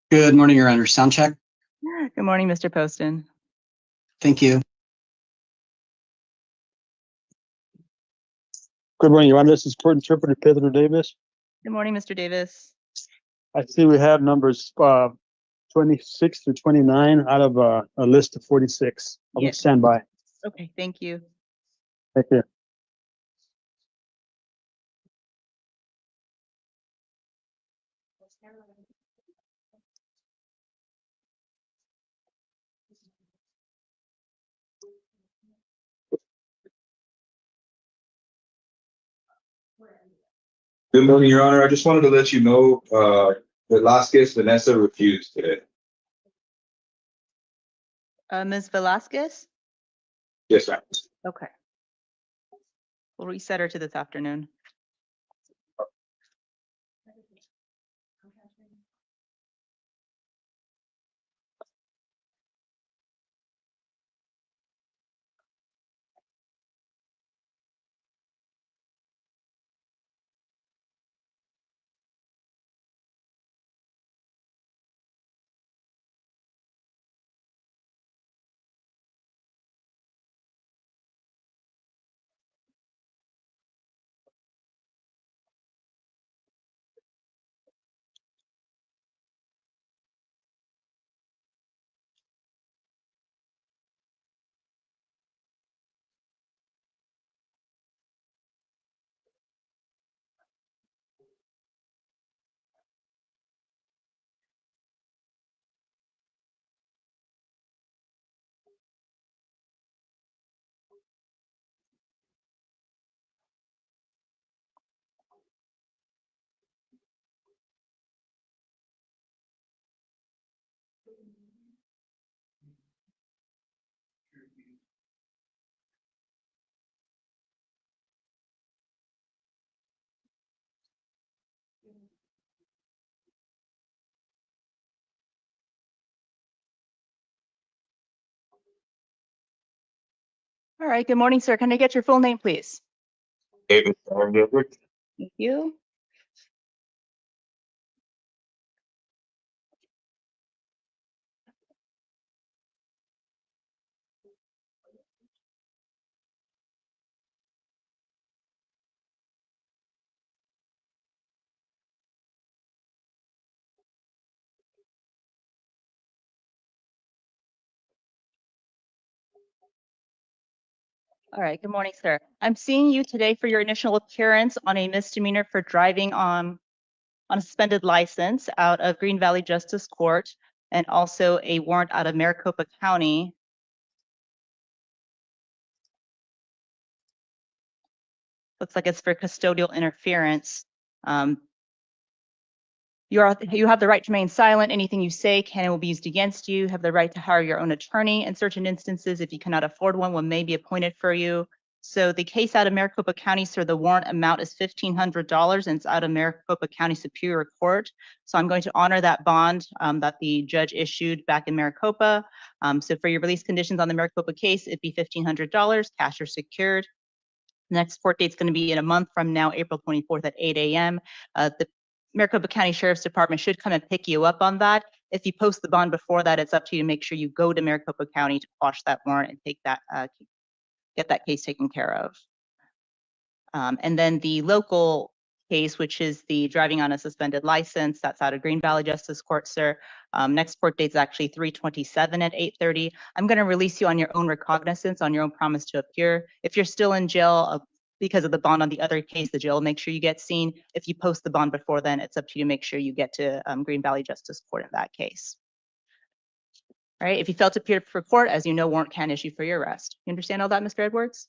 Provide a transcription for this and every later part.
Good morning, Your Honor. Sound check. Good morning, Mr. Poston. Thank you. Good morning, Your Honor. This is Court Interpreter Pedro Davis. Good morning, Mr. Davis. I see we have numbers 26 through 29 out of a list of 46. I'll Yes. stand by. Okay, thank you. Thank you. Good morning, Your Honor. I just wanted to let you know, Velasquez Vanessa refused today. Ms. Velasquez? Yes, ma'am. Okay. We'll reset her to this afternoon. All right, good morning, sir. Can I get your full name, please? David. Thank you. All right, good morning, sir. I'm seeing you today for your initial appearance on a misdemeanor for driving on a suspended license out of Green Valley Justice Court and also a warrant out of Maricopa County. Looks like it's for custodial interference. You have the right to remain silent. Anything you say can and will be used against you. You have the right to hire your own attorney. In certain instances, if you cannot afford one may be appointed for you. So the case out of Maricopa County, sir, the warrant amount is $1,500 and it's out of Maricopa County Superior Court. So I'm going to honor that bond that the judge issued back in Maricopa. So for your release conditions on the Maricopa case, it'd be $1,500, cash or secured. The next court date's going to be in a month from now, April 24th at 8 a.m. The Maricopa County Sheriff's Department should come and pick you up on that. If you post the bond before that, it's up to you to make sure you go to Maricopa County to quash that warrant and take that, get that case taken care of. And then the local case, which is the driving on a suspended license, that's out of Green Valley Justice Court, sir. Next court date's actually 3/27 at 8:30. I'm going to release you on your own recognizance, on your own promise to appear. If you're still in jail because of the bond on the other case, the jail will make sure you get seen. If you post the bond before then, it's up to you to make sure you get to Green Valley Justice Court in that case. All right, if you fail to appear for court, as you know, warrant can issue for your arrest. You understand all that, Mr. Edwards?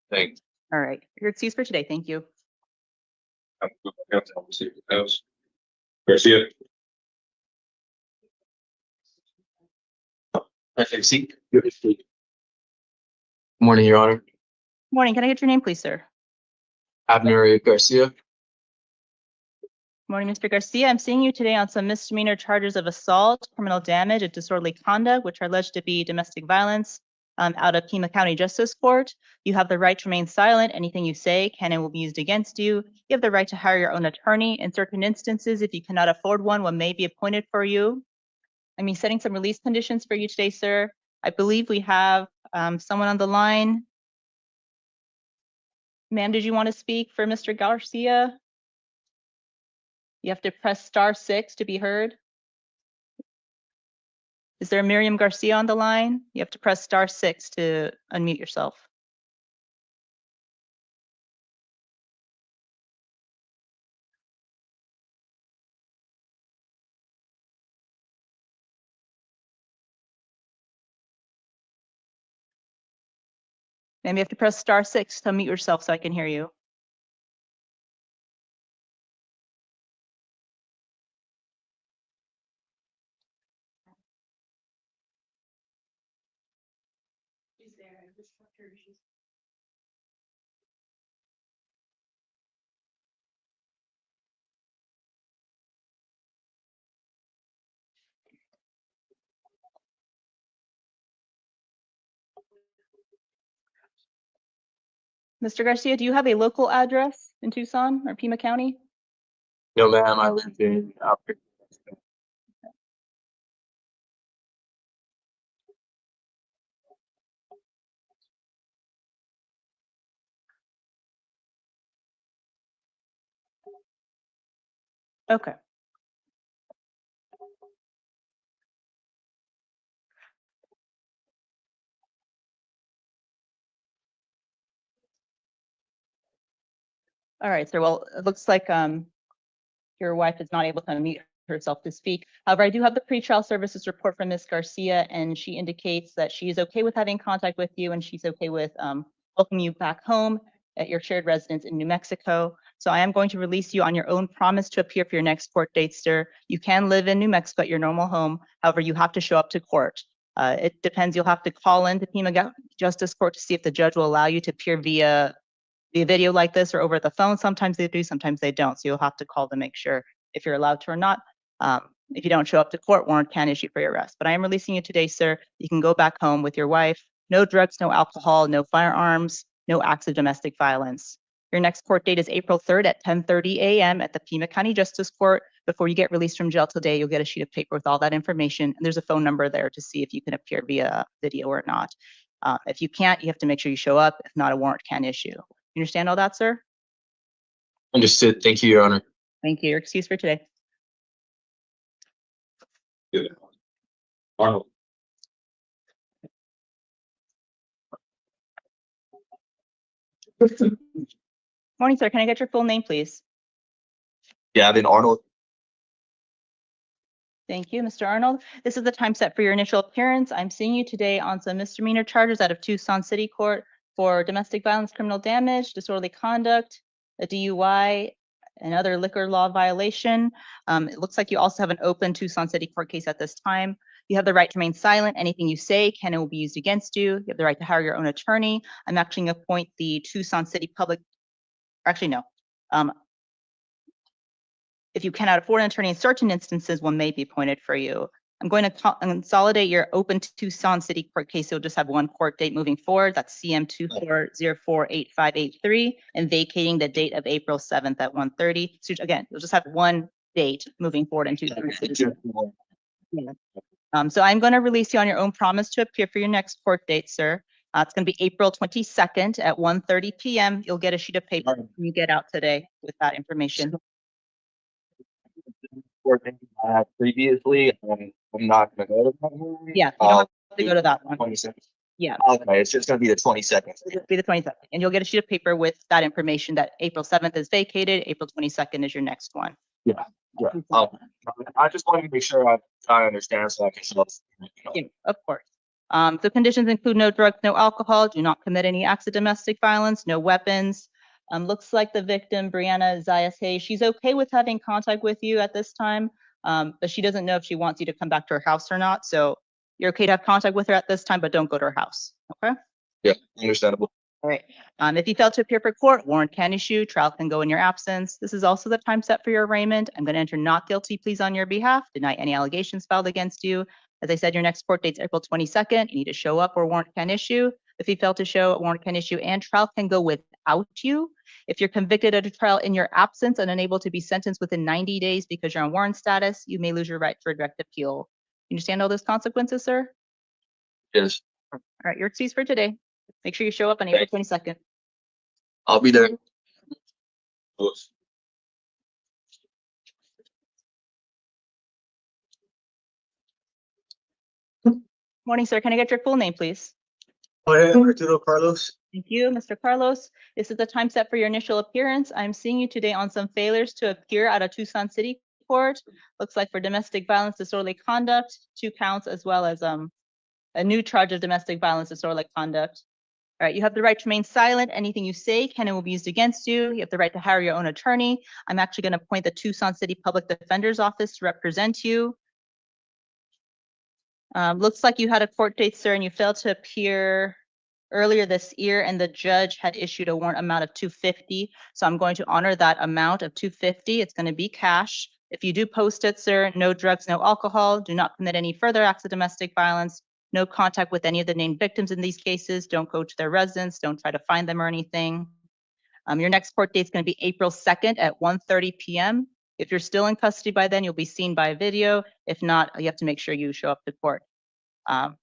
Thanks. All right, you're excused for today. Thank you. Garcia. Good morning, Your Honor. Morning. Can I get your name, please, sir? Abner Garcia. Morning, Mr. Garcia. I'm seeing you today on some misdemeanor charges of assault, criminal damage, and disorderly conduct, which are alleged to be domestic violence. out of Pima County Justice Court. You have the right to remain silent. Anything you say can and will be used against you. You have the right to hire your own attorney. In certain instances, if you cannot afford one may be appointed for you. I'm setting some release conditions for you today, sir. I believe we have someone on the line. Ma'am, did you want to speak for Mr. Garcia? You have to press *6 to be heard. Is there a Miriam Garcia on the line? You have to press *6 to unmute yourself. Ma'am, you have to press *6 to unmute yourself so I can hear you. Mr. Garcia, do you have a local address in Tucson or Pima County? No, ma'am, I live in Albuquerque. Okay. All right, sir. Well, it looks like your wife is not able to unmute herself to speak. However, I do have the pretrial services report from Ms. Garcia, and she indicates that she is okay with having contact with you, and she's okay with welcoming you back home at your shared residence in New Mexico. So I am going to release you on your own promise to appear for your next court date, sir. You can live in New Mexico at your normal home. However, you have to show up to court. It depends. You'll have to call in to Pima Justice Court to see if the judge will allow you to appear via video like this or over the phone. Sometimes they do, sometimes they don't. So you'll have to call to make sure if you're allowed to or not. If you don't show up to court, warrant can issue for your arrest. But I am releasing you today, sir. You can go back home with your wife. No drugs, no alcohol, no firearms, no acts of domestic violence. Your next court date is April 3rd at 10:30 a.m. at the Pima County Justice Court. Before you get released from jail today, you'll get a sheet of paper with all that information. And there's a phone number there to see if you can appear via video or not. If you can't, you have to make sure you show up. If not, a warrant can issue. You understand all that, sir? Understood. Thank you, Your Honor. Thank you. Your excuse for today. Good. Arnold. Morning, sir. Can I get your full name, please? Gavin Arnold. Thank you, Mr. Arnold. This is the time set for your initial appearance. I'm seeing you today on some misdemeanor charges out of Tucson City Court for domestic violence, criminal damage, disorderly conduct, a DUI, and other liquor law violation. It looks like you also have an open Tucson City Court case at this time. You have the right to remain silent. Anything you say can and will be used against you. You have the right to hire your own attorney. I'm actually going to appoint the Tucson City Public, actually no. If you cannot afford an attorney in certain instances, one may be appointed for you. I'm going to consolidate your open Tucson City Court case. You'll just have one court date moving forward. That's CM 24048583, and vacating the date of April 7th at 1:30. So again, you'll just have one date moving forward in Tucson City. So I'm going to release you on your own promise to appear for your next court date, sir. It's going to be April 22nd at 1:30 p.m. You'll get a sheet of paper when you get out today with that information. I had previously, I'm not going to go to that one. Yeah, you don't have to go to that one. 26th. Yeah, Okay, it's just going to be the 22nd. it'll be the 22nd. And you'll get a sheet of paper with that information that April 7th is vacated, April 22nd is your next one. Yeah. I just wanted to make sure I understand so I can show us. Yeah, of course. The conditions include no drugs, no alcohol, do not commit any acts of domestic violence, no weapons. Looks like the victim, Brianna Zayas, she's okay with having contact with you at this time, but she doesn't know if she wants you to come back to her house or not. So you're okay to have contact with her at this time, but don't go to her house. Okay. Yeah, understandable. All right. If you fail to appear for court, warrant can issue, trial can go in your absence. This is also the time set for your arraignment. I'm going to enter not guilty pleas on your behalf, deny any allegations filed against you, As I said, your next court date's April 22nd. You need to show up or warrant can issue. If you fail to show, a warrant can issue and trial can go without you. If you're convicted at a trial in your absence and unable to be sentenced within 90 days because you're on warrant status, you may lose your right to a direct appeal. You understand all those consequences, sir? Yes, All right, you're excused for today. Make sure you show up on April 22nd. I'll be there. Close. Morning, sir. Can I get your full name, please? Arturo Carlos. Thank you, Mr. Carlos. This is the time set for your initial appearance. I'm seeing you today on some failures to appear at a Tucson City Court. Looks like for domestic violence, disorderly conduct, 2 counts, as well as a new charge of domestic violence, disorderly conduct. All right, you have the right to remain silent. Anything you say can and will be used against you. You have the right to hire your own attorney. I'm actually going to appoint the Tucson City Public Defender's Office to represent you. Looks like you had a court date, sir, and you failed to appear earlier this year, and the judge had issued a warrant amount of $250. So I'm going to honor that amount of $250. It's going to be cash. If you do post it, sir, no drugs, no alcohol, do not commit any further acts of domestic violence, no contact with any of the named victims in these cases, don't go to their residence, don't try to find them or anything. Your next court date is going to be April 2nd at 1:30 p.m. If you're still in custody by then, you'll be seen by video. If not, you have to make sure you show up to court. All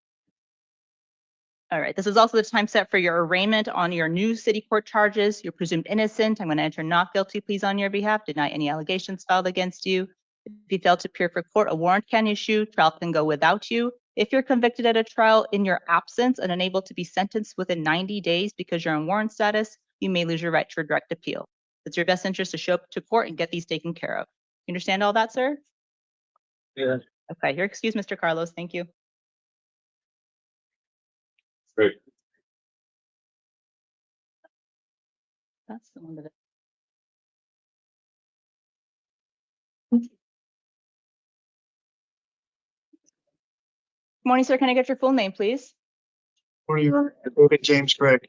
right, this is also the time set for your arraignment on your new city court charges. You're presumed innocent. I'm going to enter not guilty pleas on your behalf, deny any allegations filed against you. If you fail to appear for court, a warrant can issue, trial can go without you. If you're convicted at a trial in your absence and unable to be sentenced within 90 days because you're on warrant status, you may lose your right to a direct appeal. It's your best interest to show up to court and get these taken care of. You understand all that, sir? Yeah. Okay, you're excused, Mr. Carlos. Thank you. Great. That's the one that. Morning, sir. Can I get your full name, please? Who are you? Advocate James Craig.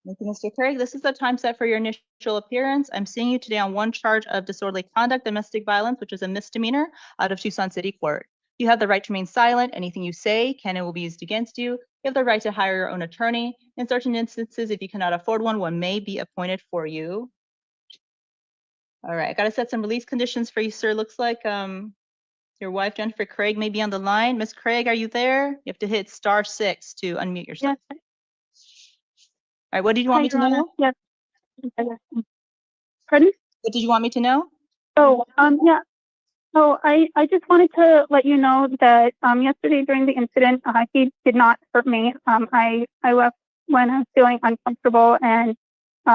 Thank you, Mr. Craig. This is the time set for your initial appearance. I'm seeing you today on one charge of disorderly conduct, domestic violence, which is a misdemeanor out of Tucson City Court. You have the right to remain silent. Anything you say can and will be used against you. You have the right to hire your own attorney. In certain instances, if you cannot afford one, one may be appointed for you. All right, I got to set some release conditions for you, sir. Looks like your wife, Jennifer Craig, may be on the line. Miss Craig, are you there? You have to hit *6 to unmute yourself. Yes. All right, what did you want me to know? Yes. Pardon? What did you want me to know? Oh, yeah. So I just wanted to let you know that yesterday during the incident, he did not hurt me. I left when I was feeling uncomfortable and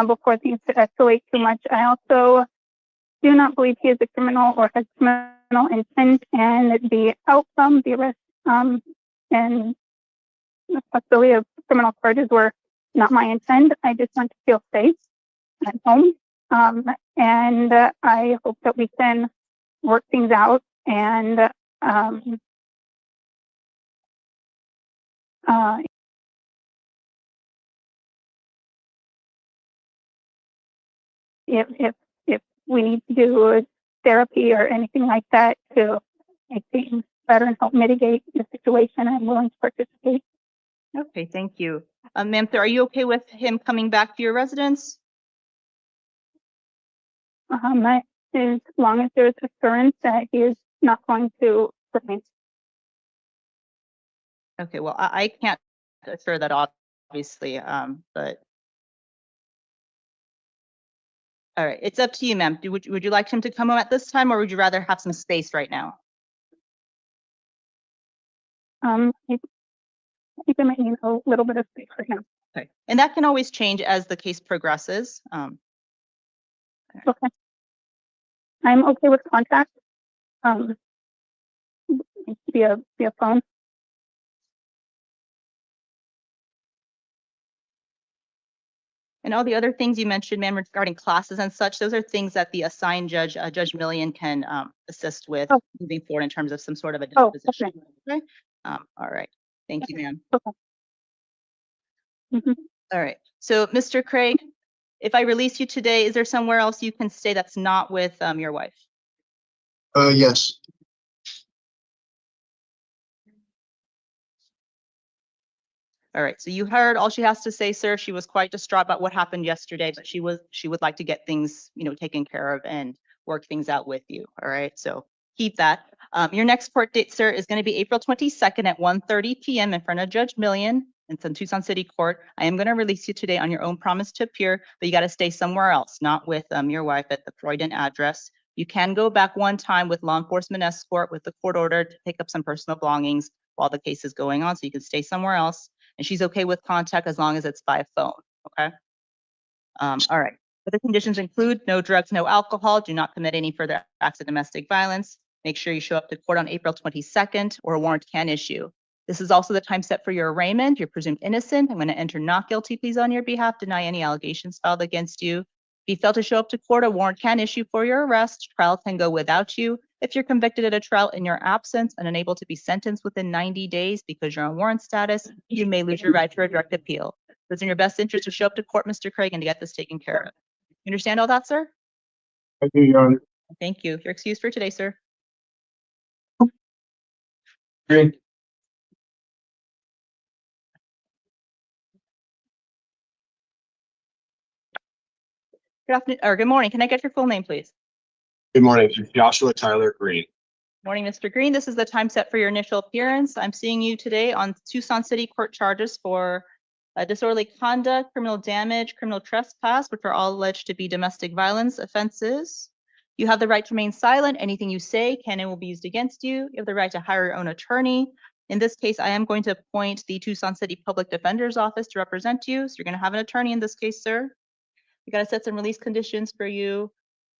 before things could escalate too much. I also do not believe he is a criminal or has criminal intent, and the outcome, the arrest, and the possibility of criminal charges were not my intent. I just want to feel safe at home. And I hope that we can work things out and if we need to do therapy or anything like that to make things better and help mitigate the situation, I'm willing to participate. Okay, thank you. Ma'am, sir, are you okay with him coming back to your residence? As long as there's assurance that he is not going to hurt me. Okay, well, I can't assure that obviously, but. All right, it's up to you, ma'am. Would you like him to come home at this time, or would you rather have some space right now? I think I might need a little bit of space right now. Okay, and that can always change as the case progresses. Okay. I'm okay with contact. Via phone. And all the other things you mentioned, ma'am, regarding classes and such, those are things that the assigned judge, Judge Millian, can assist with moving forward in terms of some sort of a disposition. Okay. All right. Thank you, ma'am. Okay. Mm-hmm. All right. So, Mr. Craig, if I release you today, is there somewhere else you can stay that's not with your wife? Yes. All right, so you heard all she has to say, sir. She was quite distraught about what happened yesterday, but she would like to get things, taken care of and work things out with you. All right, so keep that. Your next court date, sir, is going to be April 22nd at 1:30 p.m. in front of Judge Million in Tucson City Court. I am going to release you today on your own promise to appear, but you got to stay somewhere else, not with your wife at the Croydon address. You can go back one time with law enforcement escort with the court order to pick up some personal belongings while the case is going on, so you can stay somewhere else. And she's okay with contact as long as it's by phone, okay? All right. Other conditions include no drugs, no alcohol, do not commit any further acts of domestic violence. Make sure you show up to court on April 22nd or a warrant can issue. This is also the time set for your arraignment. You're presumed innocent. I'm going to enter not guilty pleas on your behalf, deny any allegations filed against you. If you fail to show up to court, a warrant can issue for your arrest. Trial can go without you. If you're convicted at a trial in your absence and unable to be sentenced within 90 days because you're on warrant status, you may lose your right to a direct appeal. It's in your best interest to show up to court, Mr. Craig, and to get this taken care of. You understand all that, sir? I do, Your Honor. Thank you. You're excused for today, sir. Green. Good afternoon, or good morning. Can I get your full name, please? Good morning, Joshua Tyler Green. Morning, Mr. Green. This is the time set for your initial appearance. I'm seeing you today on Tucson City Court charges for disorderly conduct, criminal damage, criminal trespass, which are all alleged to be domestic violence offenses. You have the right to remain silent. Anything you say can and will be used against you. You have the right to hire your own attorney. In this case, I am going to appoint the Tucson City Public Defender's Office to represent you. So you're going to have an attorney in this case, sir. We got to set some release conditions for you.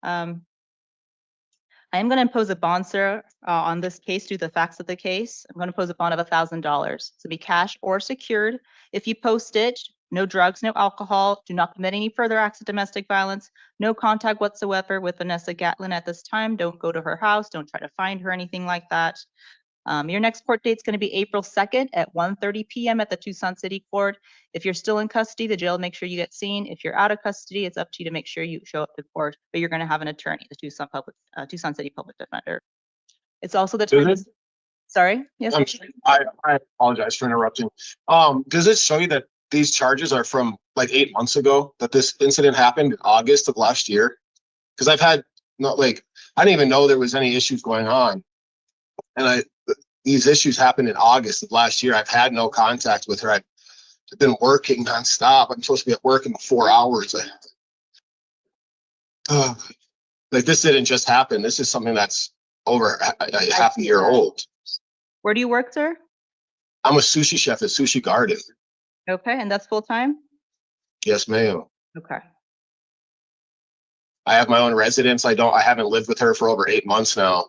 I am going to impose a bond, sir, on this case due to the facts of the case. I'm going to impose a bond of $1,000 to be cash or secured. If you post it, no drugs, no alcohol, do not commit any further acts of domestic violence, no contact whatsoever with Vanessa Gatlin at this time. Don't go to her house. Don't try to find her, anything like that. Your next court date is going to be April 2nd at 1:30 p.m. at the Tucson City Court. If you're still in custody, the jail will make sure you get seen. If you're out of custody, it's up to you to make sure you show up to court, but you're going to have an attorney, the Tucson City Public Defender. It's also the time. Sorry. Yes. I apologize for interrupting. Does it show you that these charges are from like 8 months ago, that this incident happened in August of last year? Because I've had I didn't even know there was any issues going on. And these issues happened in August of last year. I've had no contact with her. I've been working nonstop. I'm supposed to be at work in 4 hours. This didn't just happen. This is something that's over half a year old. Where do you work, sir? I'm a sushi chef at Sushi Garden. Okay, and that's full time? Yes, ma'am. Okay. I have my own residence. I haven't lived with her for over 8 months now.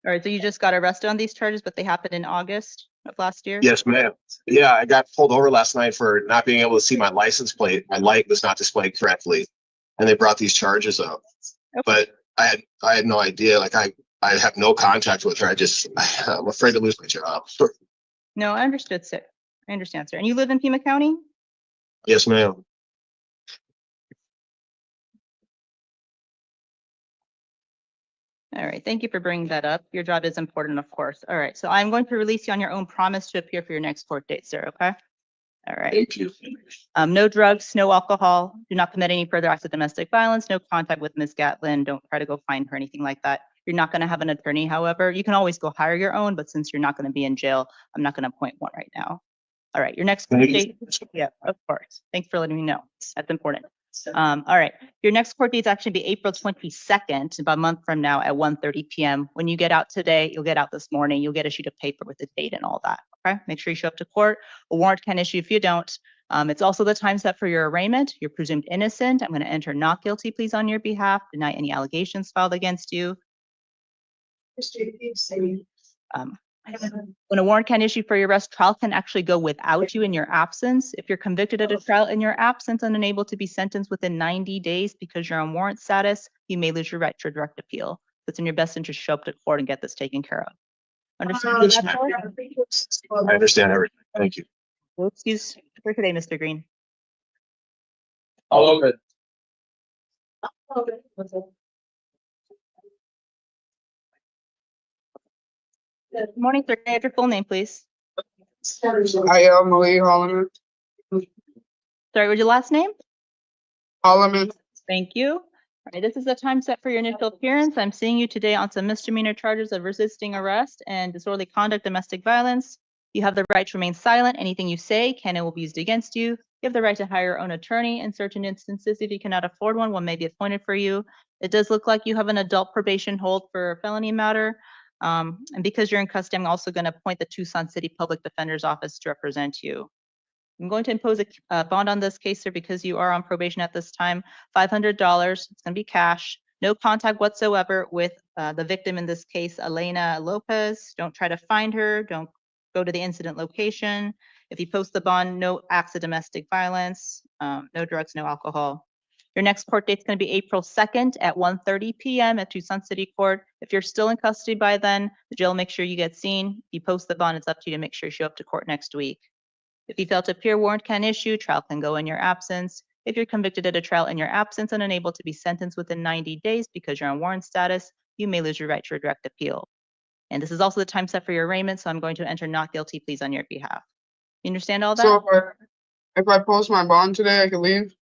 All right, so you just got arrested on these charges, but they happened in August of last year? Yes, ma'am. Yeah, I got pulled over last night for not being able to see my license plate. My light was not displayed correctly, and they brought these charges up. Okay. But I had no idea. I have no contact with her. I'm afraid to lose my job. No, I understood, sir. I understand, sir. And you live in Pima County? Yes, ma'am. All right, thank you for bringing that up. Your job is important, of course. All right, so I'm going to release you on your own promise to appear for your next court date, sir, okay? All right. Thank you. No drugs, no alcohol, do not commit any further acts of domestic violence, no contact with Ms. Gatlin, don't try to go find her, anything like that. You're not going to have an attorney, however. You can always go hire your own, but since you're not going to be in jail, I'm not going to appoint one right now. All right, your next court date. Yeah, of course. Thanks for letting me know. That's important. All right, your next court date is actually be April 22nd, about a month from now at 1:30 p.m. When you get out today, you'll get out this morning, you'll get a sheet of paper with the date and all that, okay? Make sure you show up to court. A warrant can issue if you don't. It's also the time set for your arraignment. You're presumed innocent. I'm going to enter not guilty pleas on your behalf, deny any allegations filed against you. When a warrant can issue for your arrest, trial can actually go without you in your absence. If you're convicted at a trial in your absence and unable to be sentenced within 90 days because you're on warrant status, you may lose your right to a direct appeal. It's in your best interest to show up to court and get this taken care of. Understand? I understand everything. Thank you. No excuse for today, Mr. Green. All over. Good morning, sir. Can I have your full name, please? I am Marie Holman. Sorry, what's your last name? Holman. Thank you. All right, this is the time set for your initial appearance. I'm seeing you today on some misdemeanor charges of resisting arrest and disorderly conduct, domestic violence. You have the right to remain silent. Anything you say can and will be used against you. You have the right to hire your own attorney. In certain instances, if you cannot afford one may be appointed for you. It does look like you have an adult probation hold for a felony matter. And because you're in custody, I'm also going to appoint the Tucson City Public Defender's Office to represent you. I'm going to impose a bond on this case, sir, because you are on probation at this time, $500. It's going to be cash. No contact whatsoever with the victim in this case, Elena Lopez. Don't try to find her. Don't go to the incident location. If you post the bond, no acts of domestic violence, no drugs, no alcohol. Your next court date is going to be April 2nd at 1:30 p.m. at Tucson City Court. If you're still in custody by then, the jail will make sure you get seen. If you post the bond, it's up to you to make sure you show up to court next week. If you fail to appear, warrant can issue, trial can go in your absence. If you're convicted at a trial in your absence and unable to be sentenced within 90 days because you're on warrant status, you may lose your right to a direct appeal. And this is also the time set for your arraignment, so I'm going to enter not guilty pleas on your behalf. You understand all that? So if I post my bond today, I can leave?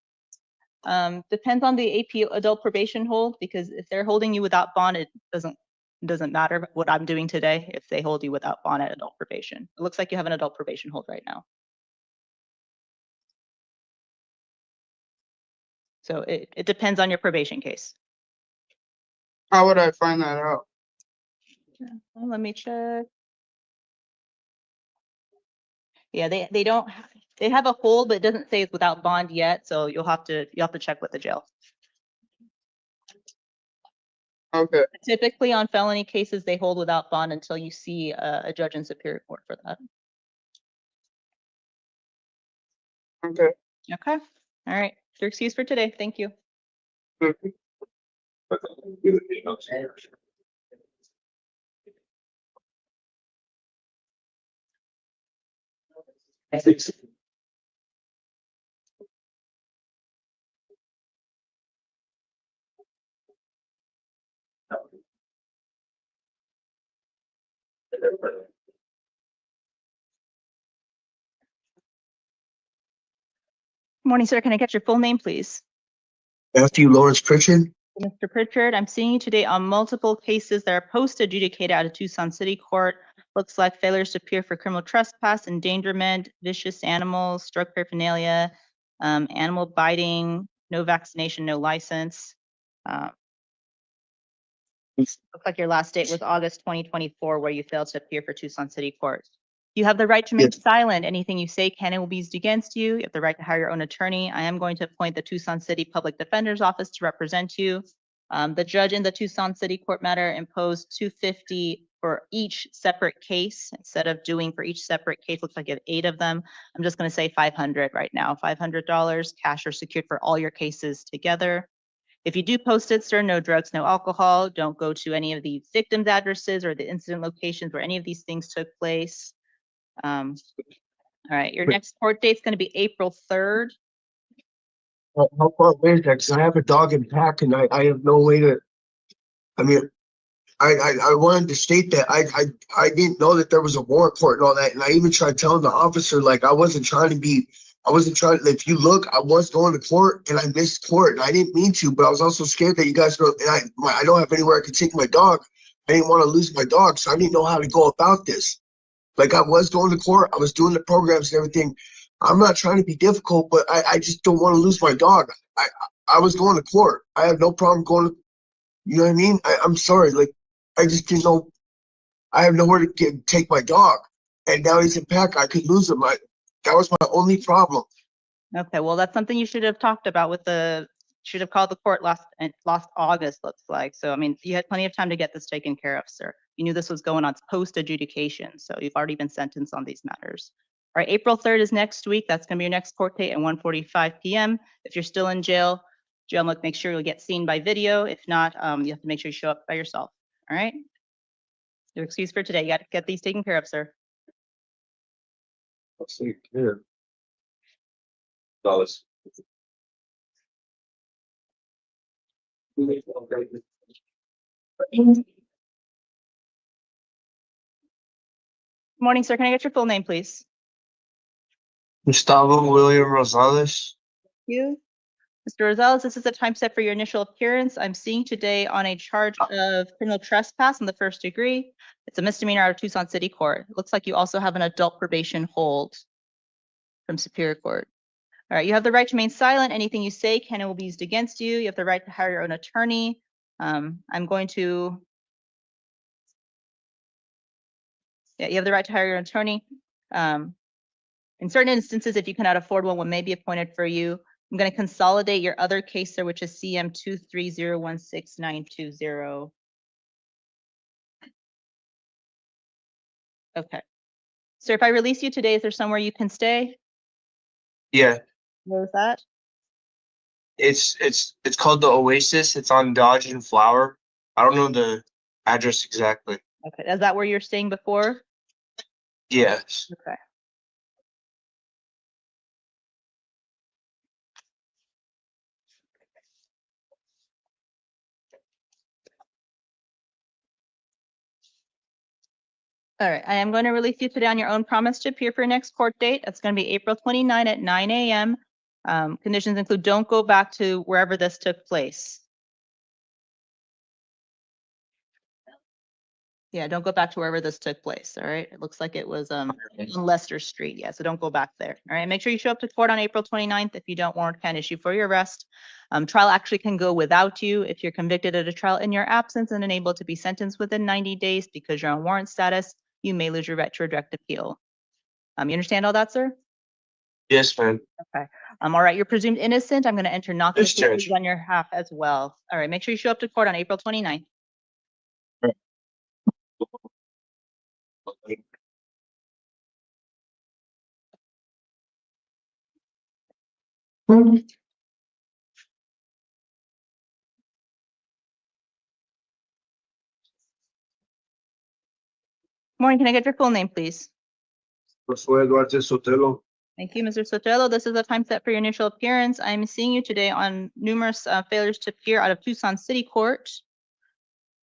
Depends on the AP adult probation hold, because if they're holding you without bond, it doesn't matter what I'm doing today if they hold you without bond at adult probation. It looks like you have an adult probation hold right now. So it depends on your probation case. How would I find that out? Well, let me check. Yeah, they don't, they have a hold, but it doesn't say it's without bond yet. So you'll have to check with the jail. Okay. Typically on felony cases, they hold without bond until you see a judge in Superior Court for that. Okay. Okay. All right. Your excuse for today. Thank you. Okay. Morning, sir. Can I get your full name, please? Matthew Lawrence Pritchard. Mr. Pritchard, I'm seeing you today on multiple cases that are post-adjudicated out of Tucson City Court. Looks like failures to appear for criminal trespass, endangerment, vicious animals, drug paraphernalia, animal biting, no vaccination, no license. Looks like your last date was August 2024, where you failed to appear for Tucson City Court. You have the right to remain Yes. silent. Anything you say can and will be used against you. You have the right to hire your own attorney. I am going to appoint the Tucson City Public Defender's Office to represent you. The judge in the Tucson City Court matter imposed $250 for each separate case. Instead of doing for each separate case, looks like you have 8 of them. I'm just going to say $500 right now. $500 cash or secured for all your cases together. If you do post it, sir, no drugs, no alcohol. Don't go to any of the victims' addresses or the incident locations where any of these things took place. All right, your next court date is going to be April 3rd. How far away is that? Because I have a dog in pack and I have no way to, I mean, I wanted to state that I didn't know that there was a warrant for it and all that. And I even tried telling the officer, like, I wasn't trying, if you look, I was going to court and I missed court and I didn't mean to, but I was also scared that you guys know, and I don't have anywhere I could take my dog. I didn't want to lose my dog, so I didn't know how to go about this. Like, I was going to court, I was doing the programs and everything. I'm not trying to be difficult, but I just don't want to lose my dog. I was going to court. I have no problem going to, you know what I mean? I'm sorry, like, I just didn't know. I have nowhere to take my dog. And now he's in pack, I could lose him. That was my only problem. Okay, well, that's something you should have talked about with should have called the court last August, looks like. So, I mean, you had plenty of time to get this taken care of, sir. You knew this was going on post adjudication, so you've already been sentenced on these matters. All right, April 3rd is next week. That's going to be your next court date at 1:45 p.m. If you're still in jail, make sure you'll get seen by video. If not, you have to make sure you show up by yourself. All right? Your excuse for today. You got to get these taken care of, sir. Let's see here. Dollars. Morning, sir. Can I get your full name, please? Gustavo William Rosales. You. Mr. Rosales, this is the time set for your initial appearance. I'm seeing today on a charge of criminal trespass in the first degree. It's a misdemeanor out of Tucson City Court. It looks like you also have an adult probation hold from Superior Court. All right, you have the right to remain silent. Anything you say can and will be used against you. You have the right to hire your own attorney. I'm going to. Yeah, you have the right to hire your own attorney. In certain instances, if you cannot afford one may be appointed for you. I'm going to consolidate your other case there, which is CM 230169220. Okay. So if I release you today, is there somewhere you can stay? Yeah, Where is that? it's called the Oasis. It's on Dodge and Flower. I don't know the address exactly. Okay. Is that where you're staying before? Yes. Okay. All right, I am going to release you today on your own promise to appear for your next court date. That's going to be April 29 at 9 a.m. Conditions include don't go back to wherever this took place. Yeah, don't go back to wherever this took place, all right? It looks like it was on Lester Street, yeah, so don't go back there. All right, make sure you show up to court on April 29th. If you don't, warrant can issue for your arrest. Trial actually can go without you if you're convicted at a trial in your absence and unable to be sentenced within 90 days because you're on warrant status. You may lose your right to a direct appeal. You understand all that, sir? Yes, ma'am. Okay. All right, you're presumed innocent. I'm going to enter not Yes, guilty Judge. on your behalf as well. All right, make sure you show up to court on April 29th. Morning, can I get your full name, please? Josué Dwarte Sautello. Thank you, Mr. Sautello. This is the time set for your initial appearance. I'm seeing you today on numerous failures to appear out of Tucson City Court.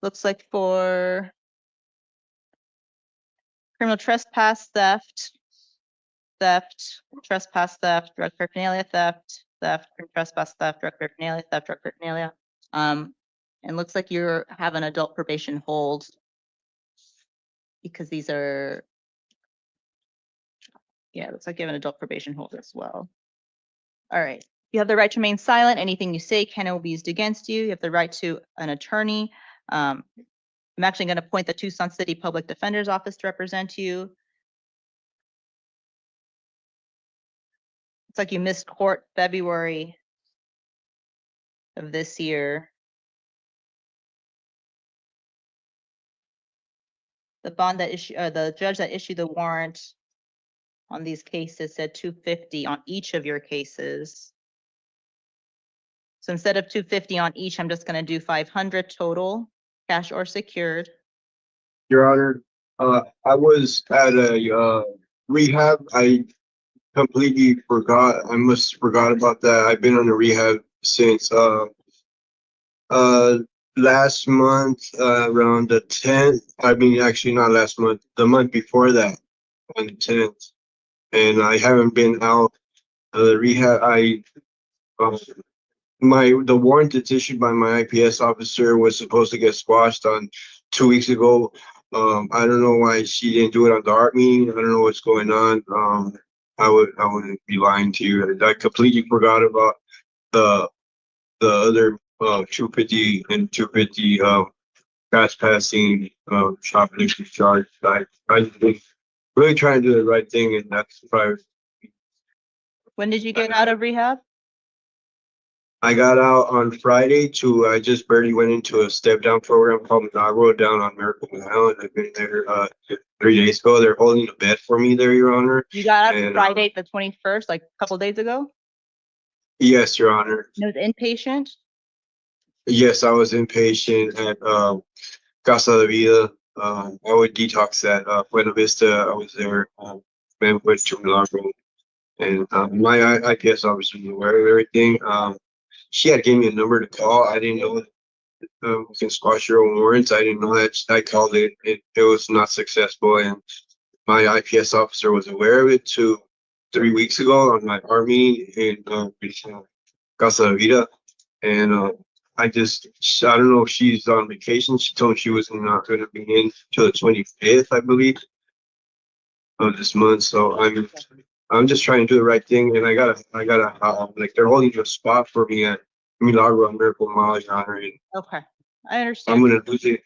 Looks like for criminal trespass, theft, trespass, theft, drug paraphernalia, theft, trespass, theft, drug paraphernalia, drug paraphernalia. And looks like you have an adult probation hold because these are, yeah, it looks like you have an adult probation hold as well. All right. You have the right to remain silent. Anything you say can and will be used against you. You have the right to an attorney. I'm actually going to appoint the Tucson City Public Defender's Office to represent you. It's like you missed court February of this year. The bond that the judge that issued the warrant on these cases said $250 on each of your cases. So instead of $250 on each, I'm just going to do $500 total, cash or secured. Your Honor, I was at a rehab. I completely forgot. I must forgot about that. I've been on a rehab since last month, around the 10th. I mean, actually not last month, the month before that, on the 10th. And I haven't been out of the rehab. The warrant that's issued by my IPS officer was supposed to get squashed on 2 weeks ago. I don't know why she didn't do it on the art meeting. I don't know what's going on. I wouldn't be lying to you. I completely forgot about the other 250 and 250 fast passing shoplifting charge. I think really trying to do the right thing, and that's probably. When did you get out of rehab? I got out on Friday I just barely went into a step down program called Mendoza down on Miracle Island. I've been there 3 days ago. They're holding a bed for me there, Your Honor. You got out Friday the 21st, like a couple days ago? Yes, Your Honor. And it was inpatient? Yes, I was inpatient at Casa de Vida. I would detox at Buena Vista. I was there. Went to Milagro. And my IPS officer was aware of everything. She had gave me a number to call. I didn't know you can squash your own warrants. I didn't know that. I called it. It was not successful, and my IPS officer was aware of it too. 3 weeks ago on my army in Casa Vida. And I don't know if she's on vacation. She told me she was not going to be in till the 25th, I believe, of this month. So I'm just trying to do the right thing, and I gotta like they're holding a spot for me at Milagro Miracle Mile, Your Honor, and Okay, I I'm understand. gonna lose it.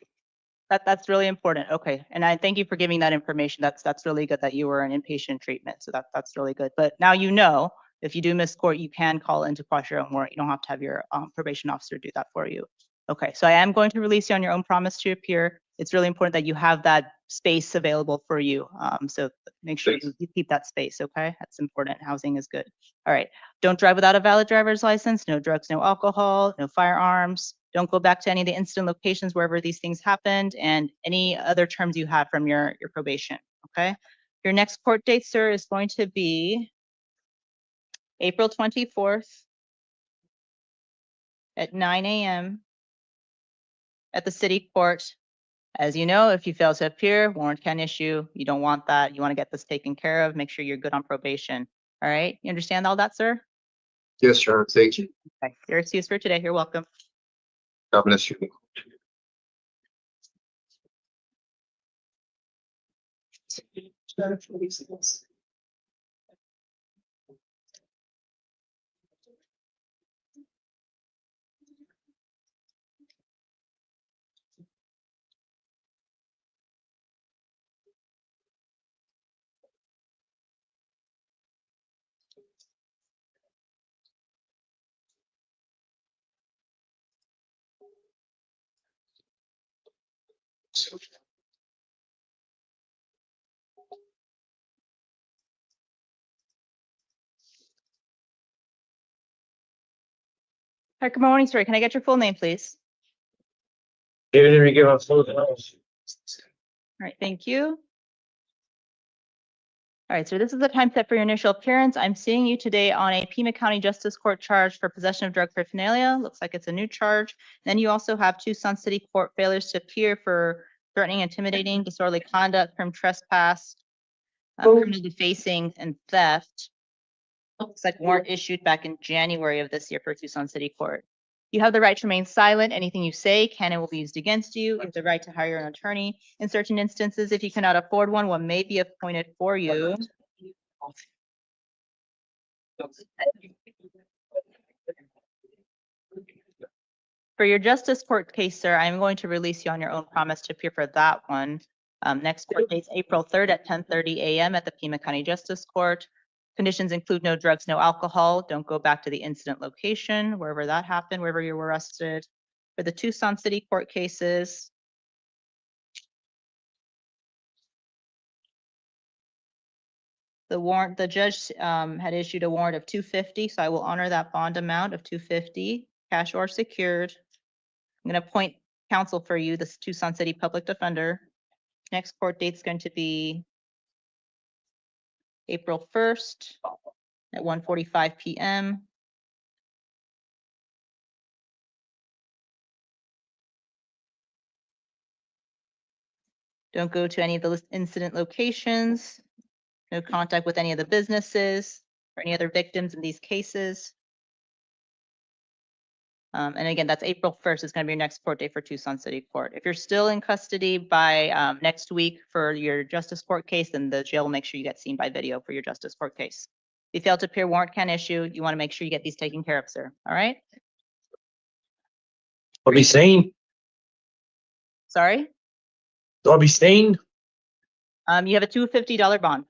That's really important. Okay, and I thank you for giving that information. That's really good that you were in inpatient treatment. So that's really good. But now you know, if you do miss court, you can call in to quash your own warrant. You don't have to have your probation officer do that for you. Okay, so I am going to release you on your own promise to appear. It's really important that you have that space available for you. So make sure you keep that space. Okay, that's important. Housing is good. All right. Don't drive without a valid driver's license. No drugs, no alcohol, no firearms. Don't go back to any of the incident locations wherever these things happened, and any other terms you have from your probation, okay? Your next court date, sir, is going to be April 24th at 9 a.m. at the city court. As you know, if you fail to appear, warrant can issue. You don't want that. You want to get this taken care of. Make sure you're good on probation. All right? You understand all that, sir? Yes, Your Honor. Thank you. Okay. You're excused for today. You're welcome. God bless you. All right, good morning, sir. Can I get your full name, please? David Enrique Gonzalez. All right, thank you. All right, so this is the time set for your initial appearance. I'm seeing you today on a Pima County Justice Court charge for possession of drug paraphernalia. Looks like it's a new charge. Then you also have Tucson City Court failures to appear for threatening, intimidating, disorderly conduct, from trespass, criminal defacing, and theft. Looks like warrant issued back in January of this year for Tucson City Court. You have the right to remain silent. Anything you say can and will be used against you. You have the right to hire an attorney. In certain instances, if you cannot afford one may be appointed for you. For your justice court case, sir, I'm going to release you on your own promise to appear for that one. Next court date's April 3rd at 10:30 a.m. at the Pima County Justice Court. Conditions include no drugs, no alcohol. Don't go back to the incident location, wherever that happened, wherever you were arrested. For the Tucson City Court cases, the judge had issued a warrant of $250, so I will honor that bond amount of $250, cash or secured. I'm going to appoint counsel for you, this Tucson City Public Defender. Next court date is going to be April 1st at 1:45 p.m. Don't go to any of the incident locations. No contact with any of the businesses or any other victims in these cases. And again, that's April 1st is going to be your next court date for Tucson City Court. If you're still in custody by next week for your justice court case, then the jail will make sure you get seen by video for your justice court case. If you fail to appear, warrant can issue. You want to make sure you get these taken care of, sir. All right? I'll be sane. Sorry? I'll be sane. You have a $250 bond.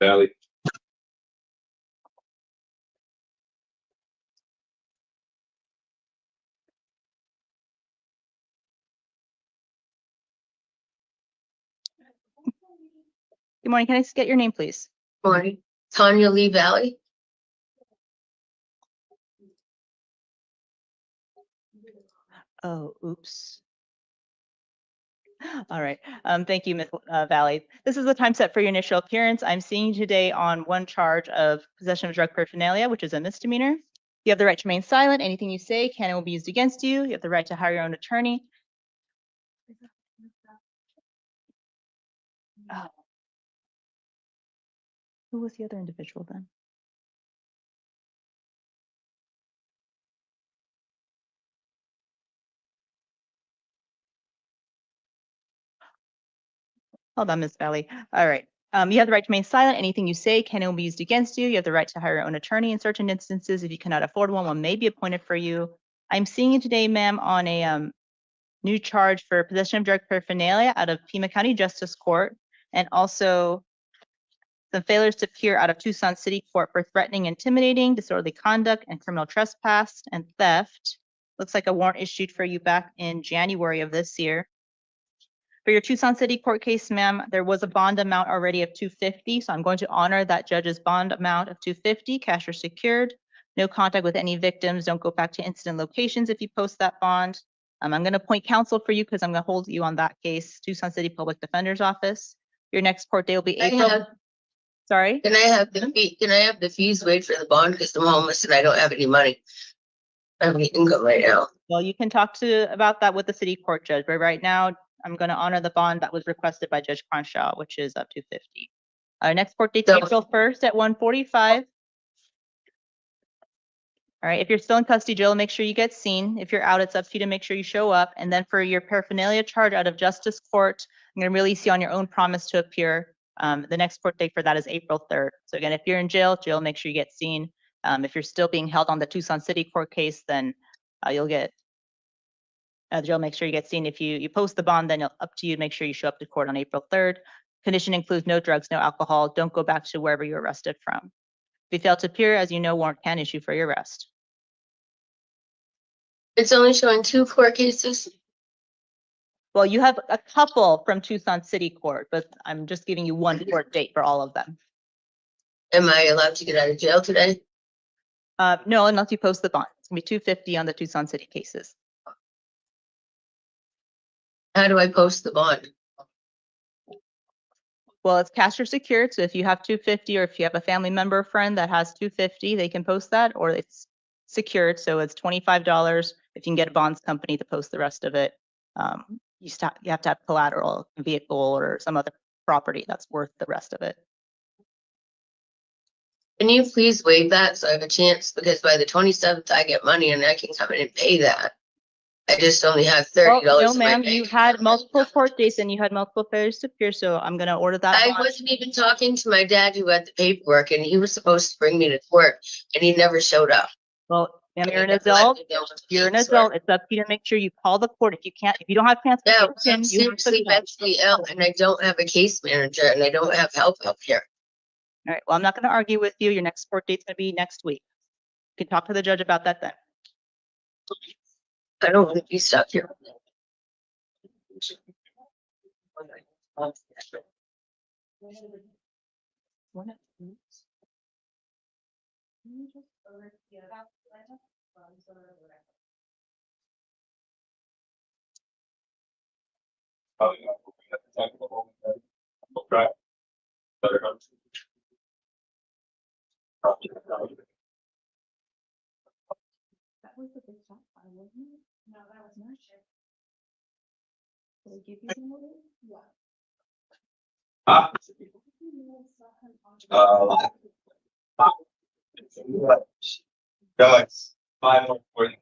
Valley. Good morning. Can I just get your name, please? Morning, Tanya Lee Valley. Oh, oops. All right. Thank you, Ms. Valley. This is the time set for your initial appearance. I'm seeing you today on one charge of possession of drug paraphernalia, which is a misdemeanor. You have the right to remain silent. Anything you say can and will be used against you. You have the right to hire your own attorney. Who was the other individual then? Hold on, Ms. Valley. All right. You have the right to remain silent. Anything you say can and will be used against you. You have the right to hire your own attorney in certain instances. If you cannot afford one, one may be appointed for you. I'm seeing you today, ma'am, on a new charge for possession of drug paraphernalia out of Pima County Justice Court, and also some failures to appear out of Tucson City Court for threatening, intimidating, disorderly conduct, and criminal trespass and theft. Looks like a warrant issued for you back in January of this year. For your Tucson City Court case, ma'am, there was a bond amount already of $250, so I'm going to honor that judge's bond amount of $250, cash or secured. No contact with any victims. Don't go back to incident locations if you post that bond. I'm going to appoint counsel for you because I'm going to hold you on that case, Tucson City Public Defender's Office. Your next court date will be April. Sorry? Can I have the fees waived for the bond because I'm homeless and I don't have any money? I have any income right now. Well, you can talk about that with the city court judge, but right now I'm going to honor the bond that was requested by Judge Cronshaw, which is up to $250. Our next court date is So- April 1st at 1:45. All right, if you're still in custody, Jill, make sure you get seen. If you're out, it's up to you to make sure you show up. And then for your paraphernalia charge out of Justice Court, I'm going to release you on your own promise to appear. The next court date for that is April 3rd. So again, if you're in jail, Jill, make sure you get seen. If you're still being held on the Tucson City Court case, then you'll get Jill, make sure you get seen. If you post the bond, then up to you to make sure you show up to court on April 3rd. Condition includes no drugs, no alcohol. Don't go back to wherever you were arrested from. If you fail to appear, as you know, warrant can issue for your arrest. It's only showing 2 court cases. Well, you have a couple from Tucson City Court, but I'm just giving you one court date for all of them. Am I allowed to get out of jail today? No, unless you post the bond. It's gonna be $250 on the Tucson City cases. How do I post the bond? Well, it's cash or secured. So if you have $250, or if you have a family member or friend that has $250, they can post that, or it's secured. So it's $25. If you can get a bonds company to post the rest of it, you have to have collateral, vehicle, or some other property that's worth the rest of it. Can you please waive that so I have a chance? Because by the 27th, I get money and I can come in and pay that. I just only have $30. No, in my ma'am, bank you account. had multiple court dates and you had multiple failures to appear, so I'm gonna order that. I bond. wasn't even talking to my dad who had the paperwork and he was supposed to bring me to court and he never showed up. Well, ma'am, you're an He never let adult. me know what the You're an fees were. adult. It's up to you to make sure you call the court. If you don't have No, transportation, I'm you have to seriously call. mentally ill and I don't have a case manager and I don't have help up here. All right, well, I'm not gonna argue with you. Your next court date's gonna be next week. You can talk to the judge about that then. I don't want to be stuck here. That was a big shot, wasn't it? No, that was not sure. Did I give you the notice? Yeah. Got like 5 more for you.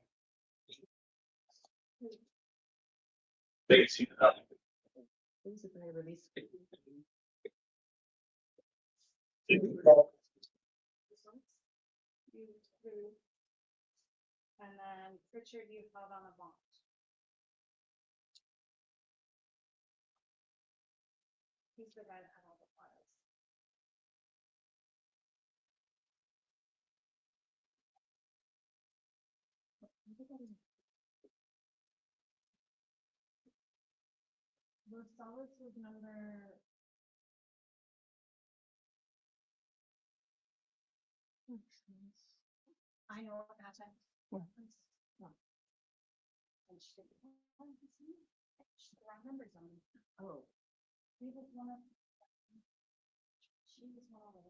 Thanks. And then Pritchard, you filed on a bond. He's the guy that had all the files. Rosales was number. I know what happened. And she did. The wrong numbers on it. Oh. He was one of. She was one of the.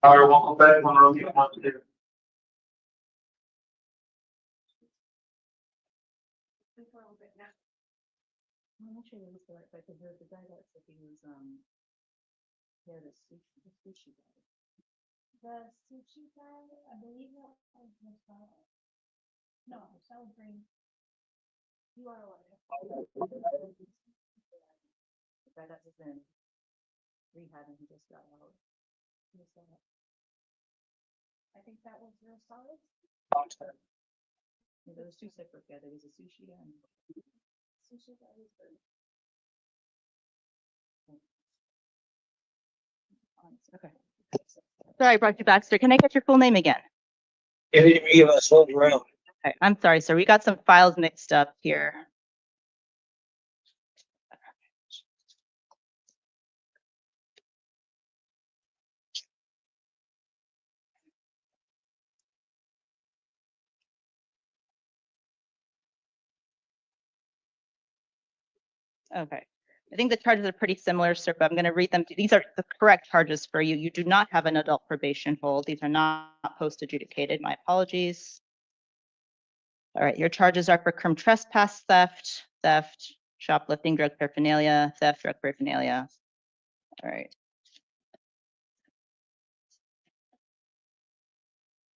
All right, welcome back. One room, you want to do. I'm not sure this works. I could hear the guy that said he was, yeah, the sushi guy. The sushi guy, I believe that was Rosales. No, Rosales bring. You are aware. The guy that was in rehab and he just got out. He said that. I think that was Rosales. Yeah, there was two separate guys. There was a sushi guy and. Sushi guy was the. Okay. Sorry, I brought you back, sir. Can I get your full name again? Okay, I'm sorry, sir. We got some files mixed up here. Okay. I think the charges are pretty similar, sir, but I'm going to read them. These are the correct charges for you. You do not have an adult probation hold. These are not post-adjudicated. My apologies. All right, your charges are for crime trespass, theft, shoplifting, drug paraphernalia, theft, drug paraphernalia. All right.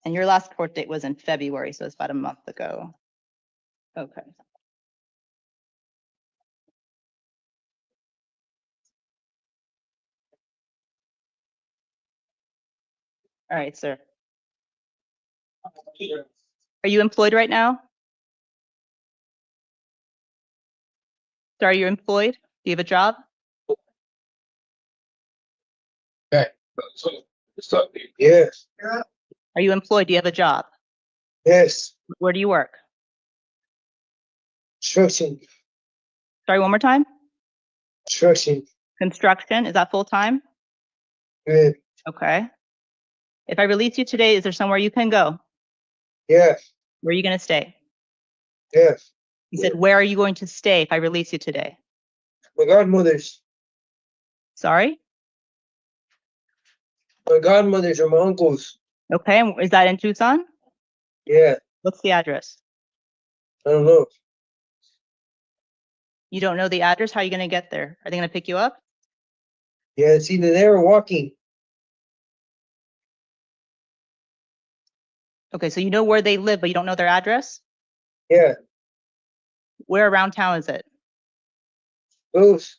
And your last court date was in February, so it's about a month ago. Okay. All right, sir. Are you employed right now? Sir, are you employed? Do you have a job? Yes, Are you employed? Do you have a job? yes, Where do you work? construction, Sorry, one more time. construction, Construction, is that full-time? good, Okay. If I release you today, is there somewhere you can go? yes, Where are you going to stay? yes. You said, where are you going to stay if I release you today? My godmothers, Sorry? my godmothers are my uncles. Okay, and is that in Tucson? Yeah, What's the address? I don't know. You don't know the address? How are you going to get there? Are they going to pick you up? Yeah, it's either there or walking. Okay, so you know where they live, but you don't know their address? Yeah, Where around town is it? those.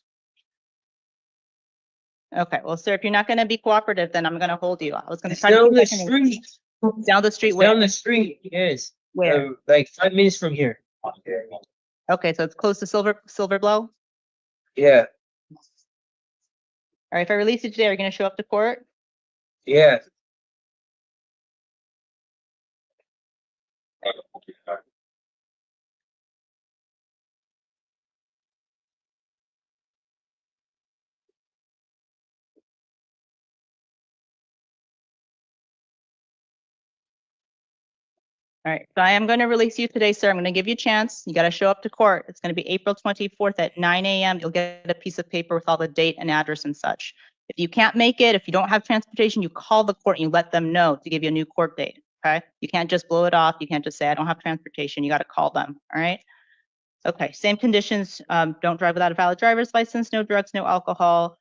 Okay, well, sir, if you're not going to be cooperative, then I'm going to hold you. I was going to It's try to. down see the if I can- street. Down the street It's where? down the street, yes. Where? Like 5 minutes from here. Okay, so it's close to Silver Blow? Yeah, All right, if I release you today, are you going to show up to court? yeah. All right, so I am going to release you today, sir. I'm going to give you a chance. You got to show up to court. It's going to be April 24th at 9 a.m. You'll get a piece of paper with all the date and address and such. If you can't make it, if you don't have transportation, you call the court and you let them know to give you a new court date, okay? You can't just blow it off. You can't just say, I don't have transportation. You got to call them, all right? Okay, same conditions. Don't drive without a valid driver's license, no drugs, no alcohol.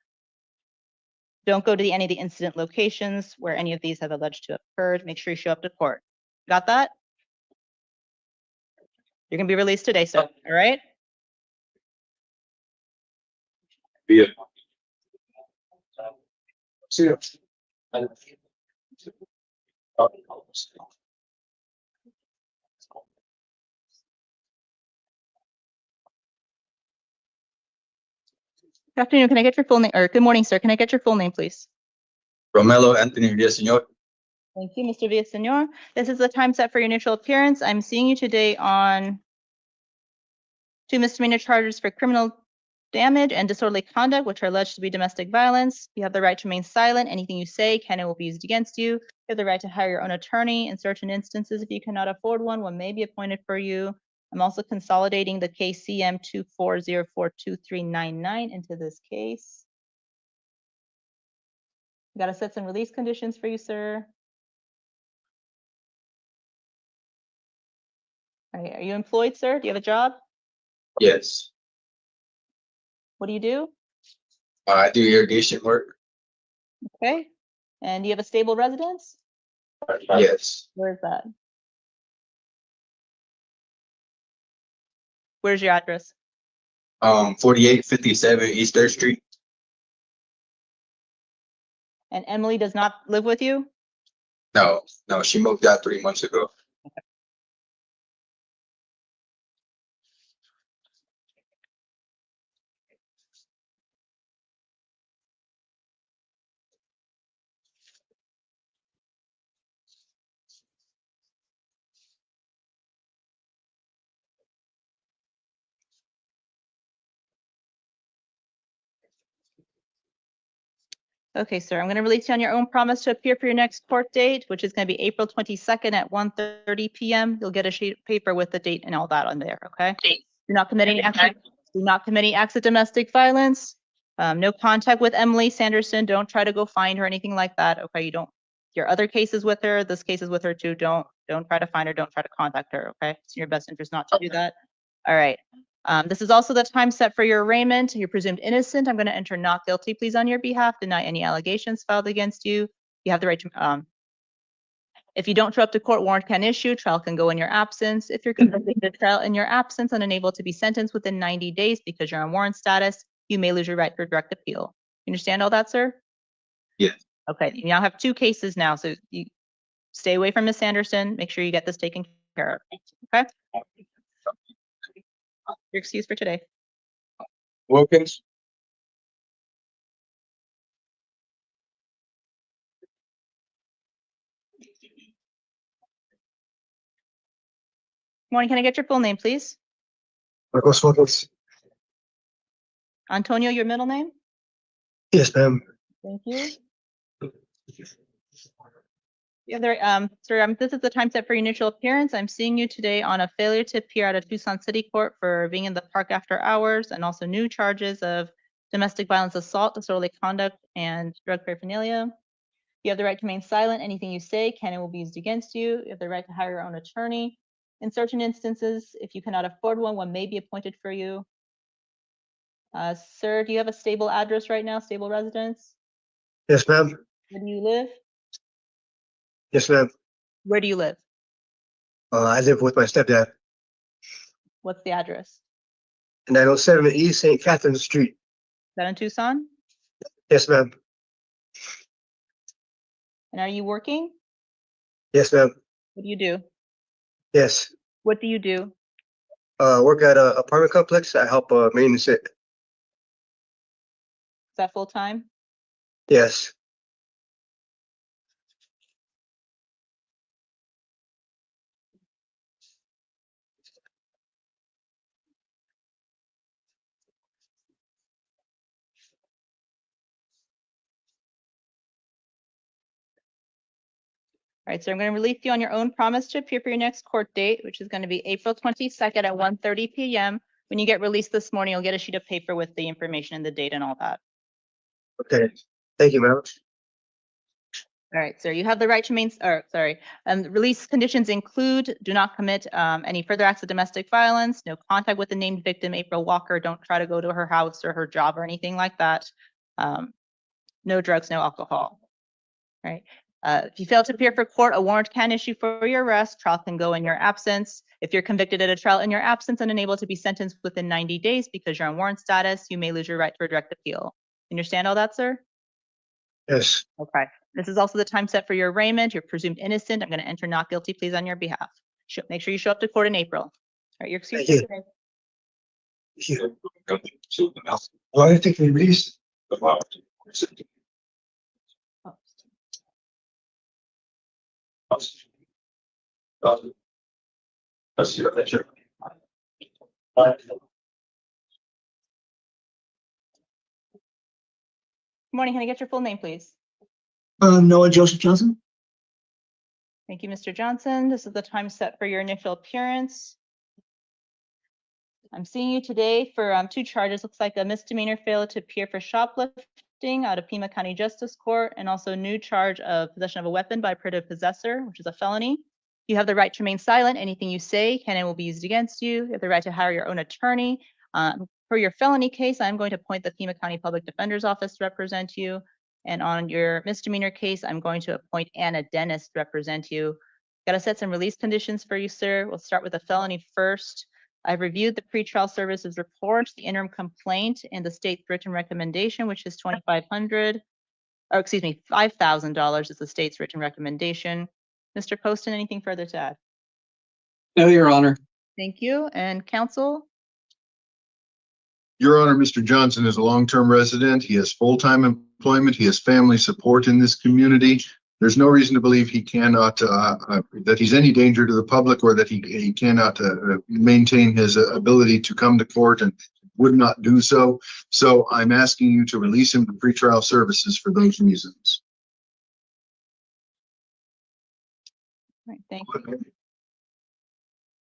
Don't go to any of the incident locations where any of these have alleged to have occurred. Make sure you show up to court. Got that? You're gonna be released today, sir, all right? Be it. See ya. Good afternoon, can I get your full name, or good morning, sir, can I get your full name, please? Romello Anthony Villaseñor. Thank you, Mr. Villaseñor. This is the time set for your initial appearance. I'm seeing you today on 2 misdemeanor charges for criminal damage and disorderly conduct, which are alleged to be domestic violence. You have the right to remain silent. Anything you say can and will be used against you. You have the right to hire your own attorney in certain instances. If you cannot afford one may be appointed for you. I'm also consolidating the case CM 24042399 into this case. Got to set some release conditions for you, sir. All right, are you employed, sir? Do you have a job? Yes. What do you do? I do irrigation work. Okay. And do you have a stable residence? Yes. Where is that? Where's your address? 4857 East 3rd Street. And Emily does not live with you? No, she moved out 3 months ago. Okay, sir, I'm going to release you on your own promise to appear for your next court date, which is going to be April 22nd at 1:30 p.m. You'll get a sheet of paper with the date and all that on there, okay? Do not commit any acts of domestic violence. No contact with Emily Sanderson. Don't try to go find her, anything like that, okay? You don't, your other cases with her, this case is with her too. Don't try to find her, don't try to contact her, okay? It's in your best interest not to do that. All right. This is also the time set for your arraignment. You're presumed innocent. I'm going to enter not guilty pleas on your behalf, deny any allegations filed against you. You have the right to, if you don't show up to court, warrant can issue, trial can go in your absence. If you're convicted of trial in your absence and unable to be sentenced within 90 days because you're on warrant status, you may lose your right for direct appeal. You understand all that, sir? Yes. Okay, you now have 2 cases now, so you stay away from Ms. Sanderson. Make sure you get this taken care of, okay? Your excuse for today. Wilkins? Morning, can I get your full name, please? Marcos Wilkins. Antonio, your middle name? Yes, ma'am. Thank you. Yeah, there, sir, this is the time set for your initial appearance. I'm seeing you today on a failure to appear at a Tucson City Court for being in the park after hours and also new charges of domestic violence assault, disorderly conduct, and drug paraphernalia. You have the right to remain silent. Anything you say can and will be used against you. You have the right to hire your own attorney. In certain instances, if you cannot afford one may be appointed for you. Sir, do you have a stable address right now, stable residence? Yes, ma'am. Where do you live? Yes, ma'am. Where do you live? I live with my stepdad. What's the address? 907 East St. Catherine Street. Is that in Tucson? Yes, ma'am. And are you working? Yes, ma'am. What do you do? Yes. What do you do? Work at a apartment complex. I help maintenance it. Is that full time? Yes. All right, so I'm going to release you on your own promise to appear for your next court date, which is going to be April 22nd at 1:30 p.m. When you get released this morning, you'll get a sheet of paper with the information and the date and all that. Okay. Thank you, ma'am. All right, sir, you have the right to remain, release conditions include, do not commit any further acts of domestic violence, no contact with the named victim, April Walker, don't try to go to her house or her job or anything like that. No drugs, no alcohol. All right. If you fail to appear for court, a warrant can issue for your arrest. Trial can go in your absence. If you're convicted at a trial in your absence and unable to be sentenced within 90 days because you're on warrant status, you may lose your right to a direct appeal. Understand all that, sir? Yes. Okay. This is also the time set for your arraignment. You're presumed innocent. I'm going to enter not guilty pleas on your behalf. Make sure you show up to court in April. All right, your excuse. Thank you. Thank you. Why do you think we released? Good morning. Can I get your full name, please? Noah Joseph Johnson. Thank you, Mr. Johnson. This is the time set for your initial appearance. I'm seeing you today for 2 charges. Looks like a misdemeanor failure to appear for shoplifting out of Pima County Justice Court, and also a new charge of possession of a weapon by a prohibited possessor, which is a felony. You have the right to remain silent. Anything you say can and will be used against you. You have the right to hire your own attorney. For your felony case, I'm going to appoint the Pima County Public Defender's Office to represent you. And on your misdemeanor case, I'm going to appoint Anna Dennis to represent you. Got to set some release conditions for you, sir. We'll start with the felony first. I've reviewed the pretrial services report, the interim complaint, and the state's written recommendation, which is $2,500, or excuse me, $5,000 is the state's written recommendation. Mr. Poston, anything further to add? No, Your Honor. Thank you. And counsel? Your Honor, Mr. Johnson is a long-term resident. He has full-time employment. He has family support in this community. There's no reason to believe he cannot, that he's any danger to the public or that he cannot maintain his ability to come to court and would not do so. So I'm asking you to release him to pretrial services for those reasons. All right, thank you.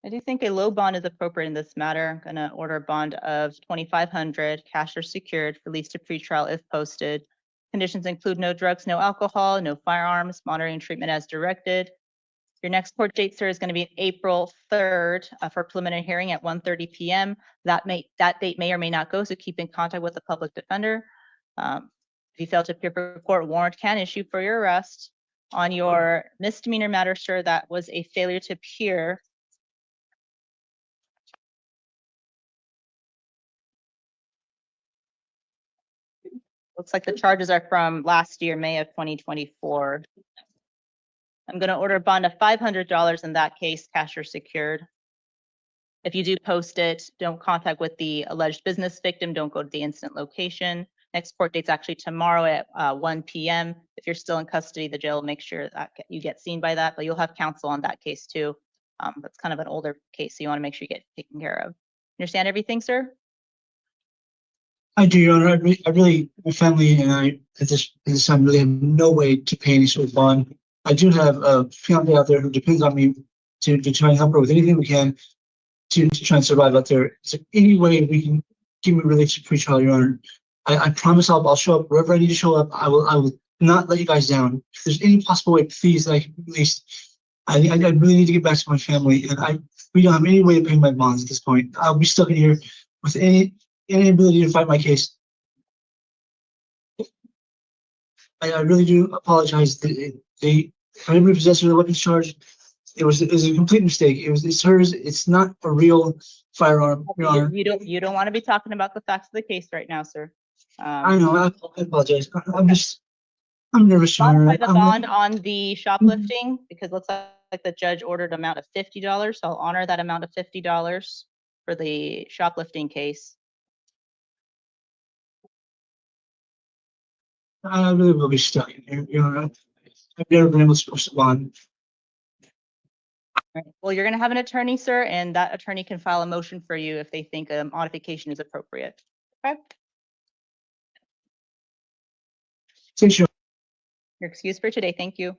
I do think a low bond is appropriate in this matter. I'm going to order a bond of $2,500, cash or secured, released to pretrial if posted. Conditions include no drugs, no alcohol, no firearms, monitoring and treatment as directed. Your next court date, sir, is going to be April 3rd for preliminary hearing at 1:30 p.m. That date may or may not go, so keep in contact with the public defender. If you fail to appear for court, warrant can issue for your arrest. On your misdemeanor matter, sir, that was a failure to appear. Looks like the charges are from last year, May of 2024. I'm going to order a bond of $500 in that case, cash or secured. If you do post it, don't contact with the alleged business victim. Don't go to the incident location. Next court date's actually tomorrow at 1 p.m. If you're still in custody, the jail will make sure that you get seen by that, but you'll have counsel on that case too. That's kind of an older case, so you want to make sure you get taken care of. Understand everything, sir? I do, Your Honor. My family and I at this time really have no way to pay any sort of bond. I do have a family out there who depends on me to try and help her with anything we can to try and survive out there. So any way we can give me relief to pretrial, Your Honor. I promise I'll show up wherever I need to show up. I will not let you guys down. If there's any possible way, please, that I can release. I really need to get back to my family, and we don't have any way to pay my bonds at this point. I'll be stuck in here with any ability to fight my case. I really do apologize. Whoever possessed the weapons charge, it was a complete mistake. It's hers. It's not a real firearm, Your Honor. You don't want to be talking about the facts of the case right now, sir. I know. I apologize. I'm nervous, Your Honor. Modify the bond on the shoplifting because it looks like the judge ordered an amount of $50. So I'll honor that amount of $50 for the shoplifting case. I really will be stuck in here, Your Honor. I've never been able to post a bond. Right. Well, you're going to have an attorney, sir, and that attorney can file a motion for you if they think a modification is appropriate. Okay. Thanks, Your Honor. You're excused for today. Thank you.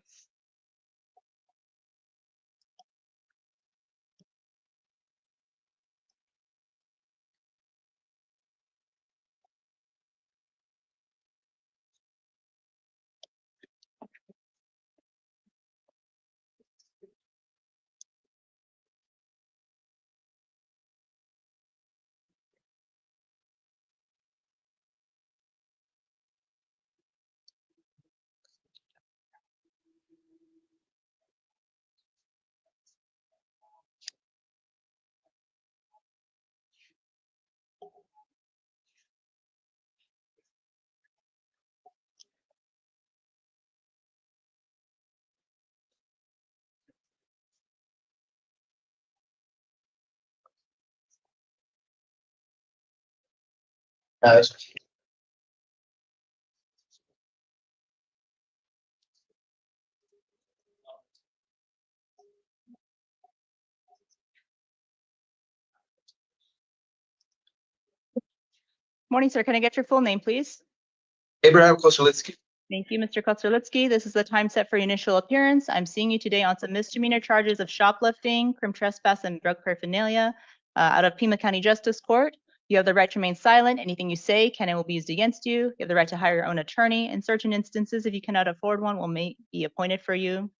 Morning, sir. Can I get your full name, please? Abraham Kotchitzki. Thank you, Mr. Kotchitzki. This is the time set for your initial appearance. I'm seeing you today on some misdemeanor charges of shoplifting, crime trespass, and drug paraphernalia out of Pima County Justice Court. You have the right to remain silent. Anything you say can and will be used against you. You have the right to hire your own attorney. In certain instances, if you cannot afford one, will may be appointed for you.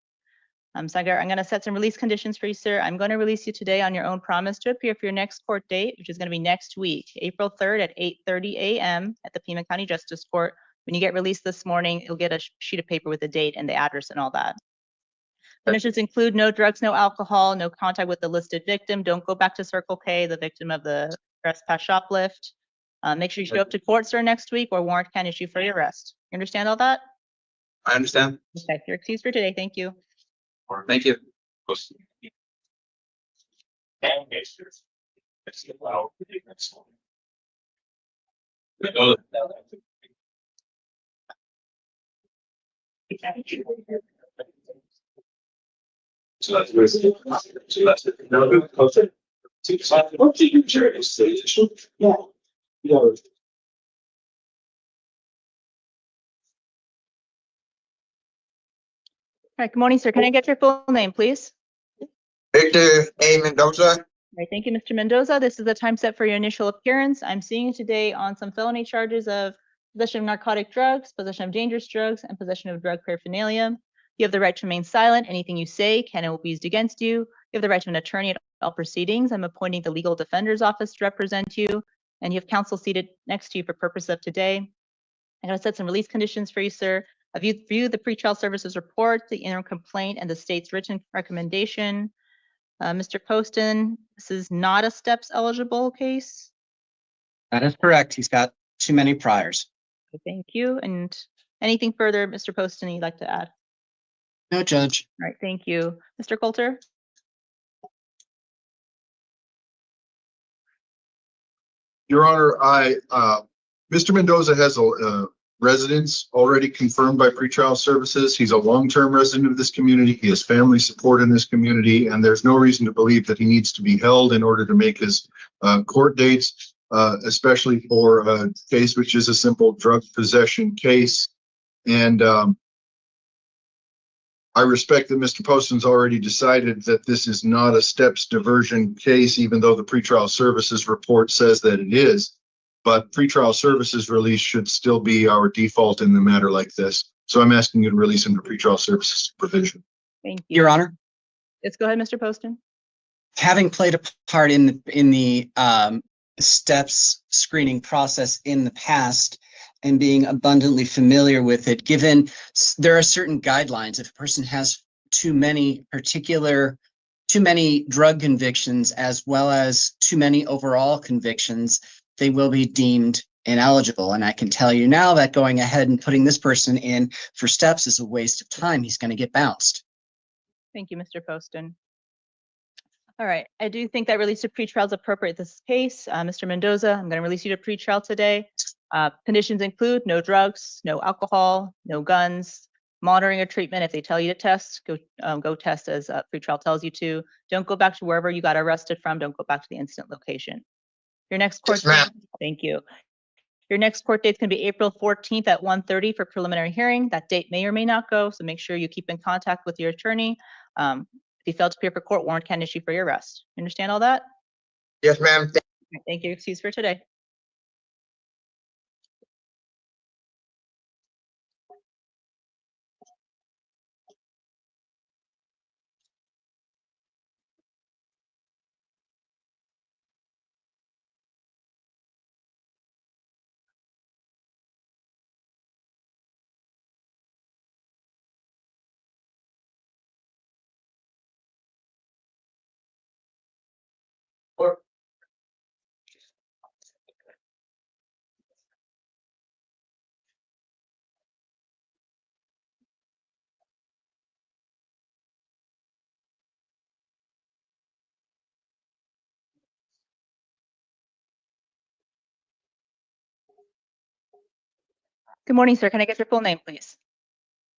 Sagar, I'm going to set some release conditions for you, sir. I'm going to release you today on your own promise to appear for your next court date, which is going to be next week, April 3rd at 8:30 a.m. at the Pima County Justice Court. When you get released this morning, you'll get a sheet of paper with the date and the address and all that. Conditions include no drugs, no alcohol, no contact with the listed victim. Don't go back to Circle K, the victim of the trespass shoplift. Make sure you show up to court, sir, next week, or warrant can issue for your arrest. You understand all that? I understand. Okay, you're excused for today. Thank you. Thank you. All right, good morning, sir. Can I get your full name, please? Victor A. Mendoza. All right, thank you, Mr. Mendoza. This is the time set for your initial appearance. I'm seeing you today on some felony charges of possession of narcotic drugs, possession of dangerous drugs, and possession of drug paraphernalia. You have the right to remain silent. Anything you say can and will be used against you. You have the right to an attorney at all proceedings. I'm appointing the legal defender's office to represent you, and you have counsel seated next to you for purpose of today. I'm going to set some release conditions for you, sir. I've viewed the pretrial services report, the interim complaint, and the state's written recommendation. Mr. Poston, this is not a steps eligible case. That is correct. He's got too many priors. Okay, thank you. And anything further, Mr. Poston, you'd like to add? No, Judge. All right, thank you. Mr. Coulter? Your Honor, Mr. Mendoza has a residence already confirmed by pretrial services. He's a long-term resident of this community. He has family support in this community, and there's no reason to believe that he needs to be held in order to make his court dates, especially for a case which is a simple drug possession case. And I respect that Mr. Poston's already decided that this is not a steps diversion case, even though the pretrial services report says that it is. But pretrial services release should still be our default in the matter like this. So I'm asking you to release him to pretrial services supervision. Thank you. Your Honor, Yes, go ahead, Mr. Poston. having played a part in the steps screening process in the past and being abundantly familiar with it, given there are certain guidelines. If a person has too many drug convictions as well as too many overall convictions, they will be deemed ineligible. And I can tell you now that going ahead and putting this person in for steps is a waste of time. He's going to get bounced. Thank you, Mr. Poston. All right, I do think that release to pretrial is appropriate in this case. Mr. Mendoza, I'm going to release you to pretrial today. Conditions include no drugs, no alcohol, no guns, monitoring or treatment. If they tell you to test, go test as pretrial tells you to. Don't go back to wherever you got arrested from. Don't go back to the incident location. Your next court date, thank you. Your next court date is going to be April 14th at 1:30 for preliminary hearing. That date may or may not go, so make sure you keep in contact with your attorney. If you fail to appear for court, warrant can issue for your arrest. You understand all that? Yes, ma'am. Thank you. Excuse for today. Good morning, sir. Can I get your full name, please?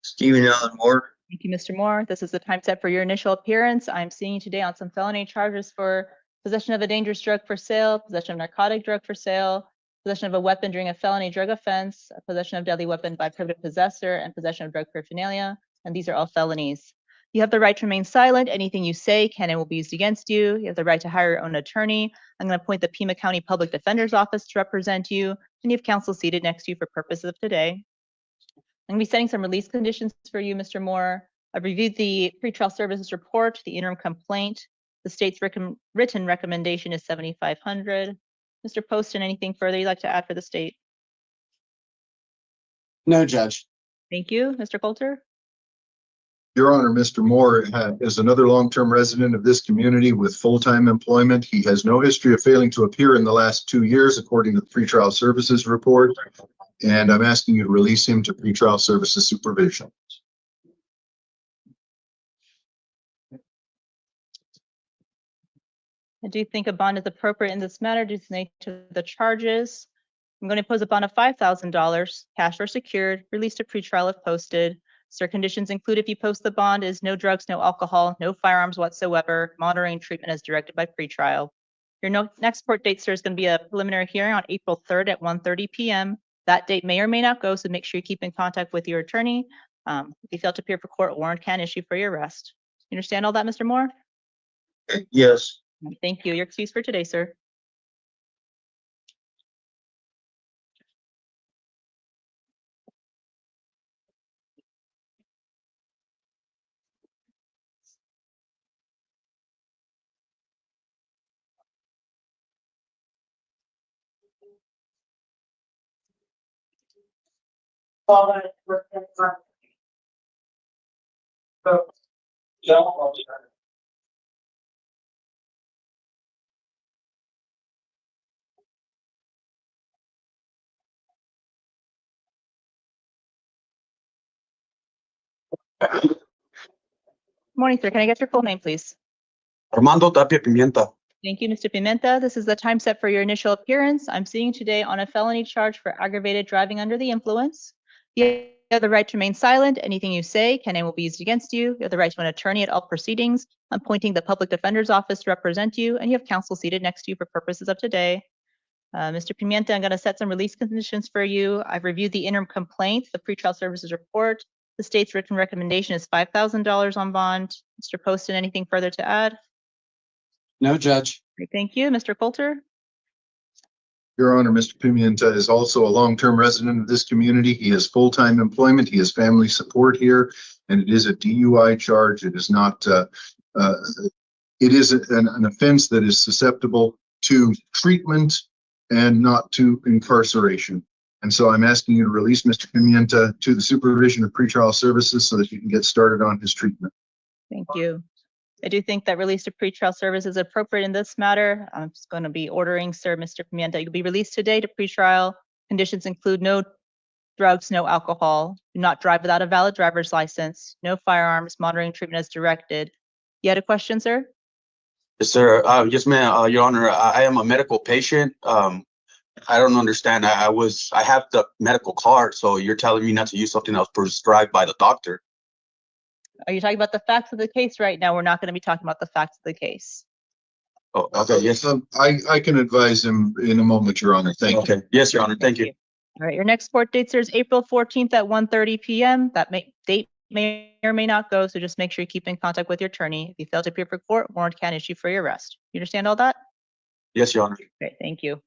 Stephen Allen Moore. Thank you, Mr. Moore. This is the time set for your initial appearance. I'm seeing you today on some felony charges for possession of a dangerous drug for sale, possession of narcotic drug for sale, possession of a weapon during a felony drug offense, possession of deadly weapon by private possessor, and possession of drug paraphernalia. And these are all felonies. You have the right to remain silent. Anything you say can and will be used against you. You have the right to hire your own attorney. I'm going to appoint the Pima County Public Defender's Office to represent you, and you have counsel seated next to you for purposes of today. I'm going to be setting some release conditions for you, Mr. Moore. I've reviewed the pretrial services report, the interim complaint. The state's written recommendation is 7,500. Mr. Poston, anything further you'd like to add for the state? No, Judge. Thank you. Mr. Coulter? Your Honor, Mr. Moore is another long-term resident of this community with full-time employment. He has no history of failing to appear in the last 2 years, according to the pretrial services report. And I'm asking you to release him to pretrial services supervision. I do think a bond is appropriate in this matter due to the nature of the charges. I'm going to impose a bond of $5,000, cash or secured, released to pretrial if posted. Sir, conditions include if you post the bond is no drugs, no alcohol, no firearms whatsoever, monitoring and treatment as directed by pretrial. Your next court date, sir, is going to be a preliminary hearing on April 3rd at 1:30 p.m. That date may or may not go, so make sure you keep in contact with your attorney. If you fail to appear for court, a warrant can issue for your arrest. You understand all that, Mr. Moore? Yes. Thank you. Your excuse for today, sir. Morning, sir. Can I get your full name, please? Armando Tapia Pimienta. Thank you, Mr. Pimenta. This is the time set for your initial appearance. I'm seeing you today on a felony charge for aggravated driving under the influence. You have the right to remain silent. Anything you say can and will be used against you. You have the right to an attorney at all proceedings. I'm appointing the public defender's office to represent you, and you have counsel seated next to you for purposes of today. Mr. Pimenta, I'm going to set some release conditions for you. I've reviewed the interim complaint, the pretrial services report. The state's written recommendation is $5,000 on bond. Mr. Poston, anything further to add? No, Judge. Great, thank you. Mr. Coulter? Your Honor, Mr. Pimienta is also a long-term resident of this community. He has full-time employment. He has family support here, and it is a DUI charge. It is not, it is an offense that is susceptible to treatment and not to incarceration. And so I'm asking you to release Mr. Pimienta to the supervision of pretrial services so that he can get started on his treatment. Thank you. I do think that release to pretrial service is appropriate in this matter. I'm just going to be ordering, sir, Mr. Pimienta, you'll be released today to pretrial. Conditions include no drugs, no alcohol, do not drive without a valid driver's license, no firearms, monitoring treatment as directed. You had a question, sir? Yes, sir. Yes, ma'am. Your Honor, I am a medical patient. I don't understand. I have the medical card, so you're telling me not to use something that was prescribed by the doctor. Are you talking about the facts of the case right now? We're not going to be talking about the facts of the case. Oh, okay. Yes. I can advise him in a moment, Your Honor. Thank you. Okay. Yes, Your Honor. Thank you. All right. Your next court date, sir, is April 14th at 1:30 p.m. That date may or may not go, so just make sure you keep in contact with your attorney. If you fail to appear for court, warrant can issue for your arrest. You understand all that? Yes, Your Honor. Great. Thank you.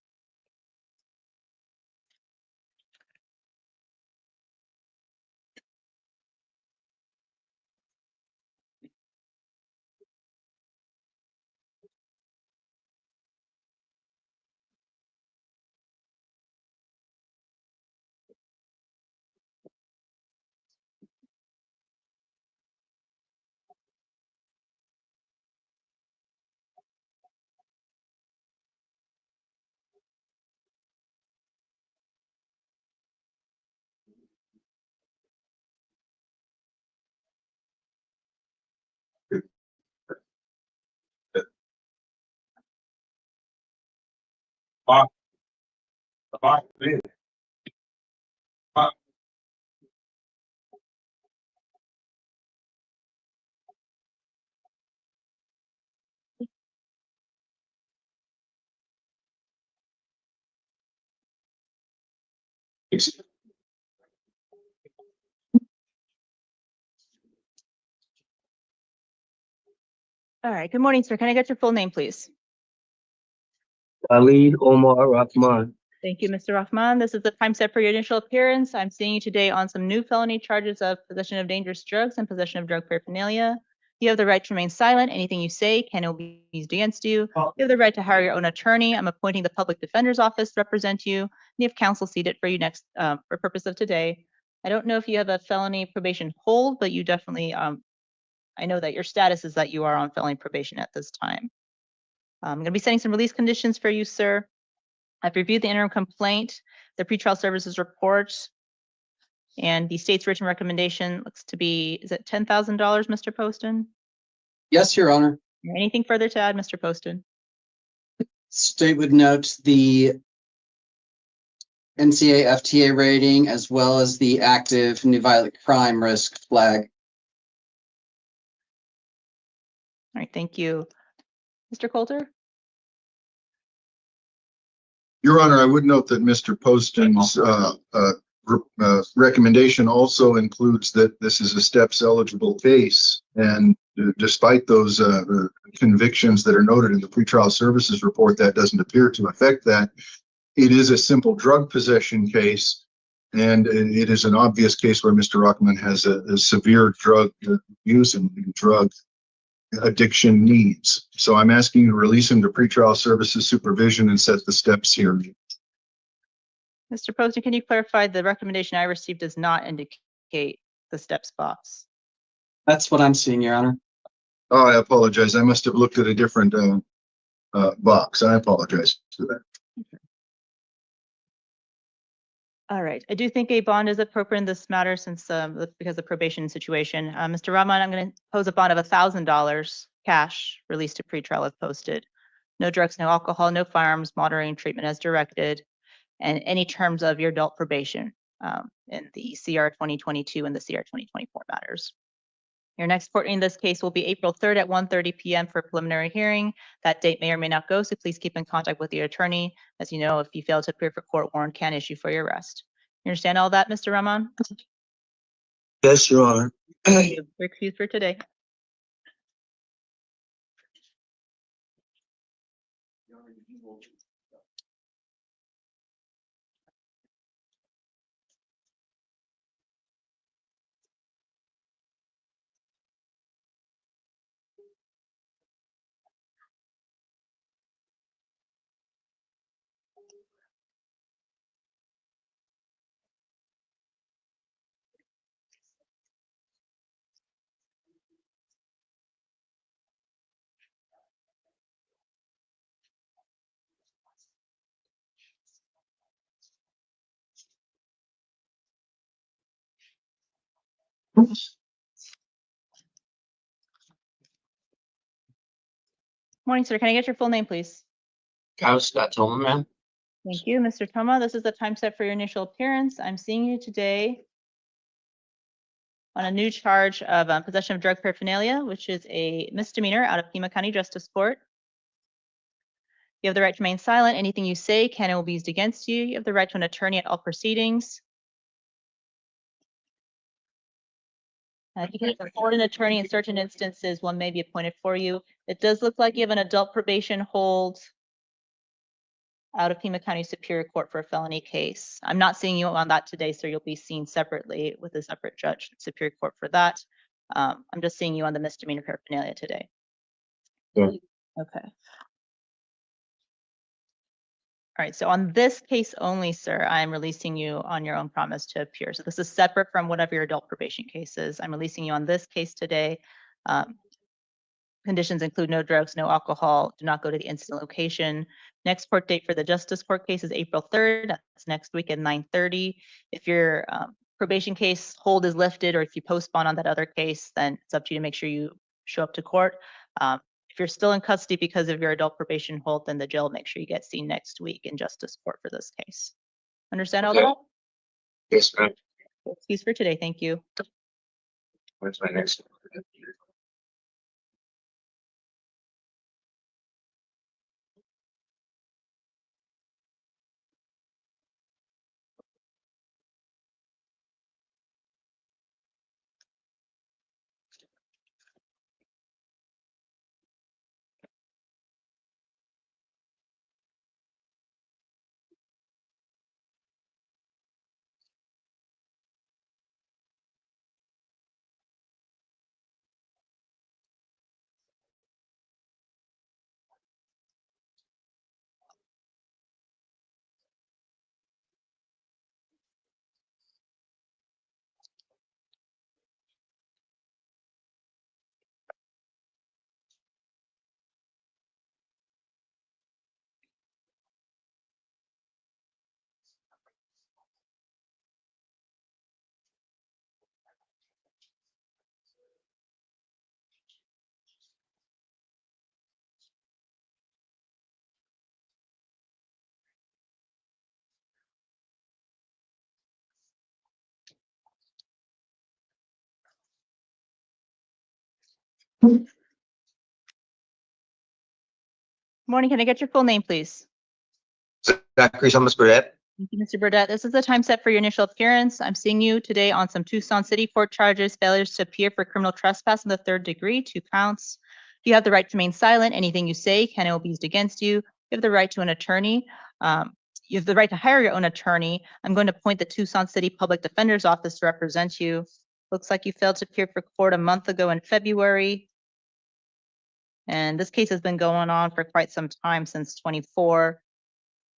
All right. Good morning, sir. Can I get your full name, please? Ali Omar Rahman. Thank you, Mr. Rahman. This is the time set for your initial appearance. I'm seeing you today on some new felony charges of possession of dangerous drugs and possession of drug paraphernalia. You have the right to remain silent. Anything you say can and will be used against you. You have the right to hire your own attorney. I'm appointing the public defender's office to represent you. And you have counsel seated for you next for purpose of today. I don't know if you have a felony probation hold, but you definitely, I know that your status is that you are on felony probation at this time. I'm going to be setting some release conditions for you, sir. I've reviewed the interim complaint, the pretrial services report, and the state's written recommendation looks to be, is it $10,000, Mr. Poston? Yes, Your Honor. Anything further to add, Mr. Poston? State would note the NCA FTA rating as well as the active new violent crime risk flag. All right, thank you. Mr. Coulter? Your Honor, I would note that Mr. Poston's recommendation also includes that this is a steps eligible case. And despite those convictions that are noted in the pretrial services report, that doesn't appear to affect that. It is a simple drug possession case. And it is an obvious case where Mr. Rahman has a severe drug use and drug addiction needs. So I'm asking you to release him to pretrial services supervision and set the steps here. Mr. Poston, can you clarify the recommendation I received does not indicate the steps box? That's what I'm seeing, Your Honor. Oh, I apologize. I must have looked at a different box. I apologize for that. All right, I do think a bond is appropriate in this matter since because of the probation situation. Mr. Rahman, I'm going to pose a bond of $1,000 cash released to pretrial if posted. No drugs, no alcohol, no firearms, monitoring treatment as directed, and any terms of your adult probation in the CR 2022 and the CR 2024 matters. Your next court in this case will be April 3rd at 1:30 p.m. for a preliminary hearing. That date may or may not go, so please keep in contact with your attorney. As you know, if you fail to appear for court, warrant can issue for your arrest. You understand all that, Mr. Rahman? Yes, Your Honor. You're excused for today. Morning, sir. Can I get your full name, please? Toma, ma'am. Thank you, Mr. Toma. This is the time set for your initial appearance. I'm seeing you today on a new charge of possession of drug paraphernalia, which is a misdemeanor out of Pima County Justice Court. You have the right to remain silent. Anything you say can and will be used against you. You have the right to an attorney at all proceedings. You can afford an attorney in certain instances. One may be appointed for you. It does look like you have an adult probation hold out of Pima County Superior Court for a felony case. I'm not seeing you on that today, so you'll be seen separately with a separate judge, Superior Court for that. I'm just seeing you on the misdemeanor paraphernalia today. Yeah. Okay. All right, so on this case only, sir, I'm releasing you on your own promise to appear. So this is separate from whatever your adult probation case is. I'm releasing you on this case today. Conditions include no drugs, no alcohol, do not go to the incident location. Next court date for the Justice Court case is April 3rd. That's next week at 9:30. If your probation case hold is lifted or if you postpone on that other case, then it's up to you to make sure you show up to court. If you're still in custody because of your adult probation hold, then the jail will make sure you get seen next week in Justice Court for this case. Understand all that? Yes, ma'am. Excuse for today. Thank you. What's my next? Morning, can I get your full name, please? Zachary Thomas Bdett. Thank you, Mr. Bdett. This is the time set for your initial appearance. I'm seeing you today on some Tucson City Court charges, failures to appear for criminal trespass in the 3rd degree, 2 counts. You have the right to remain silent. Anything you say can and will be used against you. You have the right to an attorney. You have the right to hire your own attorney. I'm going to appoint the Tucson City Public Defender's Office to represent you. Looks like you failed to appear for court a month ago in February. And this case has been going on for quite some time, since 24.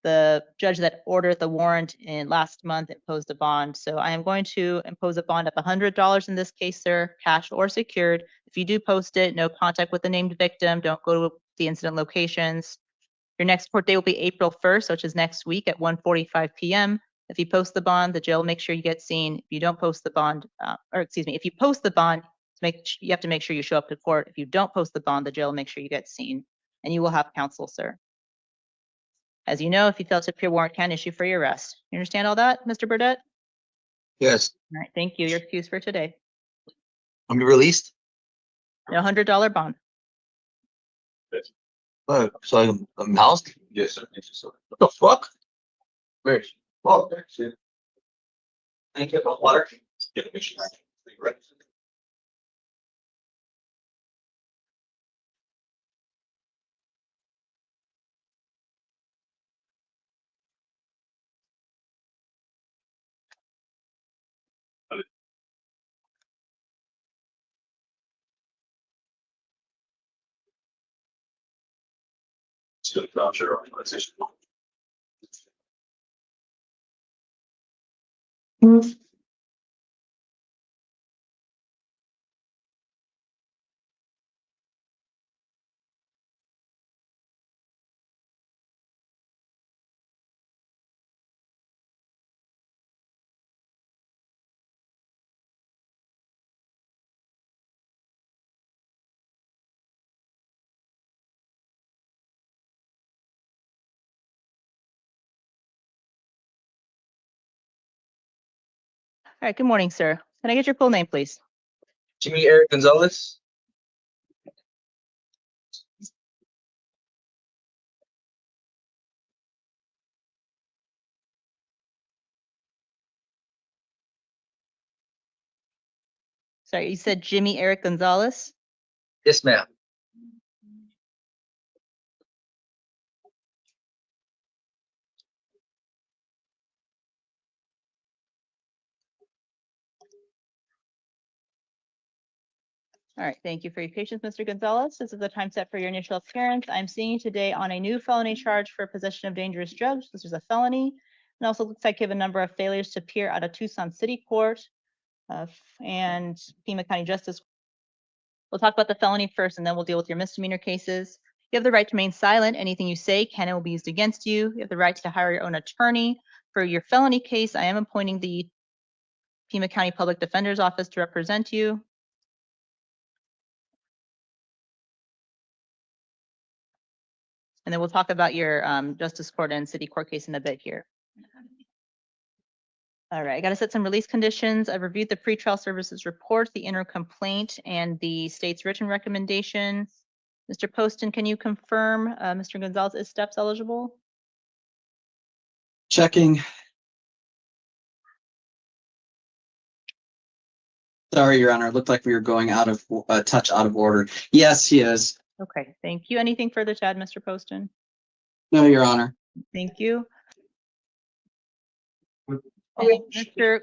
The judge that ordered the warrant in last month imposed a bond. So I am going to impose a bond of $100 in this case, sir, cash or secured. If you do post it, no contact with the named victim. Don't go to the incident locations. Your next court date will be April 1st, which is next week at 1:45 p.m. If you post the bond, the jail will make sure you get seen. If you don't post the bond, if you post the bond, you have to make sure you show up to court. If you don't post the bond, the jail will make sure you get seen, and you will have counsel, sir. As you know, if you fail to appear, warrant can issue for your arrest. You understand all that, Mr. Bdett? Yes. All right, thank you. You're excused for today. I'm released. No $100 bond. So I'm housed? Yes, sir. Yes, sir. What the fuck? Where? Oh, that's it. Thank you. About water. Yeah, make sure. Right. Still not sure organization. All right, good morning, sir. Can I get your full name, please? Jimmy Eric Gonzalez. Sorry, you said Jimmy Eric Gonzalez? Yes, ma'am. All right, thank you for your patience, Mr. Gonzalez. This is the time set for your initial appearance. I'm seeing you today on a new felony charge for possession of dangerous drugs. This is a felony. And also looks like you have a number of failures to appear out of Tucson City Court and Pima County Justice. We'll talk about the felony first, and then we'll deal with your misdemeanor cases. You have the right to remain silent. Anything you say can and will be used against you. You have the right to hire your own attorney. For your felony case, I am appointing the Pima County Public Defender's Office to represent you. And then we'll talk about your justice court and city court case in a bit here. All right, I got to set some release conditions. I've reviewed the pretrial services report, the inter complaint, and the state's written recommendation. Mr. Poston, can you confirm Mr. Gonzalez is steps eligible? Checking. Sorry, Your Honor. It looked like we were going out of touch out of order. Yes, he is. Okay, thank you. Anything further to add, Mr. Poston? No, Your Honor. Thank you. Mr.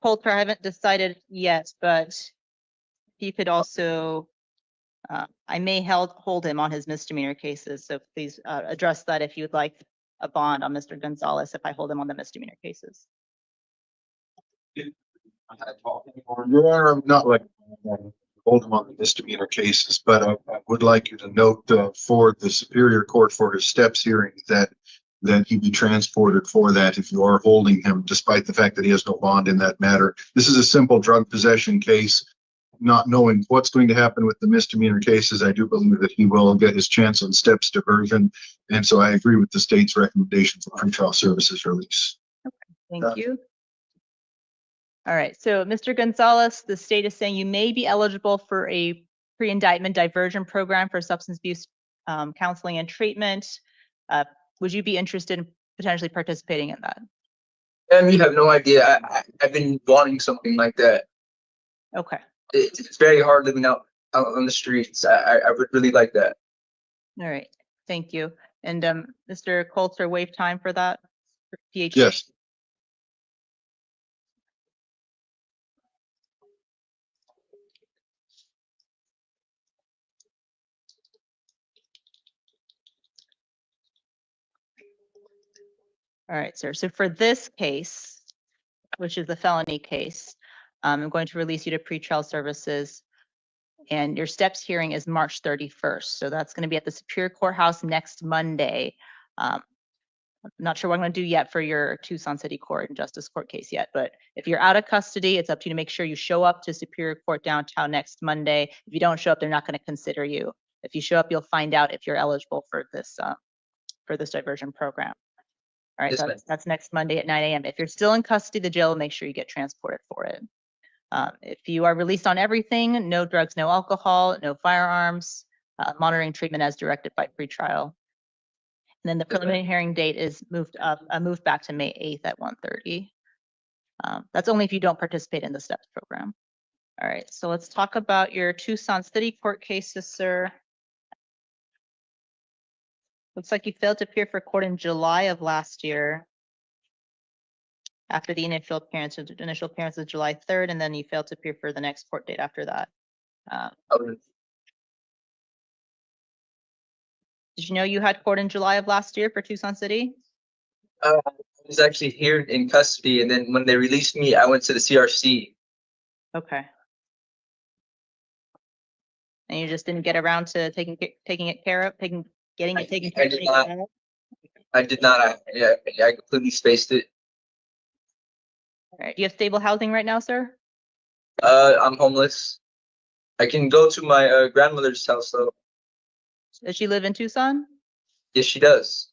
Coulter, I haven't decided yet, but you could also, I may hold him on his misdemeanor cases, so please address that if you would like a bond on Mr. Gonzalez if I hold him on the misdemeanor cases. Your Honor, I'm not like hold him on the misdemeanor cases, but I would like you to note for the Superior Court for his steps hearing that he be transported for that if you are holding him, despite the fact that he has no bond in that matter. This is a simple drug possession case. Not knowing what's going to happen with the misdemeanor cases, I do believe that he will get his chance on steps diversion. And so I agree with the state's recommendation for pretrial services release. Okay, thank you. All right, so Mr. Gonzalez, the state is saying you may be eligible for a pre-indictment diversion program for substance abuse counseling and treatment. Would you be interested in potentially participating in that? You have no idea. I've been wanting something like that. Okay. It's very hard living out on the streets. I would really like that. All right. Thank you. And Mr. Coulter, waive time for that? For PhD? Yes. All right, sir. So for this case, which is the felony case, I'm going to release you to pretrial services. And your steps hearing is March 31st. So that's going to be at the Superior Courthouse next Monday. I'm not sure what I'm going to do yet for your Tucson City Court and Justice Court case yet, but if you're out of custody, it's up to you to make sure you show up to Superior Court downtown next Monday. If you don't show up, they're not going to consider you. If you show up, you'll find out if you're eligible for this diversion program. All right, Yes, that's next Monday at 9 a.m. If you're still in custody, the jail will make sure you get transported for it. If you are released on everything, no drugs, no alcohol, no firearms, monitoring treatment as directed by pretrial. And then the preliminary hearing date is moved back to May 8th at 1:30. That's only if you don't participate in the STEPS program. All right, so let's talk about your Tucson City Court cases, sir. Looks like you failed to appear for court in July of last year. After the initial appearance is July 3rd, and then you failed to appear for the next court date after that. Did you know you had court in July of last year for Tucson City? I was actually here in custody, and then when they released me, I went to the CRC. Okay. And you just didn't get around to getting it taken care I did not. of? I did not. I completely spaced it. All right. Do you have stable housing right now, sir? I'm homeless. I can go to my grandmother's house though. Does she live in Tucson? Yes, she does.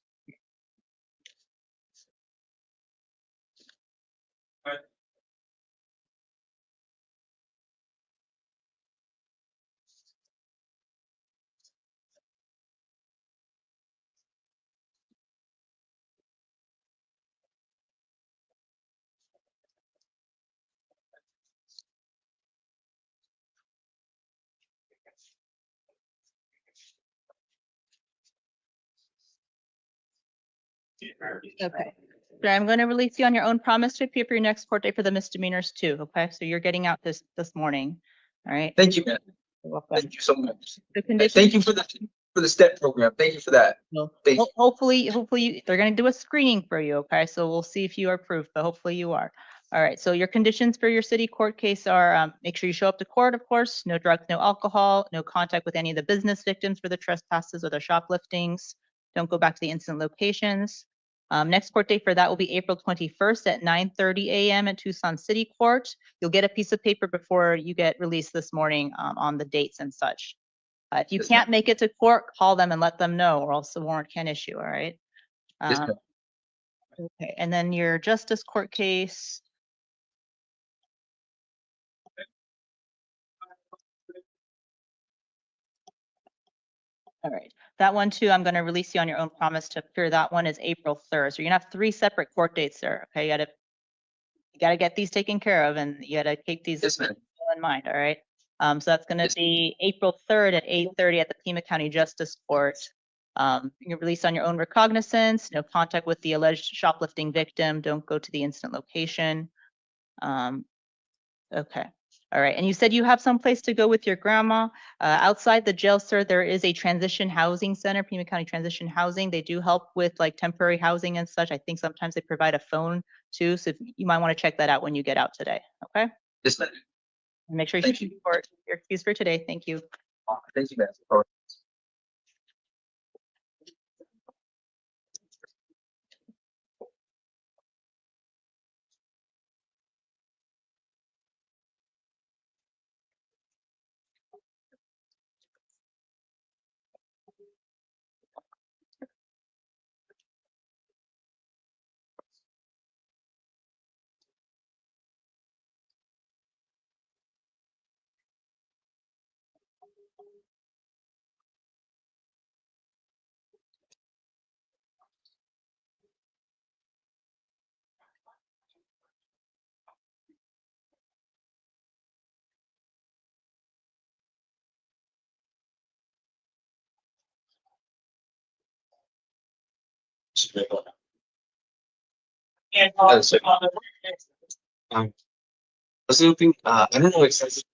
Okay. So I'm going to release you on your own promise to appear for your next court date for the misdemeanors too. Okay. So you're getting out this morning. All right. Thank you, man. You're welcome. Thank you so much. The conditions. Thank you for the STEP program. Thank you for that. Well, Thank you. hopefully they're going to do a screening for you. Okay. So we'll see if you are approved, but hopefully you are. All right. So your conditions for your city court case are make sure you show up to court, of course, no drugs, no alcohol, no contact with any of the business victims for the trespasses or the shopliftings. Don't go back to the incident locations. Next court date for that will be April 21st at 9:30 a.m. at Tucson City Court. You'll get a piece of paper before you get released this morning on the dates and such. If you can't make it to court, call them and let them know, or else the warrant can issue. All right. Okay. And then your justice court case. All right. That one too, I'm going to release you on your own promise to appear. That one is April 3rd. So you're gonna have 3 separate court dates, sir. Okay. You gotta get these taken care of, and you gotta keep these in mind. All right. So that's going to be April 3rd at 8:30 at the Pima County Justice Court. You're released on your own recognizance, no contact with the alleged shoplifting victim. Don't go to the incident location. Okay. All right. And you said you have some place to go with your grandma. Outside the jail, sir, there is a transition housing center, Pima County Transition Housing. They do help with like temporary housing and such. I think sometimes they provide a phone too. So you might want to check that out when you get out today. Okay. Yes, ma'am. And make sure you report your excuse for today. Thank you. Thank you, ma'am. Was hoping, I don't know what it says.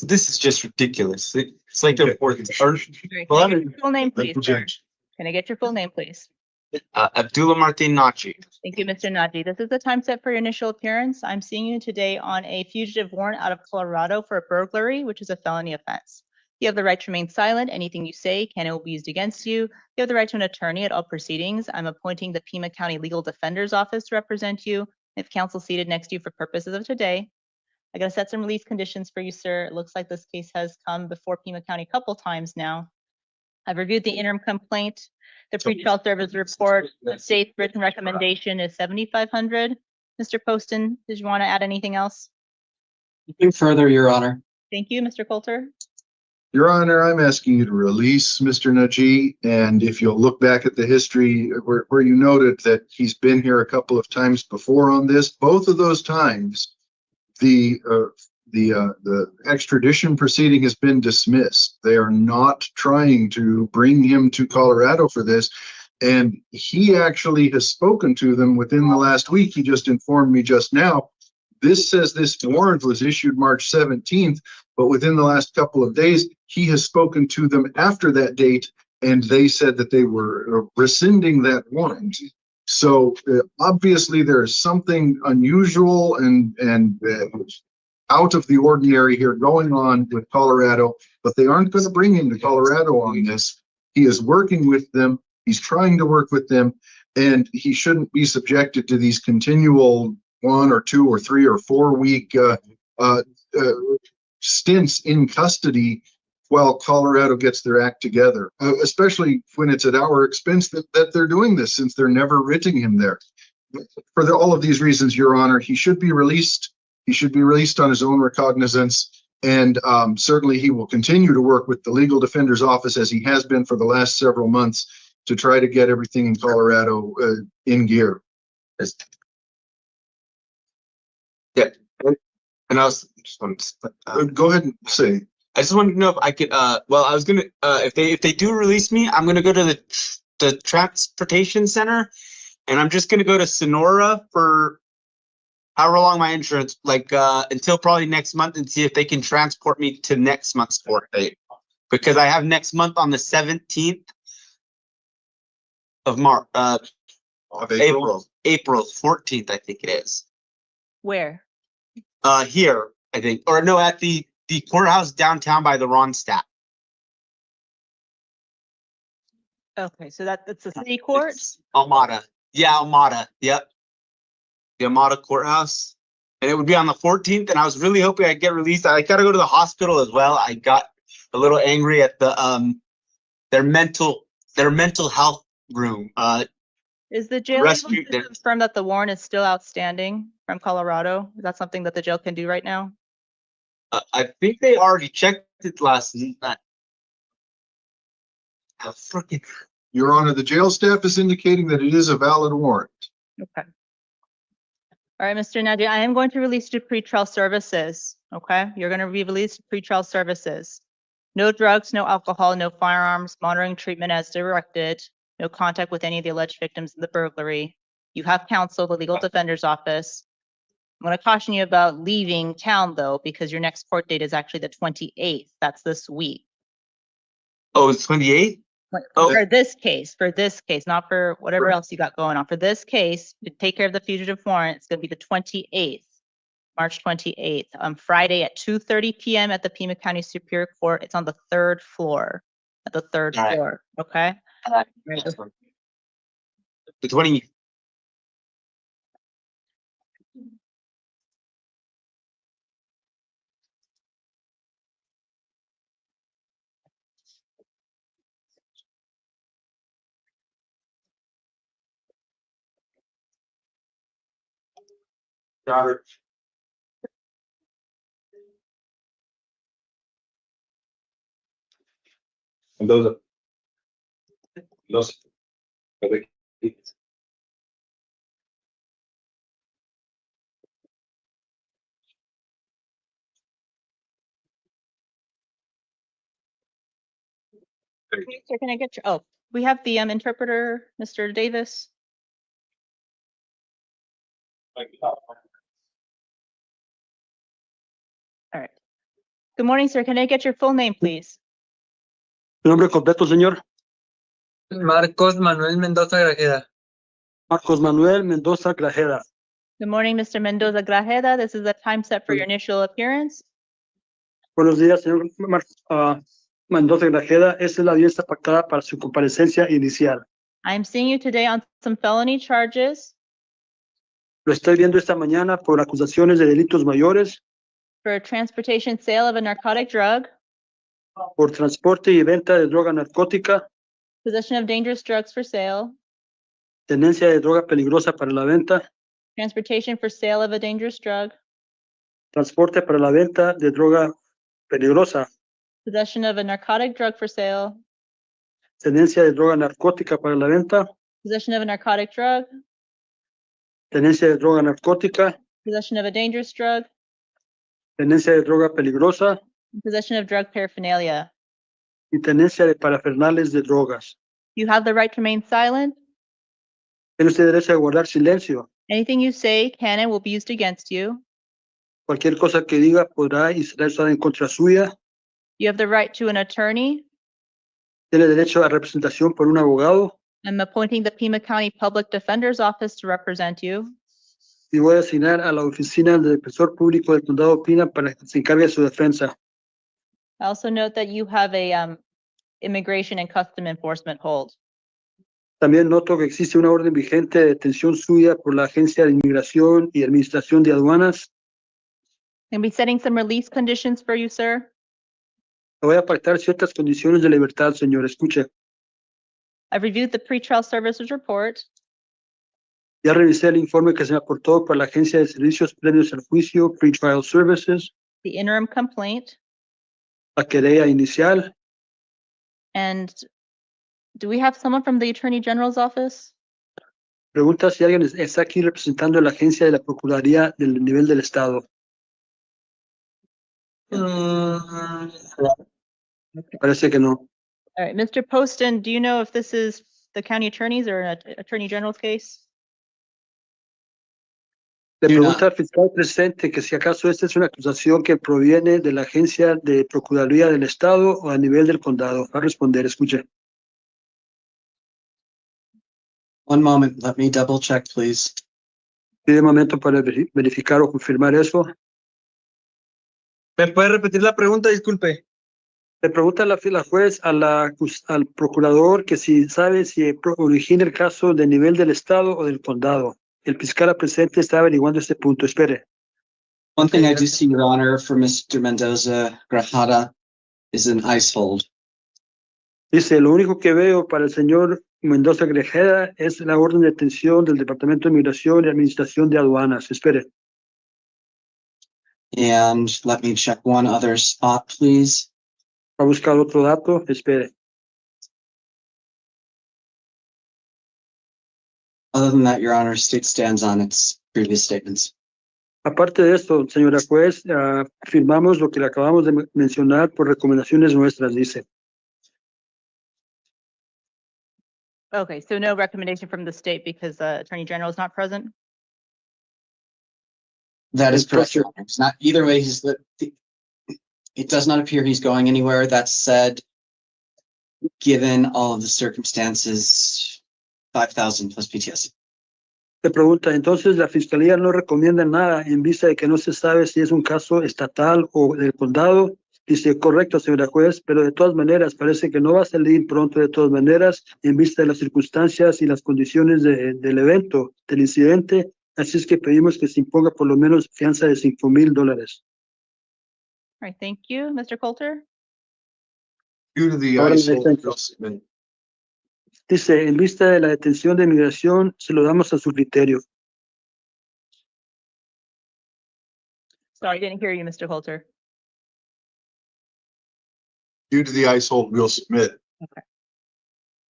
This is just ridiculous. It's like a Great. Can I get your full name, please, sir? Can I get your full name, please? Abdullah Martin Naji. Thank you, Mr. Naji. This is the time set for your initial appearance. I'm seeing you today on a fugitive warrant out of Colorado for a burglary, which is a felony offense. You have the right to remain silent. Anything you say can and will be used against you. You have the right to an attorney at all proceedings. I'm appointing the Pima County Legal Defender's Office to represent you. If counsel seated next to you for purposes of today, I gotta set some release conditions for you, sir. It looks like this case has come before Pima County a couple times now. I've reviewed the interim complaint. The pretrial service report, the state's written recommendation is 7,500. Mr. Poston, did you want to add anything else? Nothing further, Your Honor. Thank you, Mr. Coulter. Your Honor, I'm asking you to release Mr. Naji, and if you'll look back at the history where you noted that he's been here a couple of times before on this, both of those times, the extradition proceeding has been dismissed. They are not trying to bring him to Colorado for this. And he actually has spoken to them within the last week. He just informed me just now. This says this warrant was issued March 17th, but within the last couple of days, he has spoken to them after that date, and they said that they were rescinding that warrant. So obviously there is something unusual and out of the ordinary here going on with Colorado, but they aren't going to bring him to Colorado on this. He is working with them. He's trying to work with them, and he shouldn't be subjected to these continual 1 or 2 or 3 or 4 week stints in custody while Colorado gets their act together, especially when it's at our expense that they're doing this, since they're never writting him there. For all of these reasons, Your Honor, he should be released. He should be released on his own recognizance, and certainly he will continue to work with the legal defender's office as he has been for the last several months to try to get everything in Colorado in gear. Yeah, and I was just go ahead and say. I just wanted to know if I could. Well, I was gonna. If they do release me, I'm gonna go to the transportation center, and I'm just gonna go to Sonora for however long my insurance, like until probably next month, and see if they can transport me to next month's court date, because I have next month on the 17th of March, April 14th, I think it is. Where? Here, I think, or no, at the courthouse downtown by the Ronstadt. Okay, so that's the city court? Almada. Yeah, Almada. Yep. The Almada courthouse. And it would be on the 14th, and I was really hoping I'd get released. I gotta go to the hospital as well. I got a little angry at the their mental health room. Is the jail able to confirm that the warrant is still outstanding from Colorado? Is that something that the jail can do right now? I think they already checked it last night. Your Honor, the jail staff is indicating that it is a valid warrant. Okay. All right, Mr. Naji, I am going to release you to pretrial services. Okay, you're going to be released to pretrial services. No drugs, no alcohol, no firearms, monitoring treatment as directed, no contact with any of the alleged victims in the burglary. You have counsel, the legal defender's office. I'm going to caution you about leaving town, though, because your next court date is actually the 28th. That's this week. Oh, it's 28th? For this case, not for whatever else you got going on. For this case, to take care of the fugitive warrant, it's gonna be the 28th, March 28th, on Friday at 2:30 PM at the Pima County Superior Court. It's on the third floor, at the third All right. floor, okay? The 20. Got it. Mendoza. Mendoza. Sir, can I get your, oh, we have the interpreter, Mr. Davis. All right. Good morning, sir. Can I get your full name, please? ¿Su nombre completo, señor? Marcos Manuel Mendoza Grajeda. Marcos Manuel Mendoza Grajeda. Good morning, Mr. Mendoza Grajeda. This is the time set for your initial appearance. Buenos días, señor Mendoza Grajeda. Esta es la audiencia pactada para su comparecencia inicial. I'm seeing you today on some felony charges Lo estoy viendo esta mañana por acusaciones de delitos mayores, for transportation sale of a narcotic drug, por transporte y venta de droga narcótica, possession of dangerous drugs for sale, tenencia de droga peligrosa para la venta, transportation for sale of a dangerous drug, transporte para la venta de droga peligrosa, possession of a narcotic drug for sale, tenencia de droga narcótica para la venta, possession of a narcotic drug, tenencia de droga narcótica, possession of a dangerous drug, tenencia de droga peligrosa and possession of drug paraphernalia. y tenencia de parafernales de drogas. You have the right to remain silent. Tiene usted derecho a guardar silencio. Anything you say can and will be used against you. Cualquier cosa que diga podrá y será usada en contra suya. You have the right to an attorney. Tiene derecho a representación por un abogado. I'm appointing the Pima County Public Defender's Office to represent you. Y voy a asignar a la oficina del defensor público del condado Pina para que se encargue de su defensa. I also note that you have a immigration and custom enforcement hold. También noto que existe una orden vigente de detención suya por la Agencia de Inmigración y Administración de Aduanas. I'm gonna be setting some release conditions for you, sir. Voy a pactar ciertas condiciones de libertad, señor. Escuche. I've reviewed the pretrial services report. Ya revisé el informe que se me aportó por la Agencia de Servicios Previos al Juicio, Pretrial Services, The interim complaint, la querella inicial. and do we have someone from the Attorney General's office? Pregunta si alguien está aquí representando a la Agencia de la Procuraduría del nivel del Estado. Parece que no. All right, Mr. Poston, do you know if this is the county attorney's or an Attorney General's case? Le Do pregunta al fiscal presente que si acaso esta es una acusación que proviene de la Agencia de Procuraduría del Estado o a nivel del condado. Va a responder, escuche. One moment, let me double check, please. Pide un momento para verificar o confirmar eso. ¿Me puede repetir la pregunta? Disculpe. Le pregunta la juez al procurador que si sabe si origina el caso de nivel del Estado o del condado. El fiscal presente está averiguando este punto. Espere. One thing I do see, Your Honor, for Mr. Mendoza Grajeda is an ICE hold. Dice, lo único que veo para el señor Mendoza Grajeda es la orden de detención del Departamento de Migración y Administración de Aduanas. Espere. And let me check one other spot, please. Va a buscar otro dato. Espere. Other than that, Your Honor, state stands on its previous statements. Aparte de esto, señora juez, firmamos lo que le acabamos de mencionar por recomendaciones nuestras, dice. Okay, so no recommendation from the state because the Attorney General is not present? That is correct, Your Honor. It's not either way. It does not appear he's going anywhere. That said, given all of the circumstances, 5,000 plus PTS. Te pregunta, entonces la fiscalía no recomienda nada en vista de que no se sabe si es un caso estatal o del condado. Dice, correcto, señora juez, pero de todas maneras parece que no va a salir pronto de todas maneras en vista de las circunstancias y las condiciones del evento, del incidente. Así es que pedimos que se imponga por lo menos fianza de $5,000. All right, thank you. Mr. Coulter? Due to the Ahora ice me hold, detengo. we'll submit. Dice, en vista de la detención de inmigración, se lo damos a su criterio. Sorry, I didn't hear you, Mr. Coulter. Due to the ice hold, we'll submit.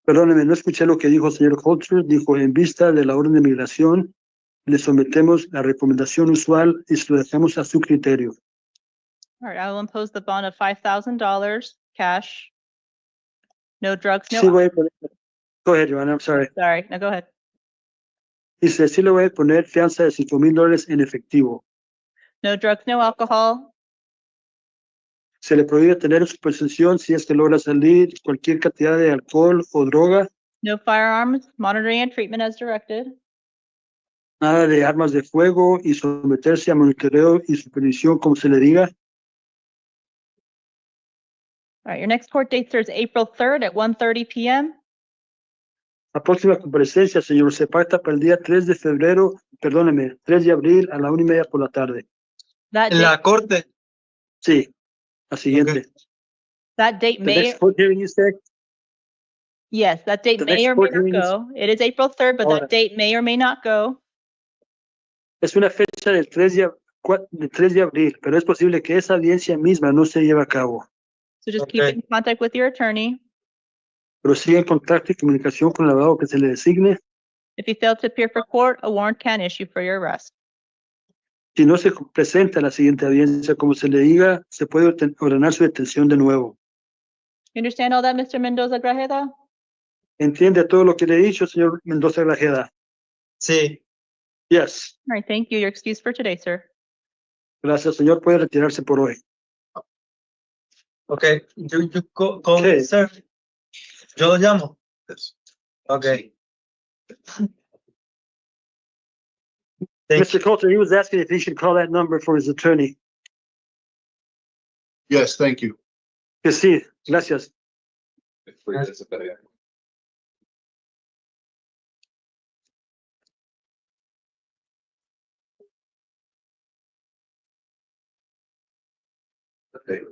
Perdóneme, no escuché lo que dijo el señor Holzer. Dijo, en vista de la orden de migración, le sometemos la recomendación usual y se lo dejamos a su criterio. All right, I will impose the bond of $5,000 cash. No drugs, no. Sí, voy a poner. Go ahead, Joanna, I'm sorry. Sorry, no, go ahead. Dice, sí le voy a poner fianza de $5,000 en efectivo. No drugs, no alcohol. Se le prohíbe tener en su posesión, si es que logra salir, cualquier cantidad de alcohol o droga, No firearms, monitoring and treatment as directed. nada de armas de fuego y someterse a monitoreo y supervisión, como se le diga. All right, your next court date, sir, is April 3rd at 1:30 p.m. La próxima comparecencia, señor, se pacta para el día 3 de febrero, perdóneme, 3 de abril a la 1:30 por la tarde. That En date, la corte. Sí, la siguiente. that date The may, next court hearing you said, yes, that date the may next or may court not hearing is- go. It is April 3rd, but Ahora. that date may or may not go. es una fecha del 3 de abril, pero es posible que esa audiencia misma no se lleve a cabo. So just keep Okay. in contact with your attorney. Pero sigue en contacto y comunicación con el abogado que se le designe. If you fail to appear for court, a warrant can issue for your arrest. Si no se presenta a la siguiente audiencia, como se le diga, se puede ordenar su detención de nuevo. You understand all that, Mr. Mendoza Grajeda? ¿Entiende todo lo que le he dicho, señor Mendoza Grajeda? Sí. Yes. All right, thank you. You're excused for today, sir. Gracias, señor. Puede retirarse por hoy. Okay. You call Okay. me, sir. Yo lo llamo. Okay. Thank Mr. Coulter, he was asking if he should call that number for his attorney. Yes, thank you. Que sí, gracias. Okay.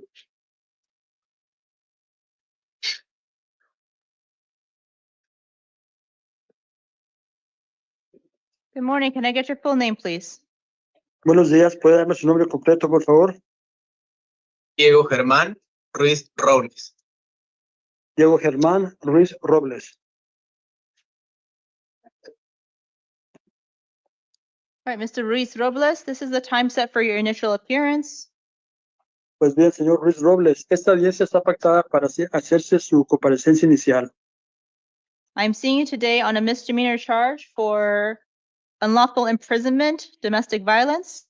Good morning. Can I get your full name, please? Buenos días. ¿Puede darme su nombre completo, por favor? Diego Germán Ruiz Robles. Diego Germán Ruiz Robles. All right, Mr. Ruiz Robles, this is the time set for your initial appearance. Pues bien, señor Ruiz Robles, esta audiencia está pactada para hacerse su comparecencia inicial. I'm seeing you today on a misdemeanor charge for unlawful imprisonment, domestic violence,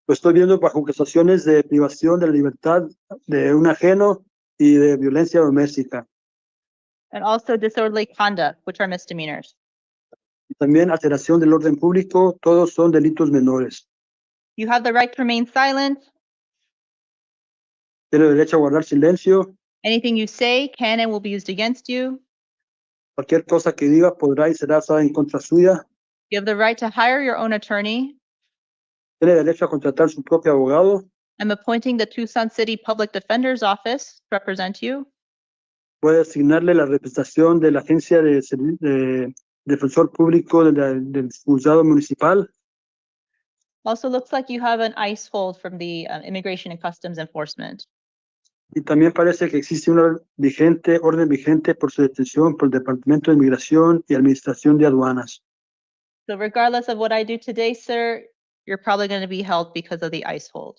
Lo estoy viendo bajo acusaciones de privación de la libertad de un ajeno y de violencia doméstica. and also disorderly conduct, which are misdemeanors. Y también alteración del orden público, todos son delitos menores. You have the right to remain silent. Tiene derecho a guardar silencio. Anything you say can and will be used against you. Cualquier cosa que diga podrá y será usada en contra suya. You have the right to hire your own attorney. Tiene derecho a contratar su propio abogado. I'm appointing the Tucson City Public Defender's Office to represent you. Puede asignarle la representación de la agencia de defensor público del juzgado municipal. Also looks like you have an ICE hold from the Immigration and Customs Enforcement. Y también parece que existe una orden vigente por su detención por el Departamento de Inmigración y Administración de Aduanas. So regardless of what I do today, sir, you're probably going to be held because of the ICE hold.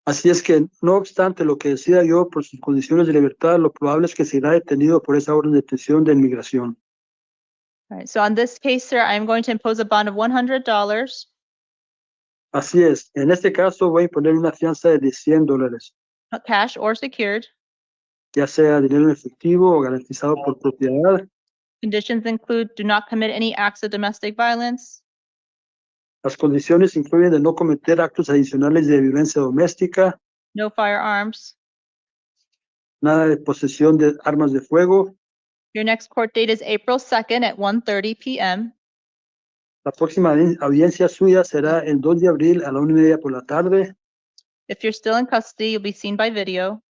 Así es que, no obstante lo que decida yo por sus condiciones de libertad, lo probable es que será detenido por esa orden de detención de inmigración. All right, so on this case, sir, I'm going to impose a bond of $100. Así es. En este caso voy a imponer una fianza de $100. Cash or secured. ya sea dinero en efectivo o garantizado por propiedad. Conditions include do not commit any acts of domestic violence, Las condiciones incluyen de no cometer actos adicionales de violencia doméstica, no firearms. nada de posesión de armas de fuego. Your next court date is April 2nd at 1:30 p.m. La próxima audiencia suya será el 2 de abril a la 1:30 por la tarde. If you're still in custody, you'll be seen by video.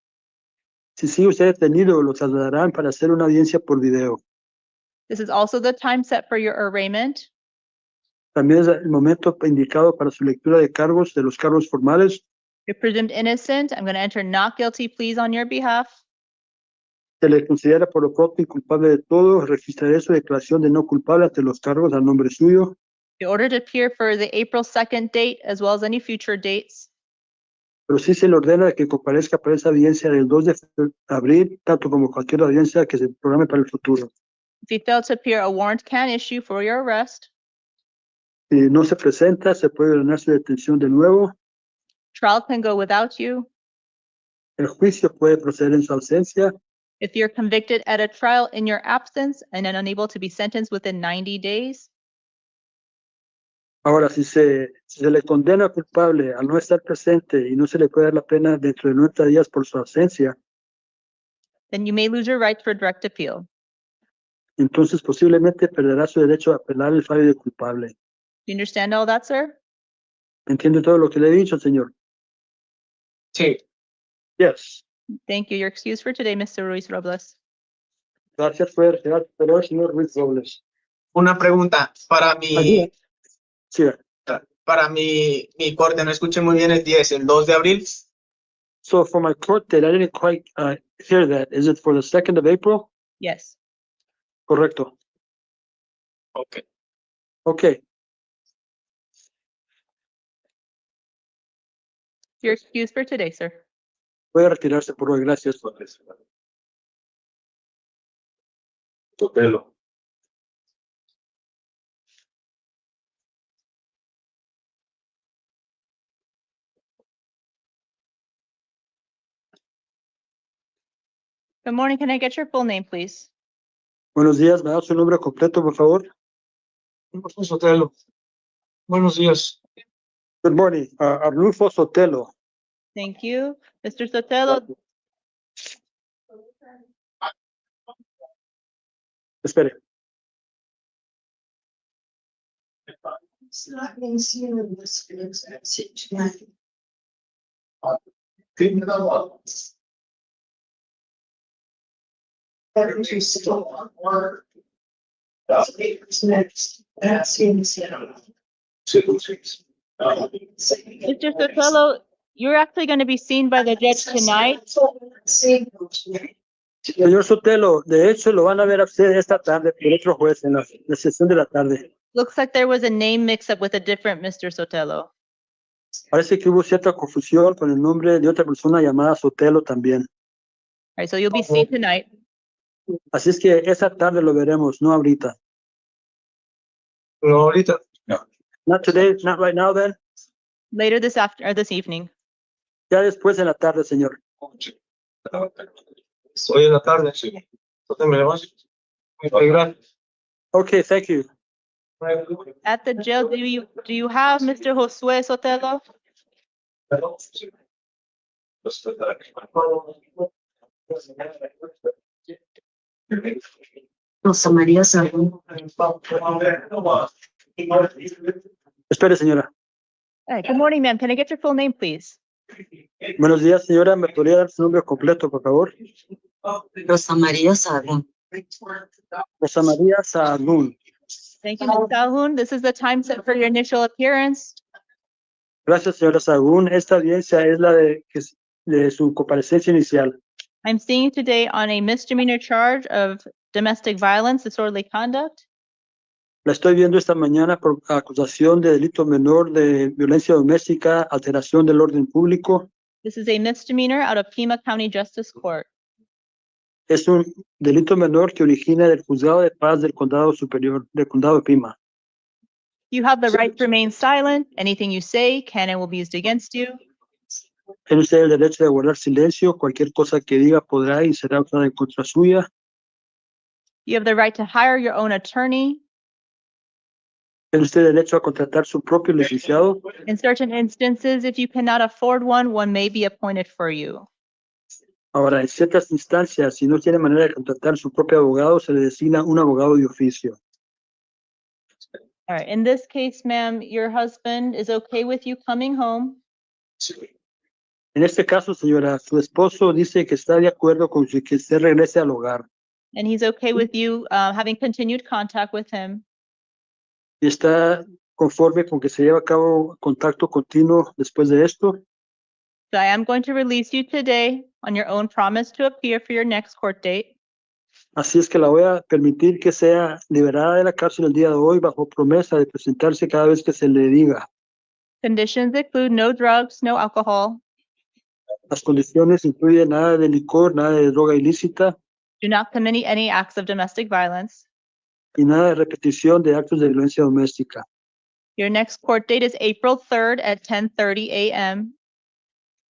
Si sigue usted detenido, lo trasladarán para hacer una audiencia por video. This is also the time set for your arraignment. También es el momento indicado para su lectura de cargos, de los cargos formales. You're presumed innocent. I'm going to enter not guilty pleas on your behalf. Se le considera por lo pronto inculpable de todo. Registraré su declaración de no culpable ante los cargos a nombre suyo. You're ordered to appear for the April 2nd date as well as any future dates. Pero sí se le ordena que comparezca para esa audiencia del 2 de abril, tanto como cualquier audiencia que se programe para el futuro. If you fail to appear, a warrant can issue for your arrest. Si no se presenta, se puede ordenar su detención de nuevo. Trial can go without you. El juicio puede proceder en su ausencia. If you're convicted at a trial in your absence and then unable to be sentenced within 90 days, Ahora, si se le condena culpable al no estar presente y no se le puede dar la pena dentro de 90 días por su ausencia, then you may lose your right for direct appeal. entonces posiblemente perderá su derecho a apelar el fallo de culpable. Do you understand all that, sir? ¿Entiende todo lo que le he dicho, señor? Sí. Yes. Thank you. You're excused for today, Mr. Ruiz Robles. Gracias, señor Ruiz Robles. Una pregunta para mi, Sí. para mi corte, no escuché muy bien el 10, el 2 de abril. So for my court date, I didn't quite hear that. Is it for the 2nd of April? Yes. Correcto. Okay. Okay. You're excused for today, sir. Puede retirarse por hoy. Gracias. Toello. Good morning. Can I get your full name, please? Buenos días. ¿Me da su nombre completo, por favor? Sautello. Buenos días. Good morning. Arnulfo Sautello. Thank you. Mr. Sautello, Espere. Mr. Sautello, you're actually going to be seen by the judge tonight. Señor Sautello, de hecho lo van a ver a usted esta tarde por otro juez en la sesión de la tarde. Looks like there was a name mix-up with a different Mr. Sautello. Parece que hubo cierta confusión con el nombre de otra persona llamada Sautello también. All right, so you'll be seen tonight. Así es que esa tarde lo veremos, no ahorita. No, ahorita. Not today, not right now then. Later this evening. Ya después en la tarde, señor. Hoy en la tarde. Gracias. Okay, thank you. At the jail, do you have Mr. Josue Sautello? Rosa María Sahun. Espere, señora. All right, good morning, ma'am. Can I get your full name, please? Buenos días, señora. ¿Me podría dar su nombre completo, por favor? Rosa María Sahun. Rosa María Sahun. Thank you, Ms. Sahun. This is the time set for your initial appearance. Gracias, señora Sahun. Esta audiencia es la de su comparecencia inicial. I'm seeing you today on a misdemeanor charge of domestic violence, disorderly conduct. La estoy viendo esta mañana por acusación de delito menor de violencia doméstica, alteración del orden público. This is a misdemeanor out of Pima County Justice Court. Es un delito menor que origina del juzgado de paz del condado superior, del condado de Pima. You have the right to remain silent. Anything you say can and will be used against you. Tiene usted el derecho de guardar silencio. Cualquier cosa que diga podrá y será usada en contra suya. You have the right to hire your own attorney. Tiene usted derecho a contratar su propio licenciado. In certain instances, if you cannot afford one may be appointed for you. Ahora, en ciertas instancias, si no tiene manera de contratar su propio abogado, se le designa un abogado de oficio. All right, in this case, ma'am, your husband is okay with you coming home. En este caso, señora, su esposo dice que está de acuerdo con que usted regrese al hogar And he's okay with you having continued contact with him. y está conforme con que se lleve a cabo contacto continuo después de esto. So I am going to release you today on your own promise to appear for your next court date. Así es que la voy a permitir que sea liberada de la cárcel el día de hoy bajo promesa de presentarse cada vez que se le diga. Conditions include no drugs, no alcohol. Las condiciones incluyen nada de licor, nada de droga ilícita Do not commit any acts of domestic violence. y nada de repetición de actos de violencia doméstica. Your next court date is April 3rd at 10:30 a.m.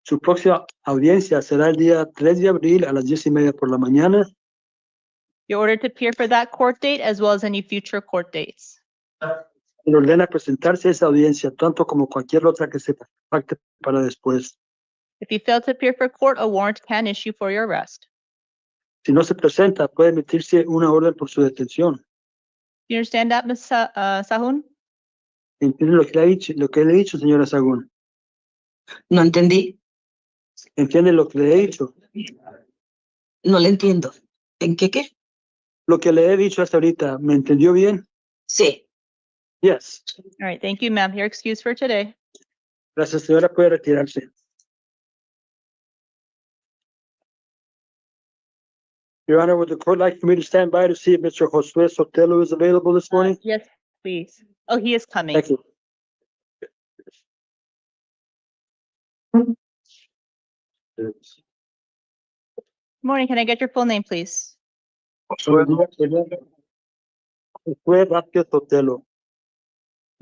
Su próxima audiencia será el día 3 de abril a las 10:30 por la mañana. You're ordered to appear for that court date as well as any future court dates. Le ordena presentarse a esa audiencia, tanto como cualquier otra que se pacte para después. If you fail to appear for court, a warrant can issue for your arrest. Si no se presenta, puede emitirse una orden por su detención. Do you understand that, Ms. Sahun? ¿Entiende lo que le he dicho, señora Sahun? No entendí. ¿Entiende lo que le he dicho? No le entiendo. ¿En qué? Lo que le he dicho hasta ahorita, ¿me entendió bien? Sí. Yes. All right, thank you, ma'am. You're excused for today. Gracias, señora. Puede retirarse. Your Honor, would the court like for me to stand by to see if Mr. Josue Sautello is available this morning? Yes, please. Oh, he is coming. Thank you. Morning, can I get your full name, please? Josue Vázquez Sautello.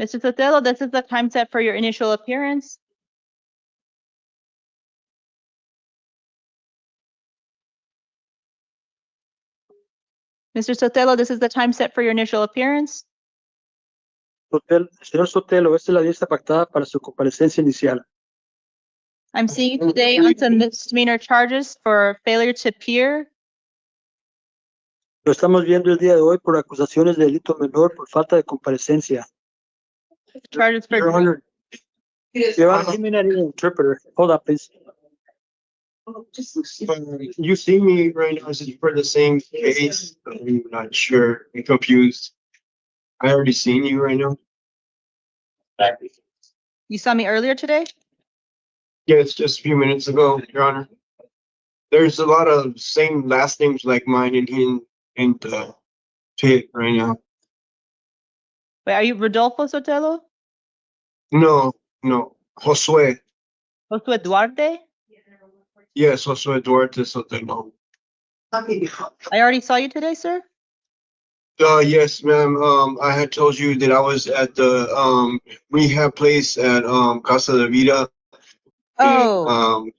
Mr. Sautello, this is the time set for your initial appearance. Mr. Sautello, this is the time set for your initial appearance. Señor Sautello, esta es la audiencia pactada para su comparecencia inicial. I'm seeing you today on some misdemeanor charges for failure to appear. Lo estamos viendo el día de hoy por acusaciones de delito menor por falta de comparecencia. Charges for Your Honor, he may not need an interpreter. Hold on, please. You see me right now, is it for the same case? I'm not sure, I'm confused. I already seen you right now. You saw me earlier today? Yes, just a few minutes ago, Your Honor. There's a lot of same last names like mine in the pit right now. Wait, are you Rodolfo Sautello? No, Josue. Josue Dwarte? Yes, Josue Dwarte Sautello. I already saw you today, sir? Yes, ma'am. I had told you that I was at the rehab place at Casa de Vida. Oh.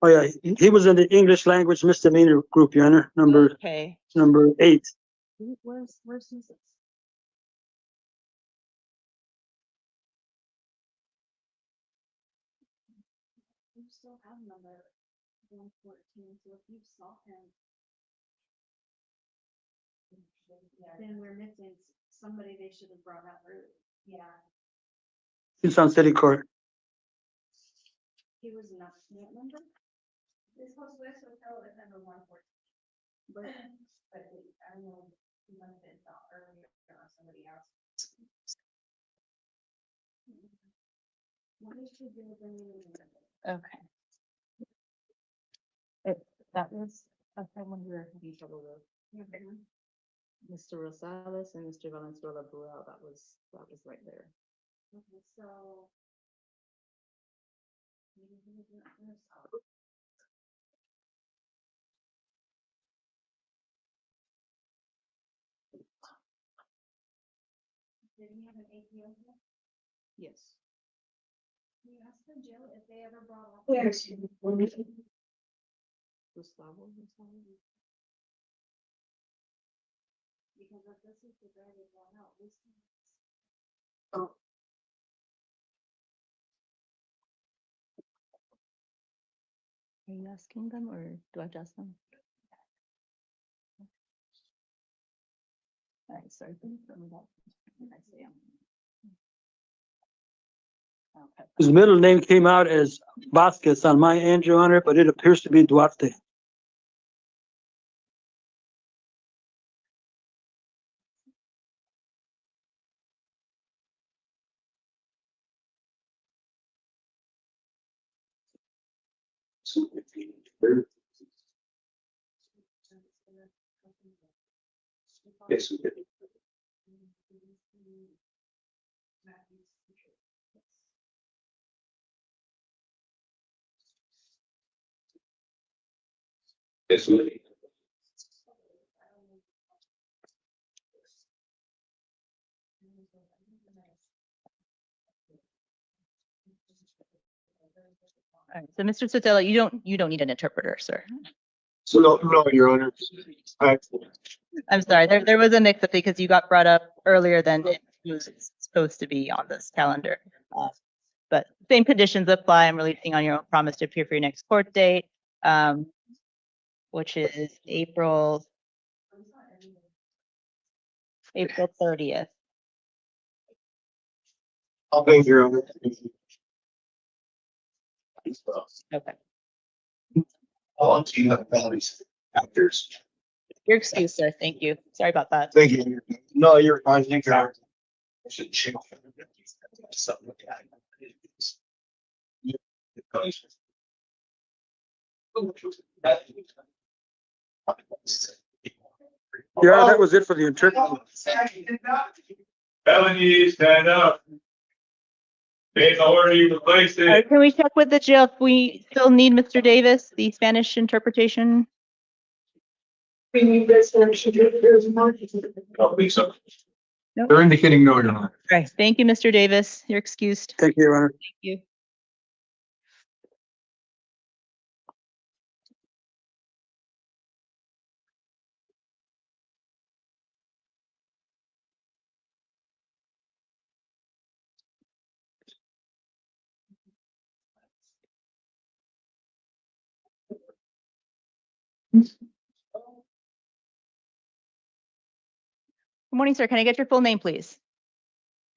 Oh yeah, he was in the English language misdemeanor group, Your Honor, number Okay. 8. Where's Jesus? You still have number 114, so if you saw him, then we're missing somebody they should have brought out early. Yeah. Tucson City Court. He was not that number. This was West Hotel at number 114. But I don't know, he might have been out earlier or somebody else. What is she doing? Okay. That was a time when we were having trouble with Mr. Rosales and Mr. Valenzuela Burrell. That was right there. Okay, so. Did he have an APO? Yes. Are you asking them or do I have to ask them? All right, sorry. Okay. His middle name came out as Vasquez on my end, Your Honor, but it appears to be Dwarte. Yes, we did. Yes, we did. All right, so Mr. Sautello, you don't need an interpreter, sir. So no, Your Honor. I'm sorry, there was a mix up because you got brought up earlier than it was supposed to be on this calendar. But same conditions apply. I'm releasing on your own promise to appear for your next court date, which is April 30th. Thank you, Your Honor. Okay. Oh, do you have felonies actors? Your excuse, sir. Thank you. Sorry about that. Thank you. No, you're fine. Thank you. I should check. Something like that. Yeah, that was it for the interpreter. Felony, stand up. It's already replaced All right, can we check with the jail if we still need Mr. Davis, the Spanish interpretation? I don't think so. They're indicating no, Your Honor. All right, thank you, Mr. Davis. You're excused. Thank you, Your Honor. Thank you. Good morning, sir. Can I get your full name, please?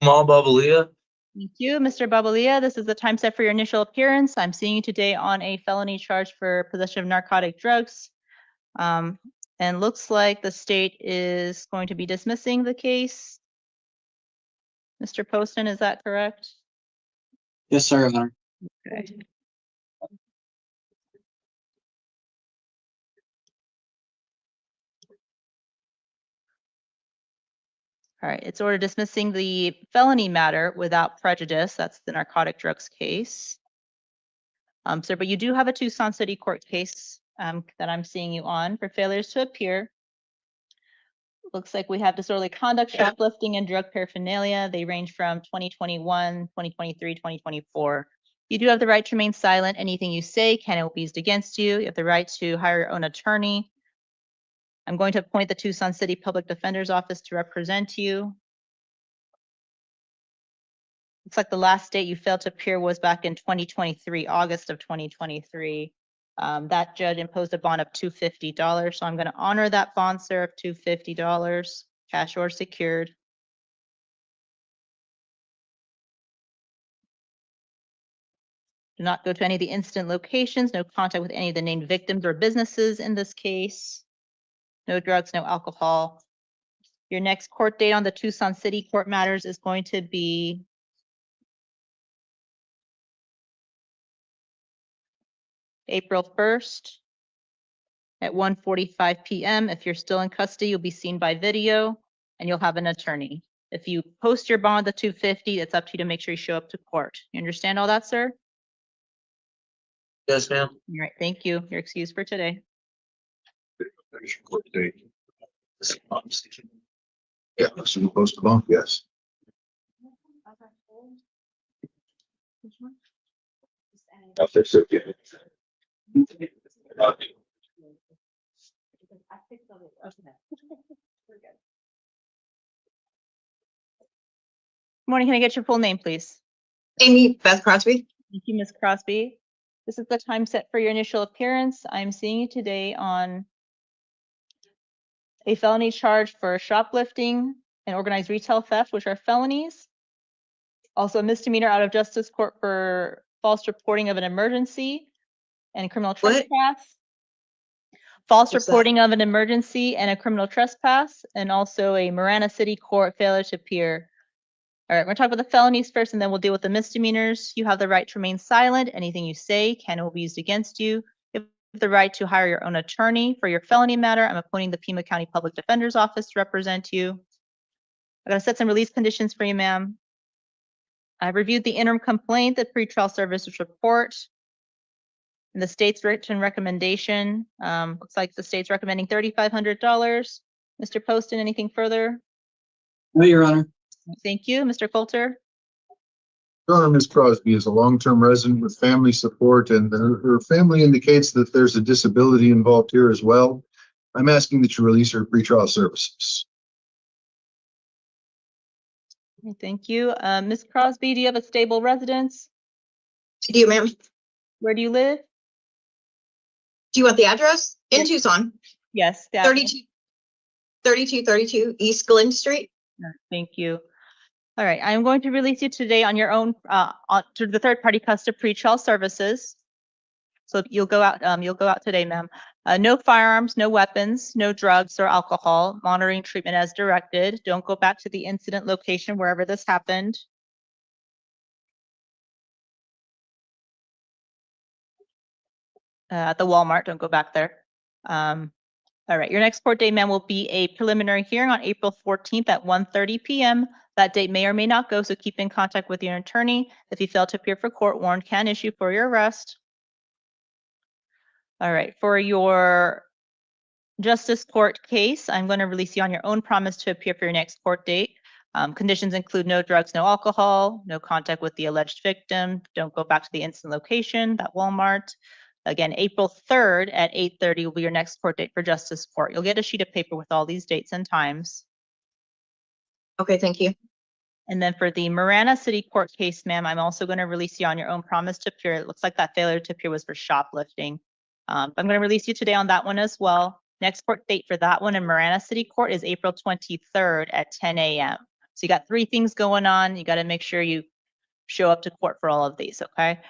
Babalia. Thank you, Mr. Babalia. This is the time set for your initial appearance. I'm seeing you today on a felony charge for possession of narcotic drugs. And looks like the state is going to be dismissing the case. Mr. Poston, is that correct? Yes, sir, Your Honor. Okay. All right, it's order dismissing the felony matter without prejudice. That's the narcotic drugs case. Sir, but you do have a Tucson City Court case that I'm seeing you on for failures to appear. Looks like we have disorderly conduct, shoplifting, and drug paraphernalia. They range from 2021, 2023, 2024. You do have the right to remain silent. Anything you say can and will be used against you. You have the right to hire your own attorney. I'm going to appoint the Tucson City Public Defender's Office to represent you. Looks like the last date you failed to appear was back in 2023, August of 2023. That judge imposed a bond of $250. So I'm going to honor that bond, sir, of $250, cash or secured. Do not go to any of the incident locations. No contact with any of the named victims or businesses in this case. No drugs, no alcohol. Your next court date on the Tucson City Court matters is going to be April 1st at 1:45 p.m. If you're still in custody, you'll be seen by video and you'll have an attorney. If you post your bond, the $250, it's up to you to make sure you show up to court. You understand all that, sir? Yes, ma'am. All right, thank you. You're excused for today. Court date. Yeah, so we post the bond, yes. After circuit. Morning, can I get your full name, please? Amy Beth Crosby. Thank you, Ms. Crosby. This is the time set for your initial appearance. I'm seeing you today on a felony charge for shoplifting and organized retail theft, which are felonies. Also a misdemeanor out of justice court for false reporting of an emergency and criminal trespass. False What's that? reporting of an emergency and a criminal trespass, and also a Marana City Court failure to appear. All right, we're gonna talk about the felonies first, and then we'll deal with the misdemeanors. You have the right to remain silent. Anything you say can and will be used against you. You have the right to hire your own attorney for your felony matter. I'm appointing the Pima County Public Defender's Office to represent you. I'm gonna set some release conditions for you, ma'am. I've reviewed the interim complaint, the pretrial services report, and the state's written recommendation. Looks like the state's recommending $3,500. Mr. Poston, anything further? No, Your Honor. Thank you. Mr. Coulter? Your Honor, Ms. Crosby is a long-term resident with family support, and her family indicates that there's a disability involved here as well. I'm asking that you release her pretrial services. Okay, thank you. Ms. Crosby, do you have a stable residence? Do you, ma'am? Where do you live? Do you want the address? In Tucson, Yes. the 3232 East Glen Street. Thank you. All right, I'm going to release you today on your own, to the third-party custody pretrial services. So you'll go out today, ma'am. No firearms, no weapons, no drugs or alcohol, monitoring treatment as directed. Don't go back to the incident location wherever this happened. At the Walmart, don't go back there. All right, your next court date, ma'am, will be a preliminary hearing on April 14th at 1:30 p.m. That date may or may not go, so keep in contact with your attorney. If you fail to appear for court, warrant can issue for your arrest. All right, for your justice court case, I'm going to release you on your own promise to appear for your next court date. Conditions include no drugs, no alcohol, no contact with the alleged victim. Don't go back to the incident location, that Walmart. Again, April 3rd at 8:30 will be your next court date for justice court. You'll get a sheet of paper with all these dates and times. Okay, thank you. And then for the Marana City Court case, ma'am, I'm also going to release you on your own promise to appear. It looks like that failure to appear was for shoplifting. I'm going to release you today on that one as well. Next court date for that one in Marana City Court is April 23rd at 10 a.m. So you got 3 things going on. You got to make sure you show up to court for all of these, okay?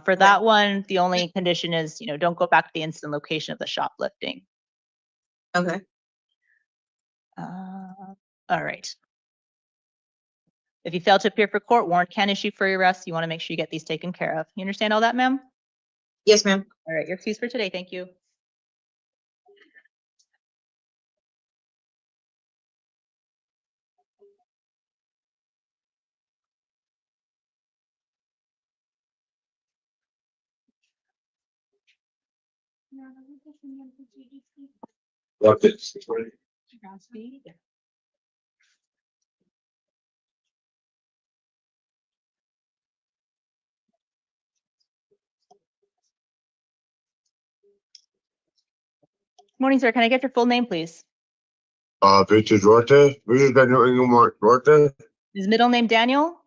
For that one, the only condition is, don't go back to the incident location of the shoplifting. Okay. All right. If you fail to appear for court, warrant can issue for your arrest. You want to make sure you get these taken care of. You understand all that, ma'am? Yes, ma'am. All right, you're excused for today. Thank you. Morning, sir. Can I get your full name, please? Pritchard Dwarte. We just got no more Dwarte. His middle name, Daniel?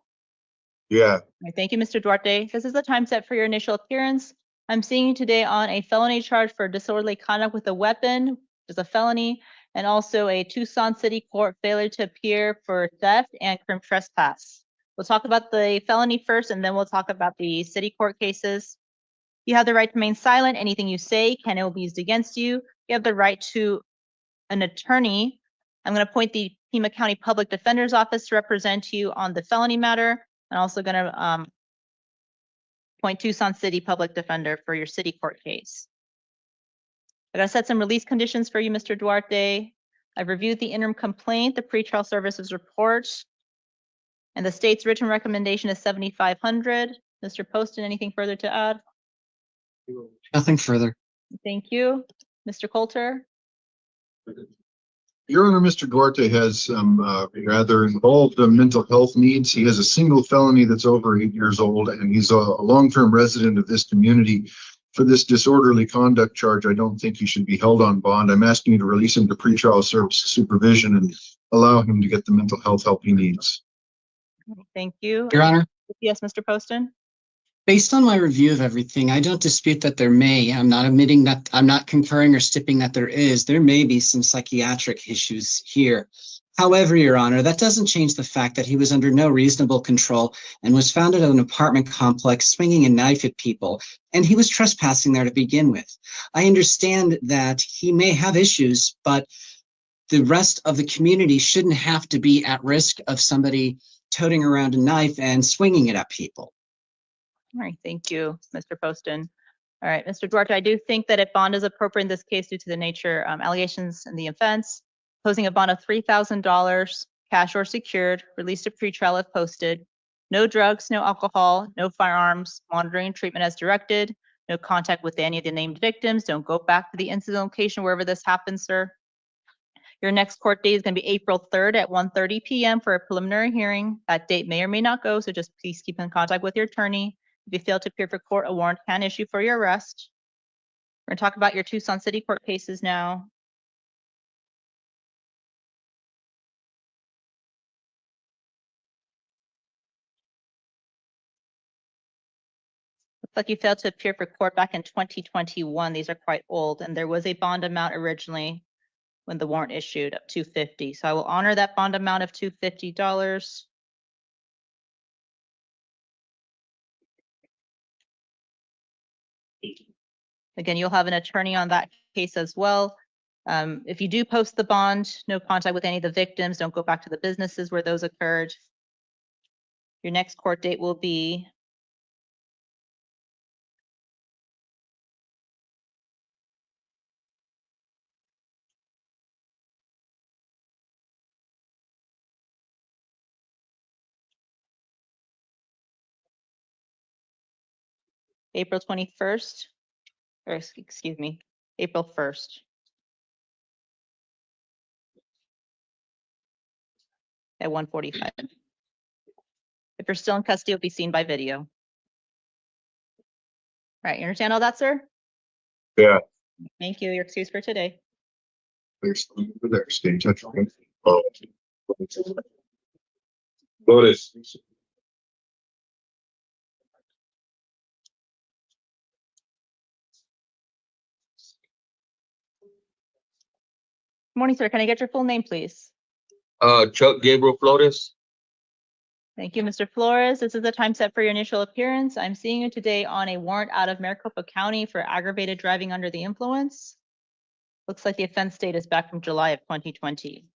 Yeah. All right, thank you, Mr. Dwarte. This is the time set for your initial appearance. I'm seeing you today on a felony charge for disorderly conduct with a weapon, which is a felony, and also a Tucson City Court failure to appear for theft and criminal trespass. We'll talk about the felony first, and then we'll talk about the city court cases. You have the right to remain silent. Anything you say can and will be used against you. You have the right to an attorney. I'm going to appoint the Pima County Public Defender's Office to represent you on the felony matter. I'm also going to appoint Tucson City Public Defender for your city court case. I got to set some release conditions for you, Mr. Dwarte. I've reviewed the interim complaint, the pretrial services report, and the state's written recommendation is $7,500. Mr. Poston, anything further to add? Nothing further. Thank you. Mr. Coulter? Your Honor, Mr. Dwarte has some rather involved mental health needs. He has a single felony that's over 8 years old, and he's a long-term resident of this community. For this disorderly conduct charge, I don't think he should be held on bond. I'm asking you to release him to pretrial service supervision and allow him to get the mental health help he needs. Thank you. Your Honor, Yes, Mr. Poston? based on my review of everything, I don't dispute that there may, I'm not admitting that, I'm not concurring or stipulating that there may be some psychiatric issues here. However, Your Honor, that doesn't change the fact that he was under no reasonable control and was found at an apartment complex swinging a knife at people, and he was trespassing there to begin with. I understand that he may have issues, but the rest of the community shouldn't have to be at risk of somebody toting around a knife and swinging it at people. All right, thank you, Mr. Poston. All right, Mr. Dwarte, I do think that if bond is appropriate in this case due to the nature allegations and the offense, posing a bond of $3,000, cash or secured, released to pretrial if posted, no drugs, no alcohol, no firearms, monitoring and treatment as directed, no contact with any of the named victims. Don't go back to the incident location wherever this happens, sir. Your next court date is going to be April 3rd at 1:30 p.m. for a preliminary hearing. That date may or may not go, so just please keep in contact with your attorney. If you fail to appear for court, a warrant can issue for your arrest. We're going to talk about your Tucson City court cases now. Looks like you failed to appear for court back in 2021. These are quite old, and there was a bond amount originally when the warrant issued of $250. So I will honor that bond amount of $250. Again, you'll have an attorney on that case as well. If you do post the bond, no contact with any of the victims, don't go back to the businesses where those occurred. Your next court date will be April 21st, or excuse me, April 1st. At 1:45. If you're still in custody, you'll be seen by video. All right, you understand all that, sir? Yeah. Thank you. You're excused for today. There's there. Stay in touch. Okay? Flores. Morning, sir. Can I get your full name, please? Chuck Gabriel Flores. Thank you, Mr. Flores. This is the time set for your initial appearance. I'm seeing you today on a warrant out of Maricopa County for aggravated driving under the influence. Looks like the offense date is back from July of 2020.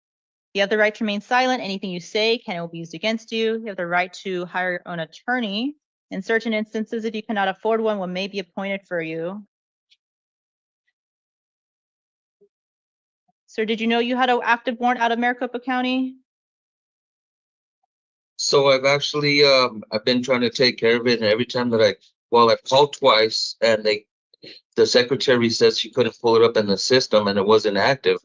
You have the right to remain silent. Anything you say can and will be used against you. You have the right to hire your own attorney. In certain instances, if you cannot afford one may be appointed for you. Sir, did you know you had an active warrant out of Maricopa County? So I've actually I've been trying to take care of it, and every time that I've called twice, and the secretary says she couldn't pull it up in the system and it wasn't active.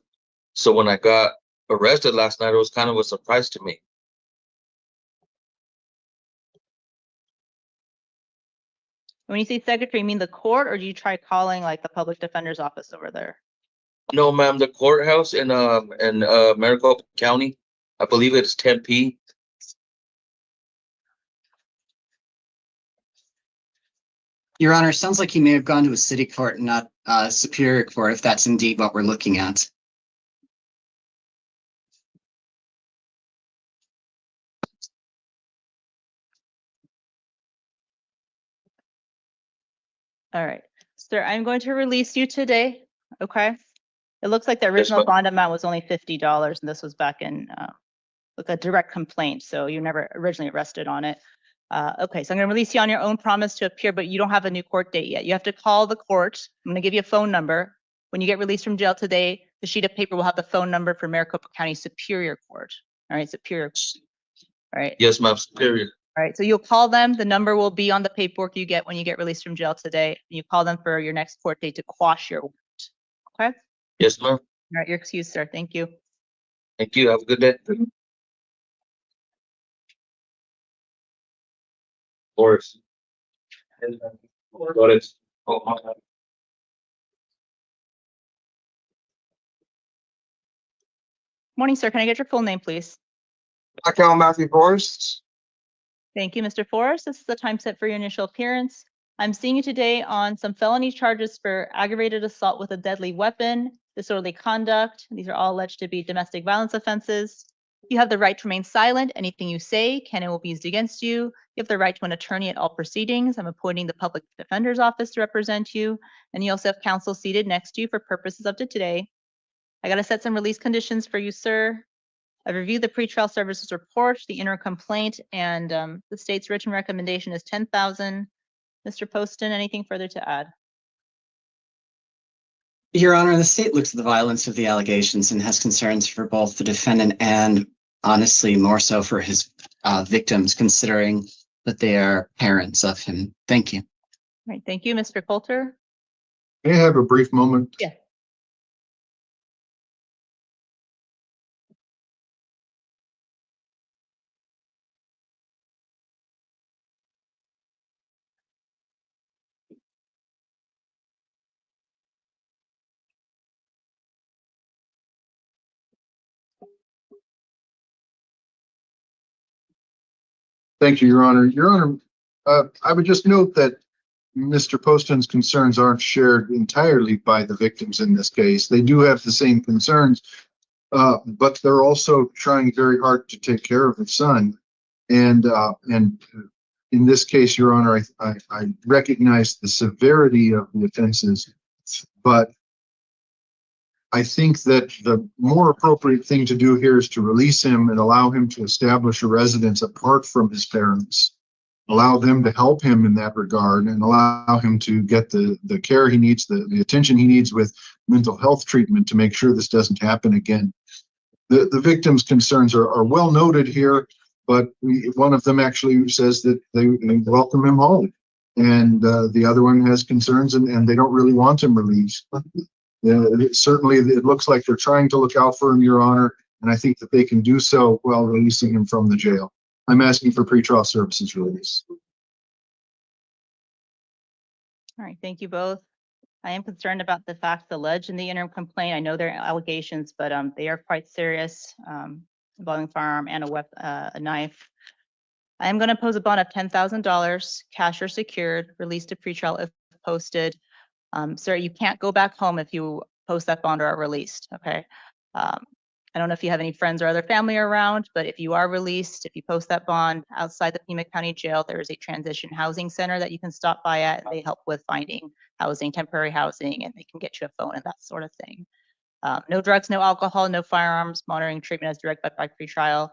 So when I got arrested last night, it was kind of a surprise to me. When you say secretary, you mean the court, or do you try calling like the public defender's office over there? No, ma'am, the courthouse in Maricopa County, I believe it's Tempe. Your Honor, sounds like he may have gone to a city court and not superior court, if that's indeed what we're looking at. All right, sir, I'm going to release you today. Okay. It looks like the original bond amount was only $50, and this was back in like a direct complaint. So you never originally arrested on it. Okay, so I'm going to release you on your own promise to appear, but you don't have a new court date yet. You have to call the court. I'm going to give you a phone number. When you get released from jail today, the sheet of paper will have the phone number for Maricopa County Superior Court. All right, Superior. All right. Yes, ma'am, Superior. All right, so you'll call them. The number will be on the paperwork you get when you get released from jail today. You call them for your next court date to quash your warrant. Okay? Yes, ma'am. All right, you're excused, sir. Thank you. Thank you. Have a good day. Boris. Flores. Morning, sir. Can I get your full name, please? Michael Matthew Forrest. Thank you, Mr. Forrest. This is the time set for your initial appearance. I'm seeing you today on some felony charges for aggravated assault with a deadly weapon, disorderly conduct. These are all alleged to be domestic violence offenses. You have the right to remain silent. Anything you say can and will be used against you. You have the right to an attorney at all proceedings. I'm appointing the public defender's office to represent you. And you also have counsel seated next to you for purposes up to today. I got to set some release conditions for you, sir. I've reviewed the pretrial services report, the interim complaint, and the state's written recommendation is 10,000. Mr. Poston, anything further to add? Your Honor, the state looks at the violence of the allegations and has concerns for both the defendant and honestly more so for his victims, considering that they are parents of him. Thank you. All right, thank you, Mr. Coulter. May I have a brief moment? Yes. Thank you, Your Honor. Your Honor, I would just note that Mr. Poston's concerns aren't shared entirely by the victims in this case. They do have the same concerns, but they're also trying very hard to take care of their son. And in this case, Your Honor, I recognize the severity of the offenses, but I think that the more appropriate thing to do here is to release him and allow him to establish a residence apart from his parents, allow them to help him in that regard, and allow him to get the care he needs, the attention he needs with mental health treatment to make sure this doesn't happen again. The victim's concerns are well noted here, but one of them actually says that they welcome him home, and the other one has concerns and they don't really want him released. Certainly, it looks like they're trying to look out for him, Your Honor, and I think that they can do so while releasing him from the jail. I'm asking for pretrial services release. All right, thank you both. I am concerned about the facts alleged in the interim complaint. I know they're allegations, but they are quite serious, involving firearm and a knife. I am going to pose a bond of $10,000, cash or secured, released to pretrial if posted. Sir, you can't go back home if you post that bond or are released, okay? I don't know if you have any friends or other family around, but if you are released, if you post that bond outside the Pima County Jail, there is a transition housing center that you can stop by at, and they help with finding housing, temporary housing, and they can get you a phone and that sort of thing. No drugs, no alcohol, no firearms, monitoring treatment as directed by pretrial.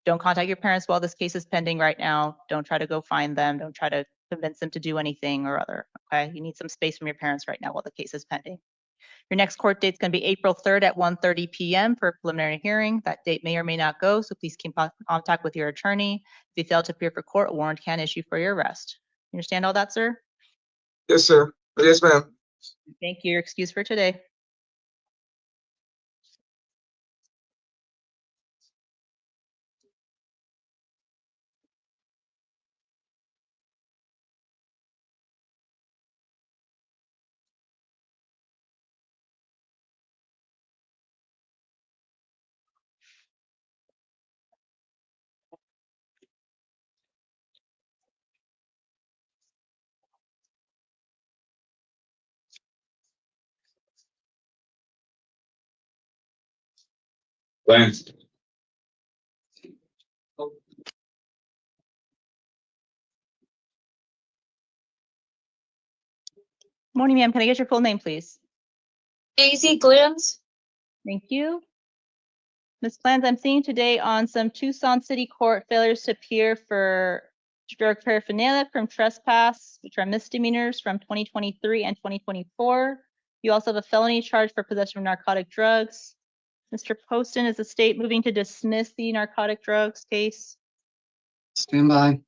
Don't contact your parents while this case is pending right now. Don't try to go find them. Don't try to convince them to do anything or other, okay? You need some space from your parents right now while the case is pending. Your next court date is going to be April 3rd at 1:30 p.m. for a preliminary hearing. That date may or may not go, so please keep contact with your attorney. If you fail to appear for court, a warrant can issue for your arrest. You understand all that, sir? Yes, sir. Yes, ma'am. Thank you. You're excused for today. Lance. Morning, ma'am. Can I get your full name, please? Daisy Glantz. Thank you. Ms. Glantz, I'm seeing today on some Tucson City Court failures to appear for drug paraphernalia from trespass, which are misdemeanors from 2023 and 2024. You also have a felony charge for possession of narcotic drugs. Mr. Poston, is the state moving to dismiss the narcotic drugs case? Stand by.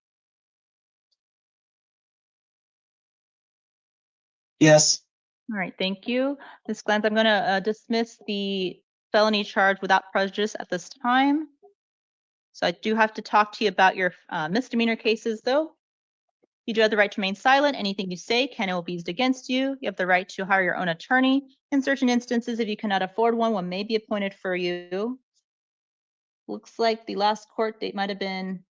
Yes. All right, thank you. Ms. Glantz, I'm going to dismiss the felony charge without prejudice at this time. So I do have to talk to you about your misdemeanor cases, though. You do have the right to remain silent. Anything you say can and will be used against you. You have the right to hire your own attorney. In certain instances, if you cannot afford one may be appointed for you. Looks like the last court date might have been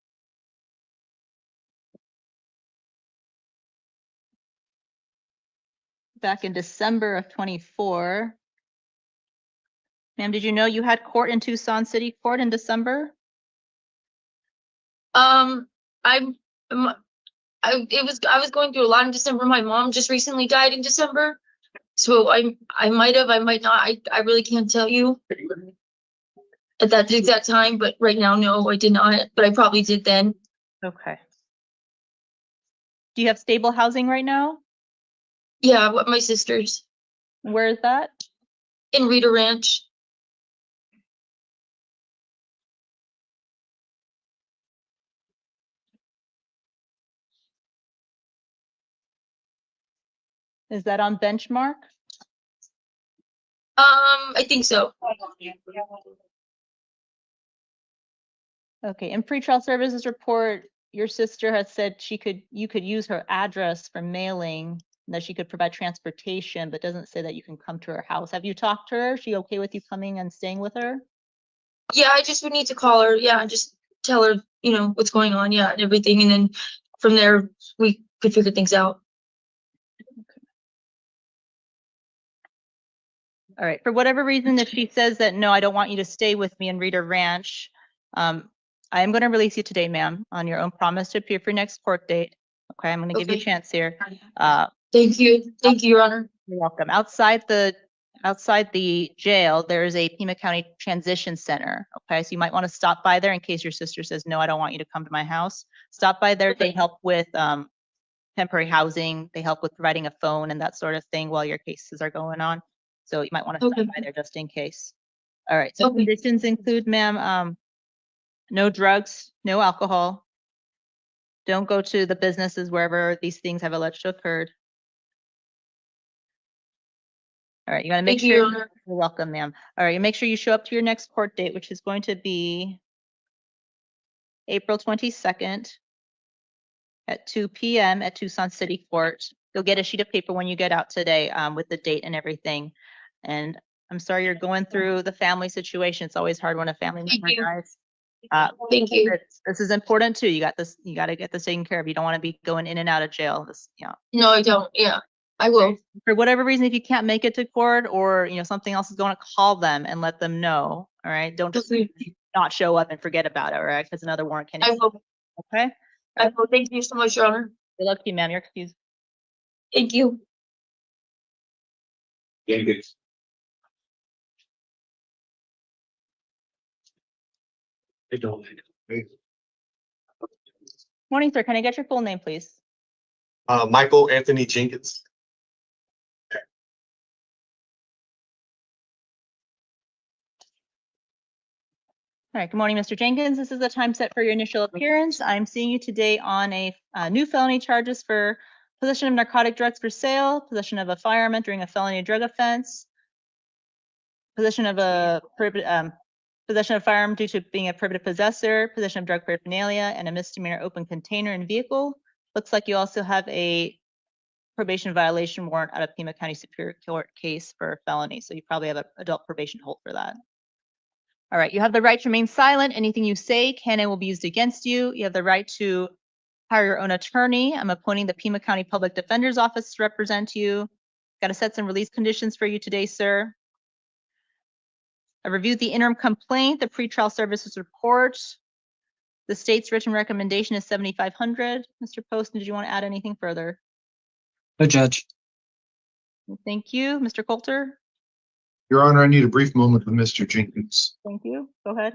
back in December of 24. Ma'am, did you know you had court in Tucson City Court in December? I was going through a lot in December. My mom just recently died in December. So I might have, I might not. I really can't tell you at that exact time, but right now, no, I did not, but I probably did then. Okay. Do you have stable housing right now? Yeah, what my sister's. Where is that? In Rita Ranch. Is that on benchmark? I think so. Okay, in pretrial services report, your sister had said you could use her address for mailing, that she could provide transportation, but doesn't say that you can come to her house. Have you talked to her? Is she okay with you coming and staying with her? Yeah, I just would need to call her. Yeah, and just tell her, you know, what's going on. Yeah, and everything. And then from there, we could figure things out. All right, for whatever reason, if she says that, no, I don't want you to stay with me in Rita Ranch, I am going to release you today, ma'am, on your own promise to appear for your next court date. Okay, I'm going to give you a chance here. Thank you. Thank you, Your Honor. You're welcome. Outside the jail, there is a Pima County Transition Center. Okay, so you might want to stop by there in case your sister says, no, I don't want you to come to my house. Stop by there. They help with temporary housing. They help with providing a phone and that sort of thing while your cases are going on. So you might want to stop by there just in case. All right, so conditions include, ma'am, no drugs, no alcohol. Don't go to the businesses wherever these things have alleged to occurred. All right, you gotta make sure. You're welcome, ma'am. All right, you make sure you show up to your next court date, which is going to be April 22nd at 2 p.m. at Tucson City Court. You'll get a sheet of paper when you get out today with the date and everything. And I'm sorry you're going through the family situation. It's always hard when a family member dies. Thank you. This is important too. You got this. You got to get this taken care of. You don't want to be going in and out of jail. This, No, I don't. Yeah, I will. For whatever reason, if you can't make it to court or something else is going to, call them and let them know. All right. Don't just not show up and forget about it. All right. Because another warrant can. I will. Okay. I will. Thank you so much, Your Honor. Good luck to you, ma'am. You're excused. Thank you. Jenkins. Morning, sir. Can I get your full name, please? Michael Anthony Jenkins. All right. Good morning, Mr. Jenkins. This is the time set for your initial appearance. I'm seeing you today on a new felony charges for possession of narcotic drugs for sale, possession of a firearm during a felony drug offense, possession of a possession of firearm due to being a prohibited possessor, possession of drug paraphernalia, and a misdemeanor open container in vehicle. Looks like you also have a probation violation warrant out of Pima County Superior Court case for felony. So you probably have an adult probation hold for that. All right, you have the right to remain silent. Anything you say can and will be used against you. You have the right to hire your own attorney. I'm appointing the Pima County Public Defender's Office to represent you. Got to set some release conditions for you today, sir. I reviewed the interim complaint, the pretrial services report. The state's written recommendation is 7,500. Mr. Poston, did you want to add anything further? No, Judge. Thank you. Mr. Coulter? Your Honor, I need a brief moment with Mr. Jenkins. Thank you. Go ahead.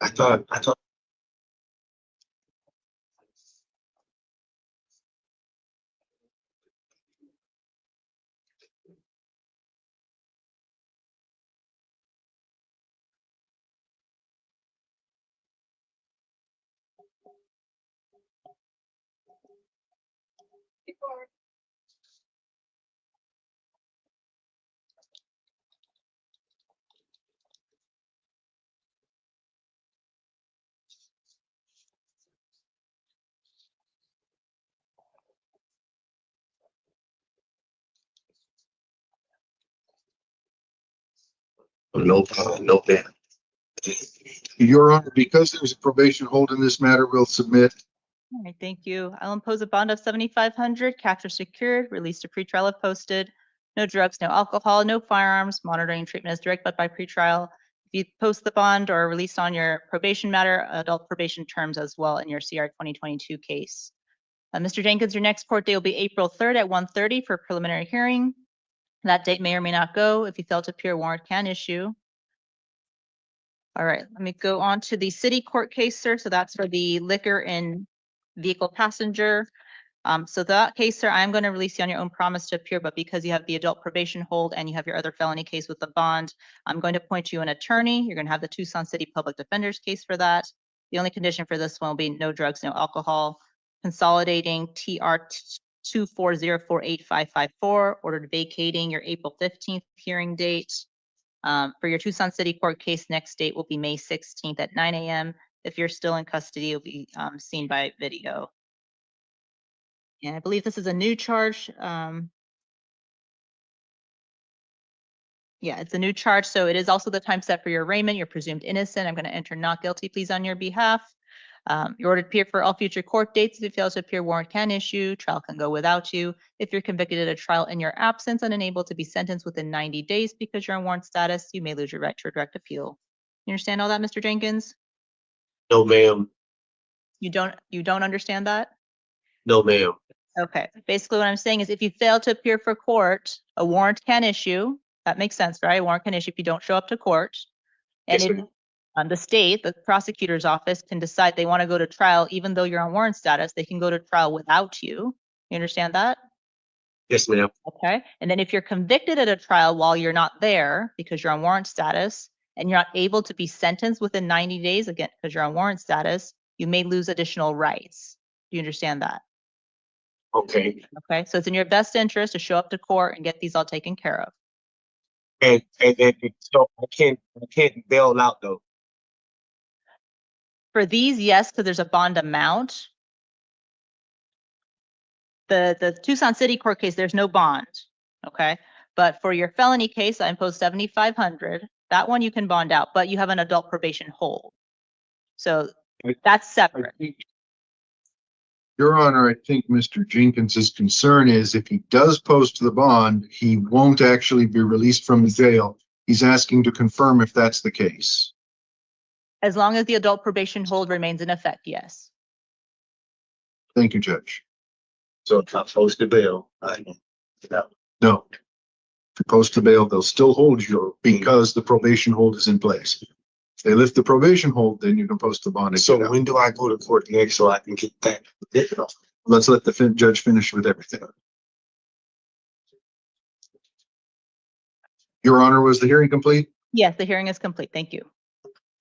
I thought. No, no ban. Your Honor, because there's a probation hold in this matter, we'll submit. All right, thank you. I'll impose a bond of 7,500, capture secured, release to pretrial if posted. No drugs, no alcohol, no firearms. Monitoring and treatment is directed by pretrial. If you post the bond or release on your probation matter, adult probation terms as well in your CR 2022 case. Mr. Jenkins, your next court date will be April 3rd at 1:30 for a preliminary hearing. That date may or may not go. If you fail to appear, warrant can issue. All right, let me go on to the city court case, sir. So that's for the liquor and vehicle passenger. So that case, sir, I'm going to release you on your own promise to appear, but because you have the adult probation hold and you have your other felony case with the bond, I'm going to appoint you an attorney. You're going to have the Tucson City Public Defender's case for that. The only condition for this one will be no drugs, no alcohol. Consolidating TR 240485554, ordered vacating your April 15th hearing date. For your Tucson City Court case, next date will be May 16th at 9 a.m. If you're still in custody, you'll be seen by video. And I believe this is a new charge. Yeah, it's a new charge. So it is also the time set for your arraignment. You're presumed innocent. I'm going to enter not guilty pleas on your behalf. You're ordered to appear for all future court dates. If you fail to appear, warrant can issue. Trial can go without you. If you're convicted at a trial in your absence and unable to be sentenced within 90 days because you're on warrant status, you may lose your right to a direct appeal. You understand all that, Mr. Jenkins? No, ma'am. You don't understand that? No, ma'am. Okay. Basically, what I'm saying is if you fail to appear for court, a warrant can issue. That makes sense, right? A warrant can issue if you don't show up to court. And Yes, if the state, the prosecutor's office can decide they want to go to trial, even though you're on warrant status, they can go to trial without you. You understand that? Yes, ma'am. Okay. And then if you're convicted at a trial while you're not there because you're on warrant status and you're not able to be sentenced within 90 days, again, because you're on warrant status, you may lose additional rights. Do you understand that? Okay. Okay. So it's in your best interest to show up to court and get these all taken care of. And then so I can't bail out though. For these, yes, because there's a bond amount. The Tucson City Court case, there's no bond, okay? But for your felony case, I imposed 7,500. That one you can bond out, but you have an adult probation hold. So that's separate. Your Honor, I think Mr. Jenkins's concern is if he does post the bond, he won't actually be released from the jail. He's asking to confirm if that's the case. As long as the adult probation hold remains in effect, yes. Thank you, Judge. So it's not posted bail. No. If you post the bail, they'll still hold you because the probation hold is in place. If they lift the probation hold, then you can post the bond. So when do I go to court next so I can get that? Let's let the judge finish with everything. Your Honor, was the hearing complete? Yes, the hearing is complete. Thank you.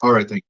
All right, thank you.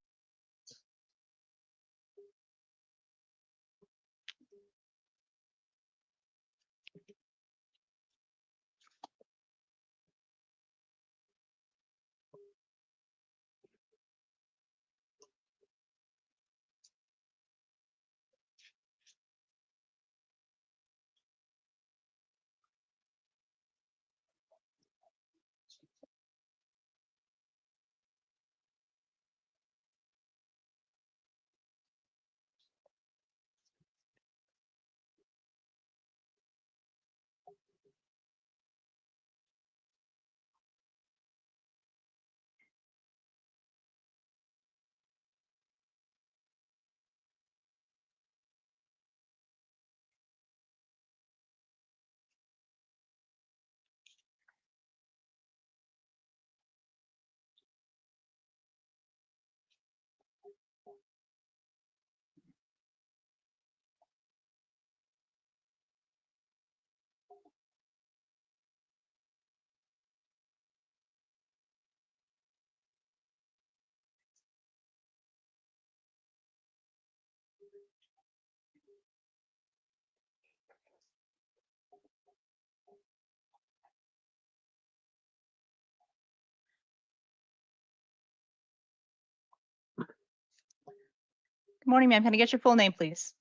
Good morning, ma'am. Can I get your full name, please?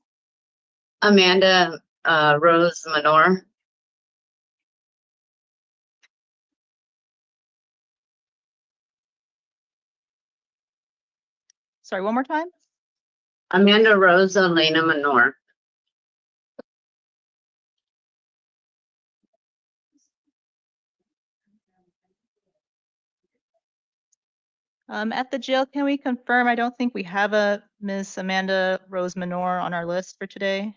Amanda Rose Menor. Sorry, one more time. Amanda Rose Elena Menor. At the jail, can we confirm? I don't think we have a Ms. Amanda Rose Menor on our list for today.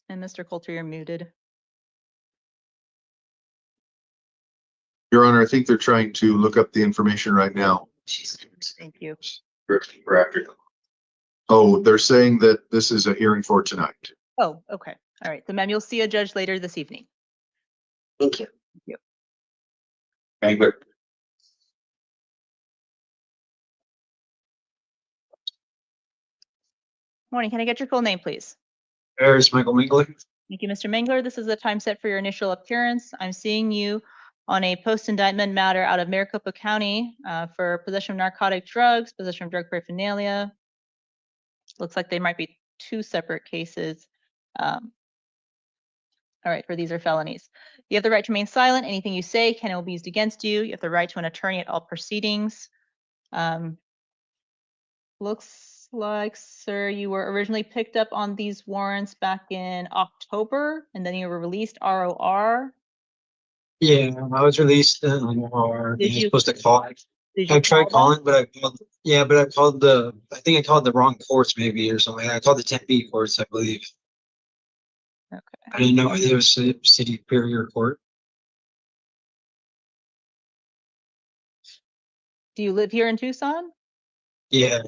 And Mr. Coulter, you're muted. Your Honor, I think they're trying to look up the information right now. Thank you. Oh, they're saying that this is a hearing for tonight. Oh, okay. All right. So, ma'am, you'll see a judge later this evening. Thank you. Thank you. Mangler. Morning. Can I get your full name, please? There's Michael Mingler. Thank you, Mr. Mangler. This is the time set for your initial appearance. I'm seeing you on a post-indictment matter out of Maricopa County for possession of narcotic drugs, possession of drug paraphernalia. Looks like they might be two separate cases. All right, for these are felonies. You have the right to remain silent. Anything you say can and will be used against you. You have the right to an attorney at all proceedings. Looks like, sir, you were originally picked up on these warrants back in October, and then you were released ROR. Yeah, I was released or Did you're you- supposed to call. Did you I tried call them? calling, but I called, yeah, but I called I think I called the wrong courts maybe or something. I called the Tempe courts, I believe. Okay. I didn't know it was a city superior court. Do you live here in Tucson? Yeah.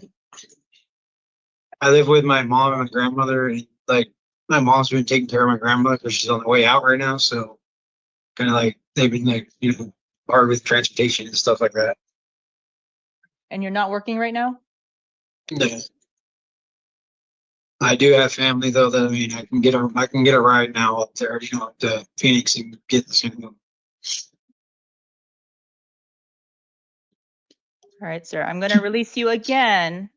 I live with my mom and my grandmother, and like my mom's been taking care of my grandmother because she's on the way out right now. So kind of like they've been like, hard with transportation and stuff like that. And you're not working right now? No. I do have family though that I can get a ride now up there, up to Phoenix and get the same. All right, sir. I'm going to release you again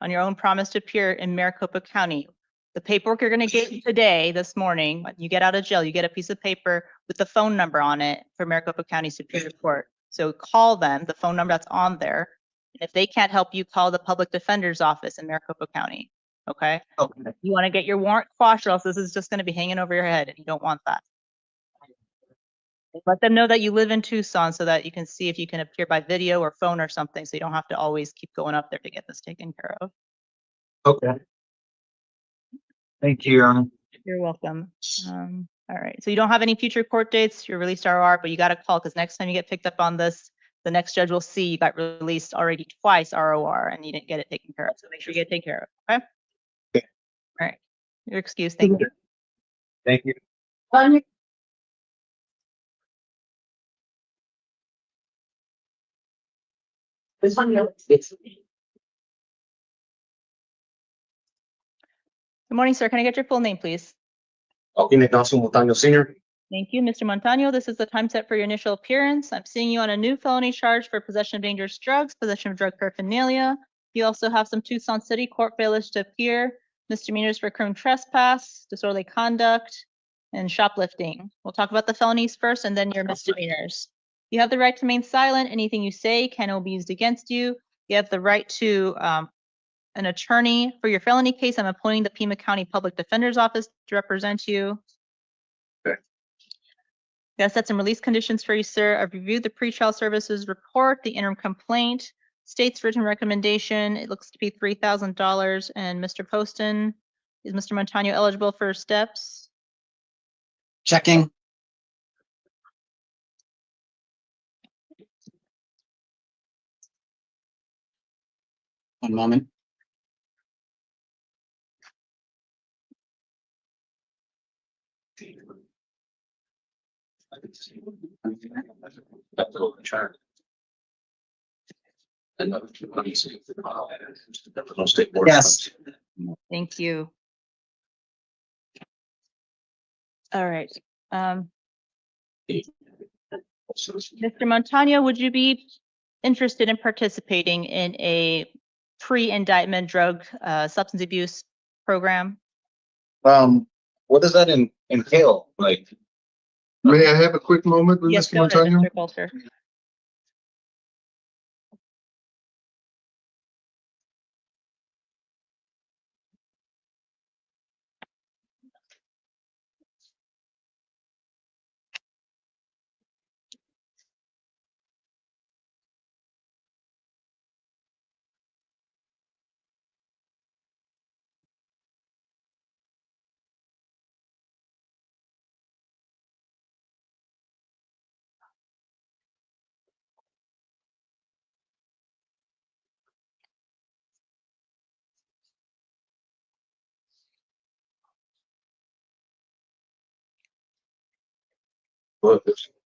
on your own promise to appear in Maricopa County. The paperwork you're going to get today, this morning, when you get out of jail, you get a piece of paper with the phone number on it for Maricopa County Superior Court. So call them, the phone number that's on there. And if they can't help you, call the public defender's office in Maricopa County. Okay? Okay. You want to get your warrant quashed, or else this is just going to be hanging over your head, and you don't want that. Let them know that you live in Tucson so that you can see if you can appear by video or phone or something, so you don't have to always keep going up there to get this taken care of. Okay. Thank you, Your Honor. You're welcome. All right. So you don't have any future court dates. You're released RR, but you got to call because next time you get picked up on this, the next judge will see you got released already twice ROR and you didn't get it taken care of. So make sure you get it taken care of. Okay. Okay. All right. Your excuse. Thank you. Thank you. Good morning, sir. Can I get your full name, please? Ignacio Montaño Senior. Thank you, Mr. Montano. This is the time set for your initial appearance. I'm seeing you on a new felony charge for possession of dangerous drugs, possession of drug paraphernalia. You also have some Tucson City court failures to appear, misdemeanors for criminal trespass, disorderly conduct, and shoplifting. We'll talk about the felonies first and then your misdemeanors. You have the right to remain silent. Anything you say can and will be used against you. You have the right to an attorney for your felony case. I'm appointing the Pima County Public Defender's Office to represent you. Gotta set some release conditions for you, sir. I've reviewed the pretrial services report, the interim complaint, state's written recommendation. It looks to be $3,000. And Mr. Poston, is Mr. Montano eligible for steps? Checking. One moment. Yes. Thank you. All right. Mr. Montano, would you be interested in participating in a pre-indictment drug substance abuse program? What does that entail? Like, May I have a quick moment with Yes, Mr. go ahead, Montano? Mr. Coulter.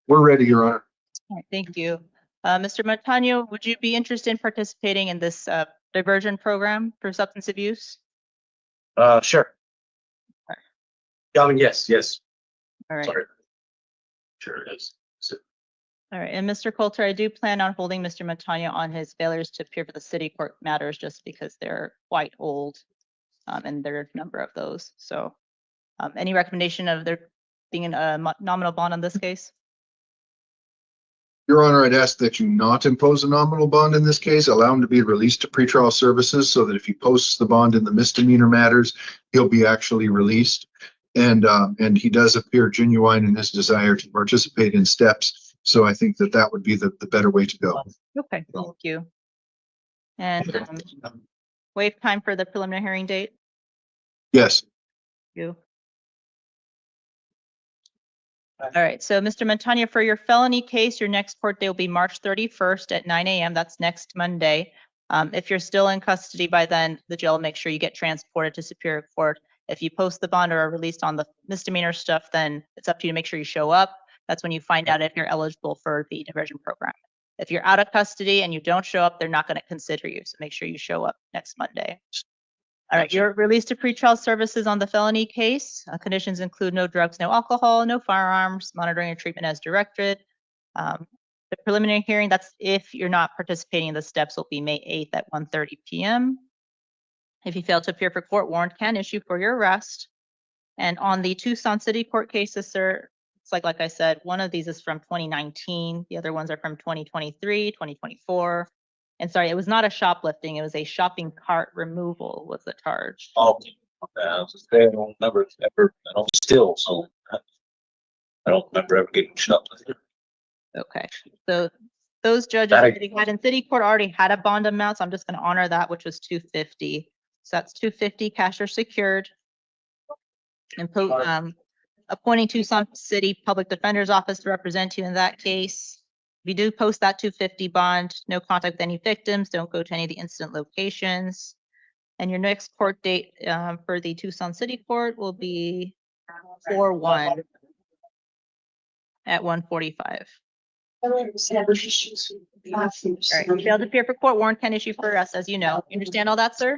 We're ready, Your Honor. All right, thank you. Mr. Montano, would you be interested in participating in this diversion program for substance abuse? Sure. I mean, yes. All right. Sorry. Sure it is. All right, and Mr. Coulter, I do plan on holding Mr. Montano on his failures to appear for the city court matters just because they're quite old, and there are a number of those. So, any recommendation of there being a nominal bond on this case? Your Honor, I'd ask that you not impose a nominal bond in this case. Allow him to be released to pretrial services so that if he posts the bond in the misdemeanor matters, he'll be actually released. And he does appear genuine in his desire to participate in steps. So I think that would be the better way to go. Okay, thank you. And waive time for the preliminary hearing date? Yes. You. All right, so Mr. Montano, for your felony case, your next court date will be March 31st at 9 a.m. That's next Monday. If you're still in custody by then, the jail will make sure you get transported to Superior Court. If you post the bond or are released on the misdemeanor stuff, then it's up to you to make sure you show up. That's when you find out if you're eligible for the diversion program. If you're out of custody and you don't show up, they're not going to consider you. So make sure you show up next Monday. All right, you're released to pretrial services on the felony case. Conditions include no drugs, no alcohol, no firearms, monitoring and treatment as directed. The preliminary hearing, that's if you're not participating in the steps, will be May 8th at 1:30 p.m. If you fail to appear for court, warrant can issue for your arrest. And on the Tucson City Court cases, sir, it's like I said, one of these is from 2019. The other ones are from 2023, 2024. And sorry, it was not a shoplifting. It was a shopping cart removal was the charge. Oh, I was just saying, I don't remember ever, I don't steal, so I don't remember ever getting shot. Okay, so those judges that he had in city court already had a bond amount, so I'm just going to honor that, which was $250. So that's $250 cash or secured. And appointing Tucson City Public Defender's Office to represent you in that case. If you do post that $250 bond, no contact with any victims, don't go to any of the incident locations. And your next court date for the Tucson City Court will be 4/1 at 1:45. All right, failed to appear for court, warrant can issue for us, as you know. You understand all that, sir?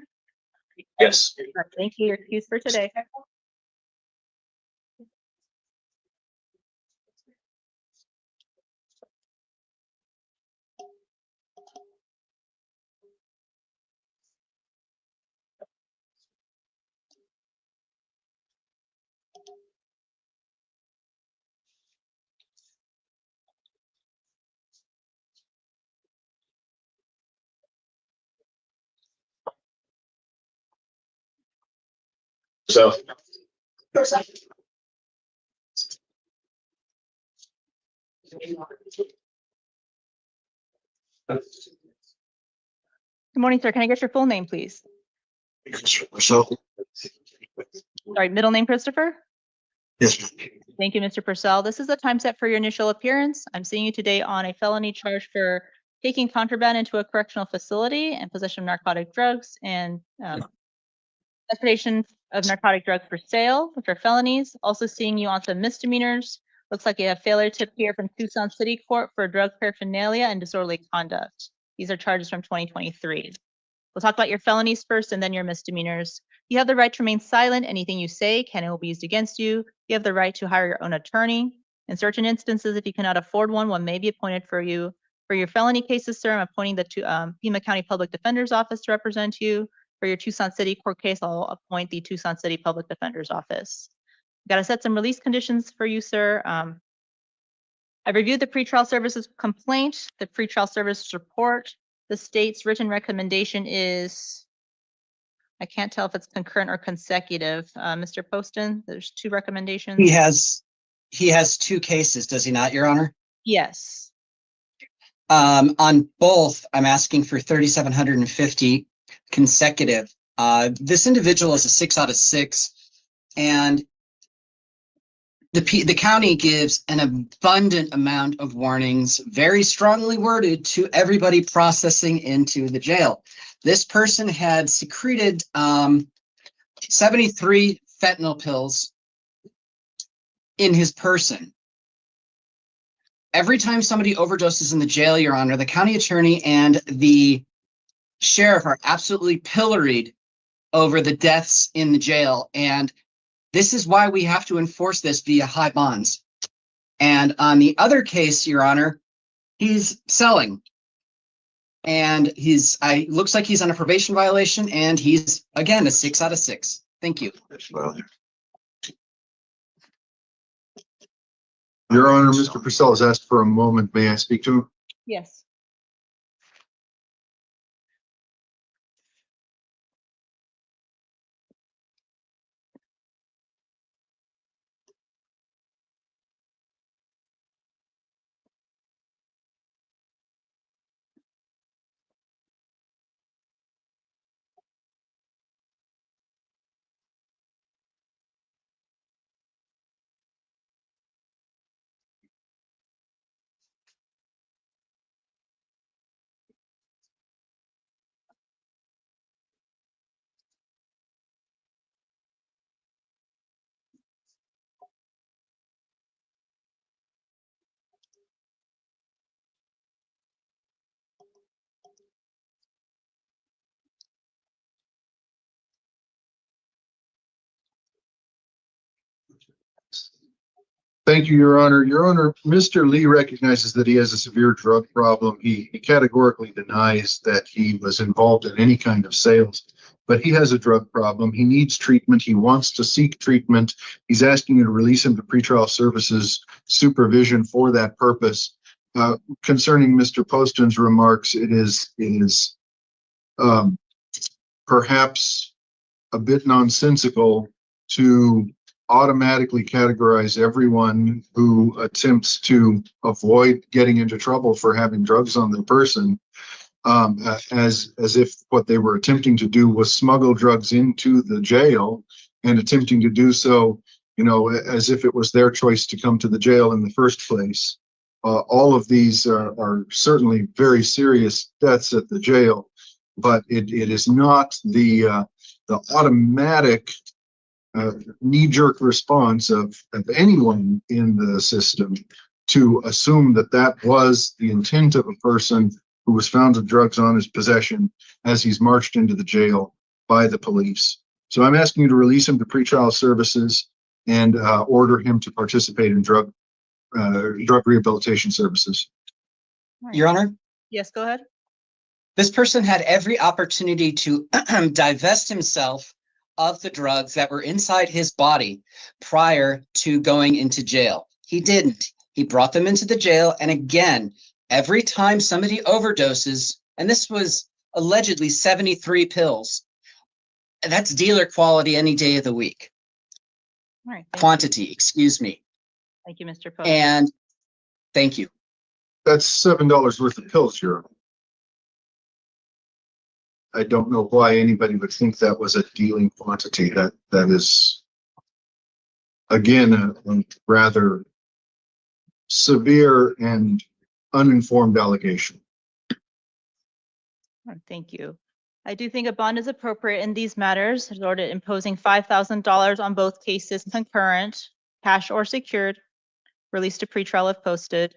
Yes. All right, thank you. You're excused for today. So. Good morning, sir. Can I get your full name, please? So, Sorry, middle name, Christopher? yes, Thank you, Mr. Purcell. This is the time set for your initial appearance. I'm seeing you today on a felony charge for taking contraband into a correctional facility and possession of narcotic drugs and transportation of narcotic drugs for sale, which are felonies. Also seeing you on some misdemeanors. Looks like you have failure to appear from Tucson City Court for drug paraphernalia and disorderly conduct. These are charges from 2023. We'll talk about your felonies first and then your misdemeanors. You have the right to remain silent. Anything you say can and will be used against you. You have the right to hire your own attorney. In certain instances, if you cannot afford one, one may be appointed for you. For your felony cases, sir, I'm appointing the Pima County Public Defender's Office to represent you. For your Tucson City court case, I'll appoint the Tucson City Public Defender's Office. Got to set some release conditions for you, sir. I reviewed the pretrial services complaint, the pretrial services report. The state's written recommendation is, I can't tell if it's concurrent or consecutive. Mr. Poston, there's two recommendations. He has two cases, does he not, Your Honor? Yes. On both, I'm asking for 3,750 consecutive. This individual is a 6 out of 6, and the county gives an abundant amount of warnings, very strongly worded, to everybody processing into the jail. This person had secreted 73 fentanyl pills in his person. Every time somebody overdoses in the jail, Your Honor, the county attorney and the sheriff are absolutely pilloried over the deaths in the jail. And this is why we have to enforce this via high bonds. And on the other case, Your Honor, he's selling. And looks like he's on a probation violation, and he's, again, a 6 out of 6. Thank you. Your Honor, Mr. Purcell has asked for a moment. May I speak to him? Yes. Thank you, Your Honor. Your Honor, Mr. Lee recognizes that he has a severe drug problem. He categorically denies that he was involved in any kind of sales, but he has a drug problem. He needs treatment. He wants to seek treatment. He's asking you to release him to pretrial services supervision for that purpose. Concerning Mr. Poston's remarks, it is perhaps a bit nonsensical to automatically categorize everyone who attempts to avoid getting into trouble for having drugs on their person as if what they were attempting to do was smuggle drugs into the jail, and attempting to do so, as if it was their choice to come to the jail in the first place. All of these are certainly very serious deaths at the jail, but it is not the automatic knee-jerk response of anyone in the system to assume that that was the intent of a person who was found with drugs on his possession as he's marched into the jail by the police. So I'm asking you to release him to pretrial services and order him to participate in drug rehabilitation services. Your Honor? Yes, go ahead. This person had every opportunity to divest himself of the drugs that were inside his body prior to going into jail. He didn't. He brought them into the jail. And again, every time somebody overdoses, and this was allegedly 73 pills, that's dealer quality any day of the week. All right. Quantity, excuse me. Thank you, Mr. Post. And thank you. That's $7 worth of pills, Your Honor. I don't know why anybody would think that was a dealing quantity. That is, again, a rather severe and uninformed allegation. Thank you. I do think a bond is appropriate in these matters. There's order imposing $5,000 on both cases concurrent, cash or secured, released to pretrial if posted.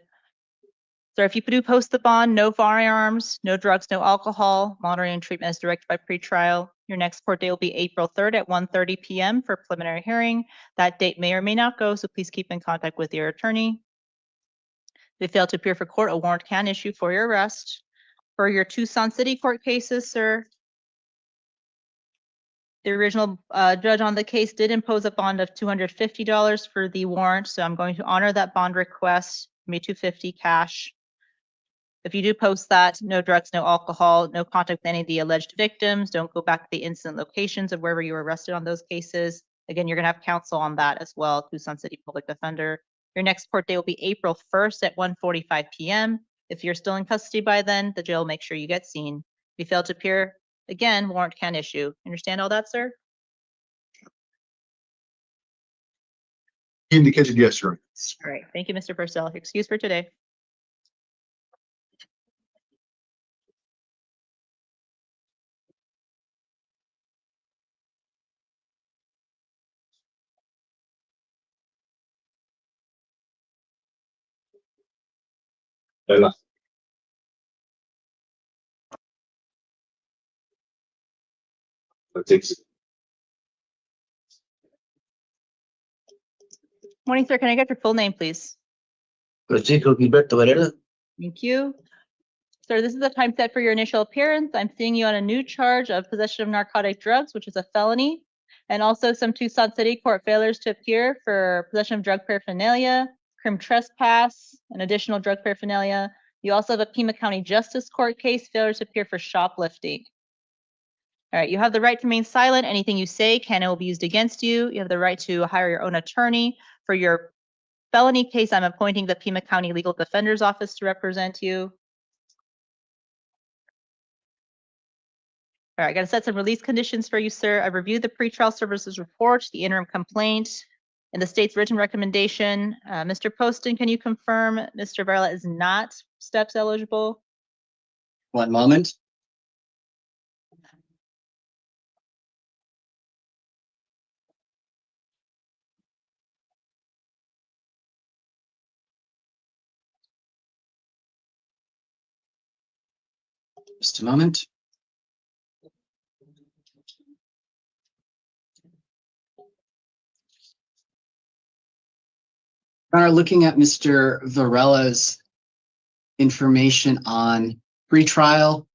So if you do post the bond, no firearms, no drugs, no alcohol, monitoring and treatment as directed by pretrial. Your next court date will be April 3rd at 1:30 p.m. for preliminary hearing. That date may or may not go, so please keep in contact with your attorney. If you fail to appear for court, a warrant can issue for your arrest. For your Tucson City Court cases, sir, the original judge on the case did impose a bond of $250 for the warrant, so I'm going to honor that bond request, me $250 cash. If you do post that, no drugs, no alcohol, no contact with any of the alleged victims, don't go back to the incident locations of wherever you were arrested on those cases. Again, you're gonna have counsel on that as well, Tucson City Public Defender. Your next court date will be April 1st at 1:45 p.m. If you're still in custody by then, the jail will make sure you get seen. If you fail to appear, again, warrant can issue. Understand all that, sir? Indicated yes, Your Honor. All right, thank you, Mr. Purcell. Your excuse for today. Ella. Morning, sir. Can I get your full name, please? Francisco Gilberto Valera. Thank you. Sir, this is the time set for your initial appearance. I'm seeing you on a new charge of possession of narcotic drugs, which is a felony, and also some Tucson City Court failures to appear for possession of drug paraphernalia, criminal trespass, and additional drug paraphernalia. You also have a Pima County Justice Court case, failures to appear for shoplifting. All right, you have the right to remain silent. Anything you say can and will be used against you. You have the right to hire your own attorney. For your felony case, I'm appointing the Pima County Legal Defender's Office to represent you. All right, I got to set some release conditions for you, sir. I've reviewed the pretrial services report, the interim complaint, and the state's written recommendation. Mr. Poston, can you confirm Mr. Varela is not steps eligible? One moment. Just a moment. Looking at Mr. Varela's information on pretrial,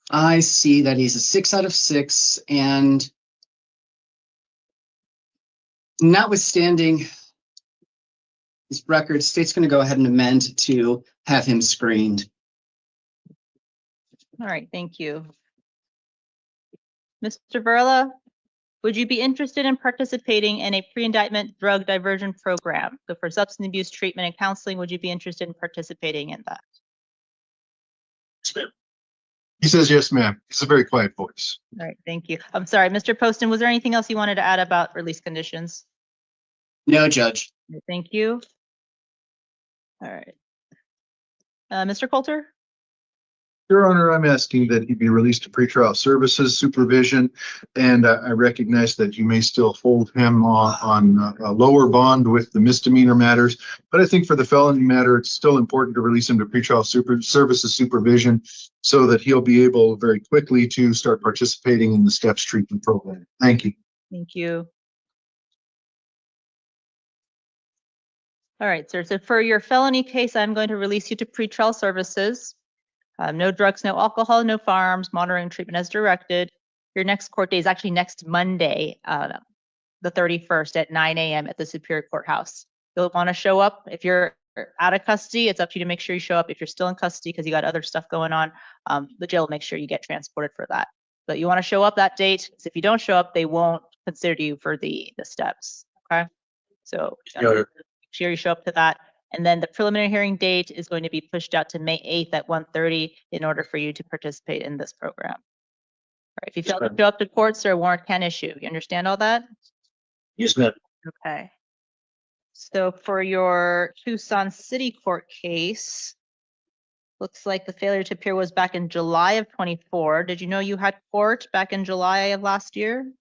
I see that he's a 6 out of 6, and notwithstanding his record, state's going to go ahead and amend to have him screened. All right, thank you. Mr. Varela, would you be interested in participating in a pre-indictment drug diversion program? So for substance abuse treatment and counseling, would you be interested in participating in that? He says yes, ma'am. It's a very quiet voice. All right, thank you. I'm sorry, Mr. Poston, was there anything else you wanted to add about release conditions? No, Judge. Thank you. All right. Mr. Coulter? Your Honor, I'm asking that he be released to pretrial services supervision, and I recognize that you may still hold him on a lower bond with the misdemeanor matters, but I think for the felony matter, it's still important to release him to pretrial services supervision so that he'll be able very quickly to start participating in the STEPS treatment program. Thank you. Thank you. All right, sir. So for your felony case, I'm going to release you to pretrial services. No drugs, no alcohol, no firearms, monitoring treatment as directed. Your next court date is actually next Monday, the 31st at 9 a.m. at the Superior Courthouse. You'll want to show up. If you're out of custody, it's up to you to make sure you show up. If you're still in custody because you got other stuff going on, the jail will make sure you get transported for that. But you want to show up that date, because if you don't show up, they won't consider you for the steps, okay? So make sure you show up to that. And then the preliminary hearing date is going to be pushed out to May 8th at 1:30 in order for you to participate in this program. All right, if you fail to show up to court, sir, a warrant can issue. You understand all that? Yes, ma'am. Okay. So for your Tucson City Court case, looks like the failure to appear was back in July of 24. Did you know you had court back in July of last year?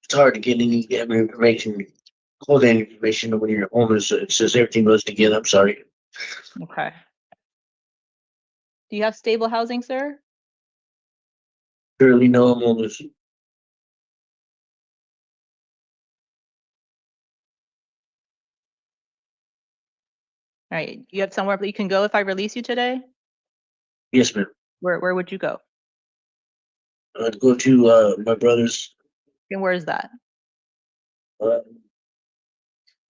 it's hard to get any information, hold any information when you're homeless. It says everything goes together. I'm sorry. Okay. Do you have stable housing, sir? Currently, no, I'm homeless. All right, you have somewhere that you can go if I release you today? Yes, ma'am. Where would you go? I'd go to my brother's. And where is that?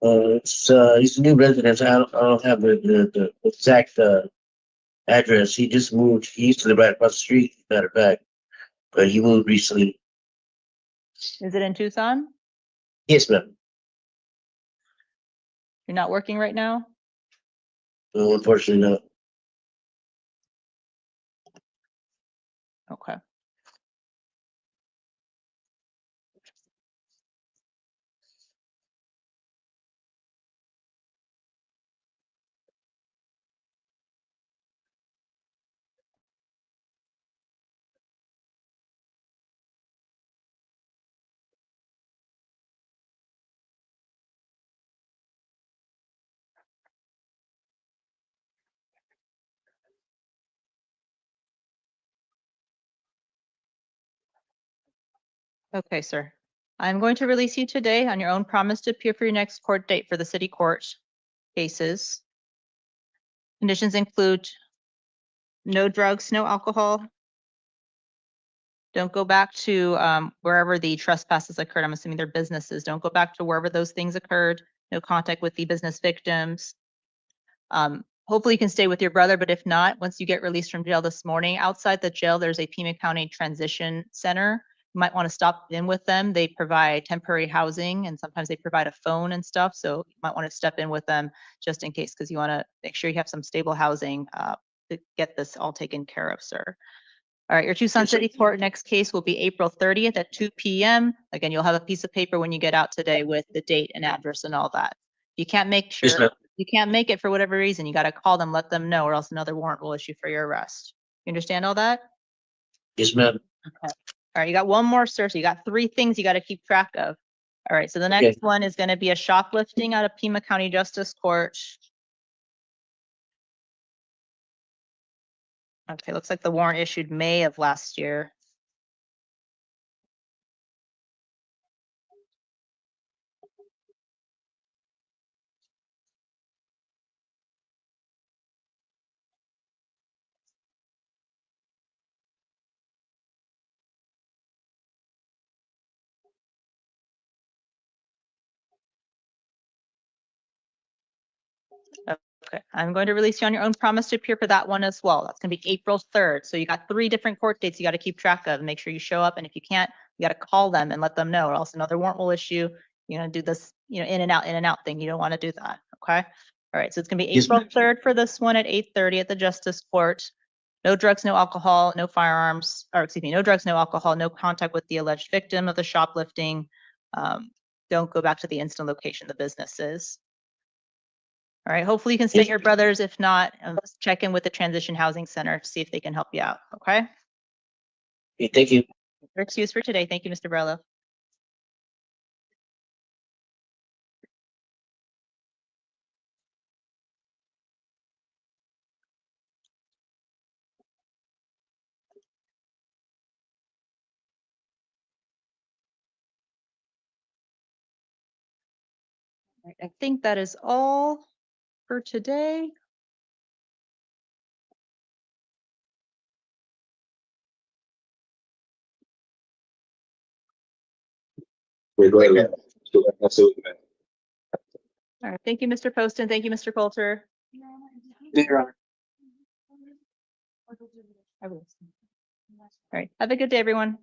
He's a new resident. I don't have the exact address. He just moved. He used to live right across the street, matter of fact, but he moved recently. Is it in Tucson? Yes, ma'am. You're not working right now? No, unfortunately not. Okay. Okay, sir. I'm going to release you today on your own promise to appear for your next court date for the city court cases. Conditions include no drugs, no alcohol. Don't go back to wherever the trespasses occurred. I'm assuming they're businesses. Don't go back to wherever those things occurred. No contact with the business victims. Hopefully you can stay with your brother, but if not, once you get released from jail this morning, outside the jail, there's a Pima County Transition Center. You might want to stop in with them. They provide temporary housing and sometimes they provide a phone and stuff. So you might want to step in with them just in case, because you want to make sure you have some stable housing to get this all taken care of, sir. All right, your Tucson City Court next case will be April 30th at 2 p.m. Again, you'll have a piece of paper when you get out today with the date and address and all that. You can't make sure, Yes, ma'am. you can't make it for whatever reason, you got to call them, let them know, or else another warrant will issue for your arrest. You understand all that? Yes, ma'am. Okay. All right, you got one more, sir. So you got 3 things you got to keep track of. All right, so the next Okay. one is going to be a shoplifting out of Pima County Justice Court. Okay, looks like the warrant issued May of last year. Okay, I'm going to release you on your own promise to appear for that one as well. That's going to be April 3rd. So you got 3 different court dates you got to keep track of. Make sure you show up. And if you can't, you got to call them and let them know, or else another warrant will issue. You're going to do this, in and out thing. You don't want to do that. Okay. All right. So it's going to be Yes, April ma'am. 3rd for this one at 8:30 at the Justice Court. No drugs, no alcohol, no firearms, or excuse me, no drugs, no alcohol, no contact with the alleged victim of the shoplifting. Don't go back to the instant location the business is. All right, hopefully you can stay at your brother's. If not, check in with the Transition Housing Center to see if they can help you out, okay? Okay, thank you. Your excuse for today. Thank you, Mr. Barlow. All right, I think that is all for today. Wait, go ahead. Absolutely. All right, thank you, Mr. Poston. Thank you, Mr. Coulter. Your Honor. All right, have a good day, everyone.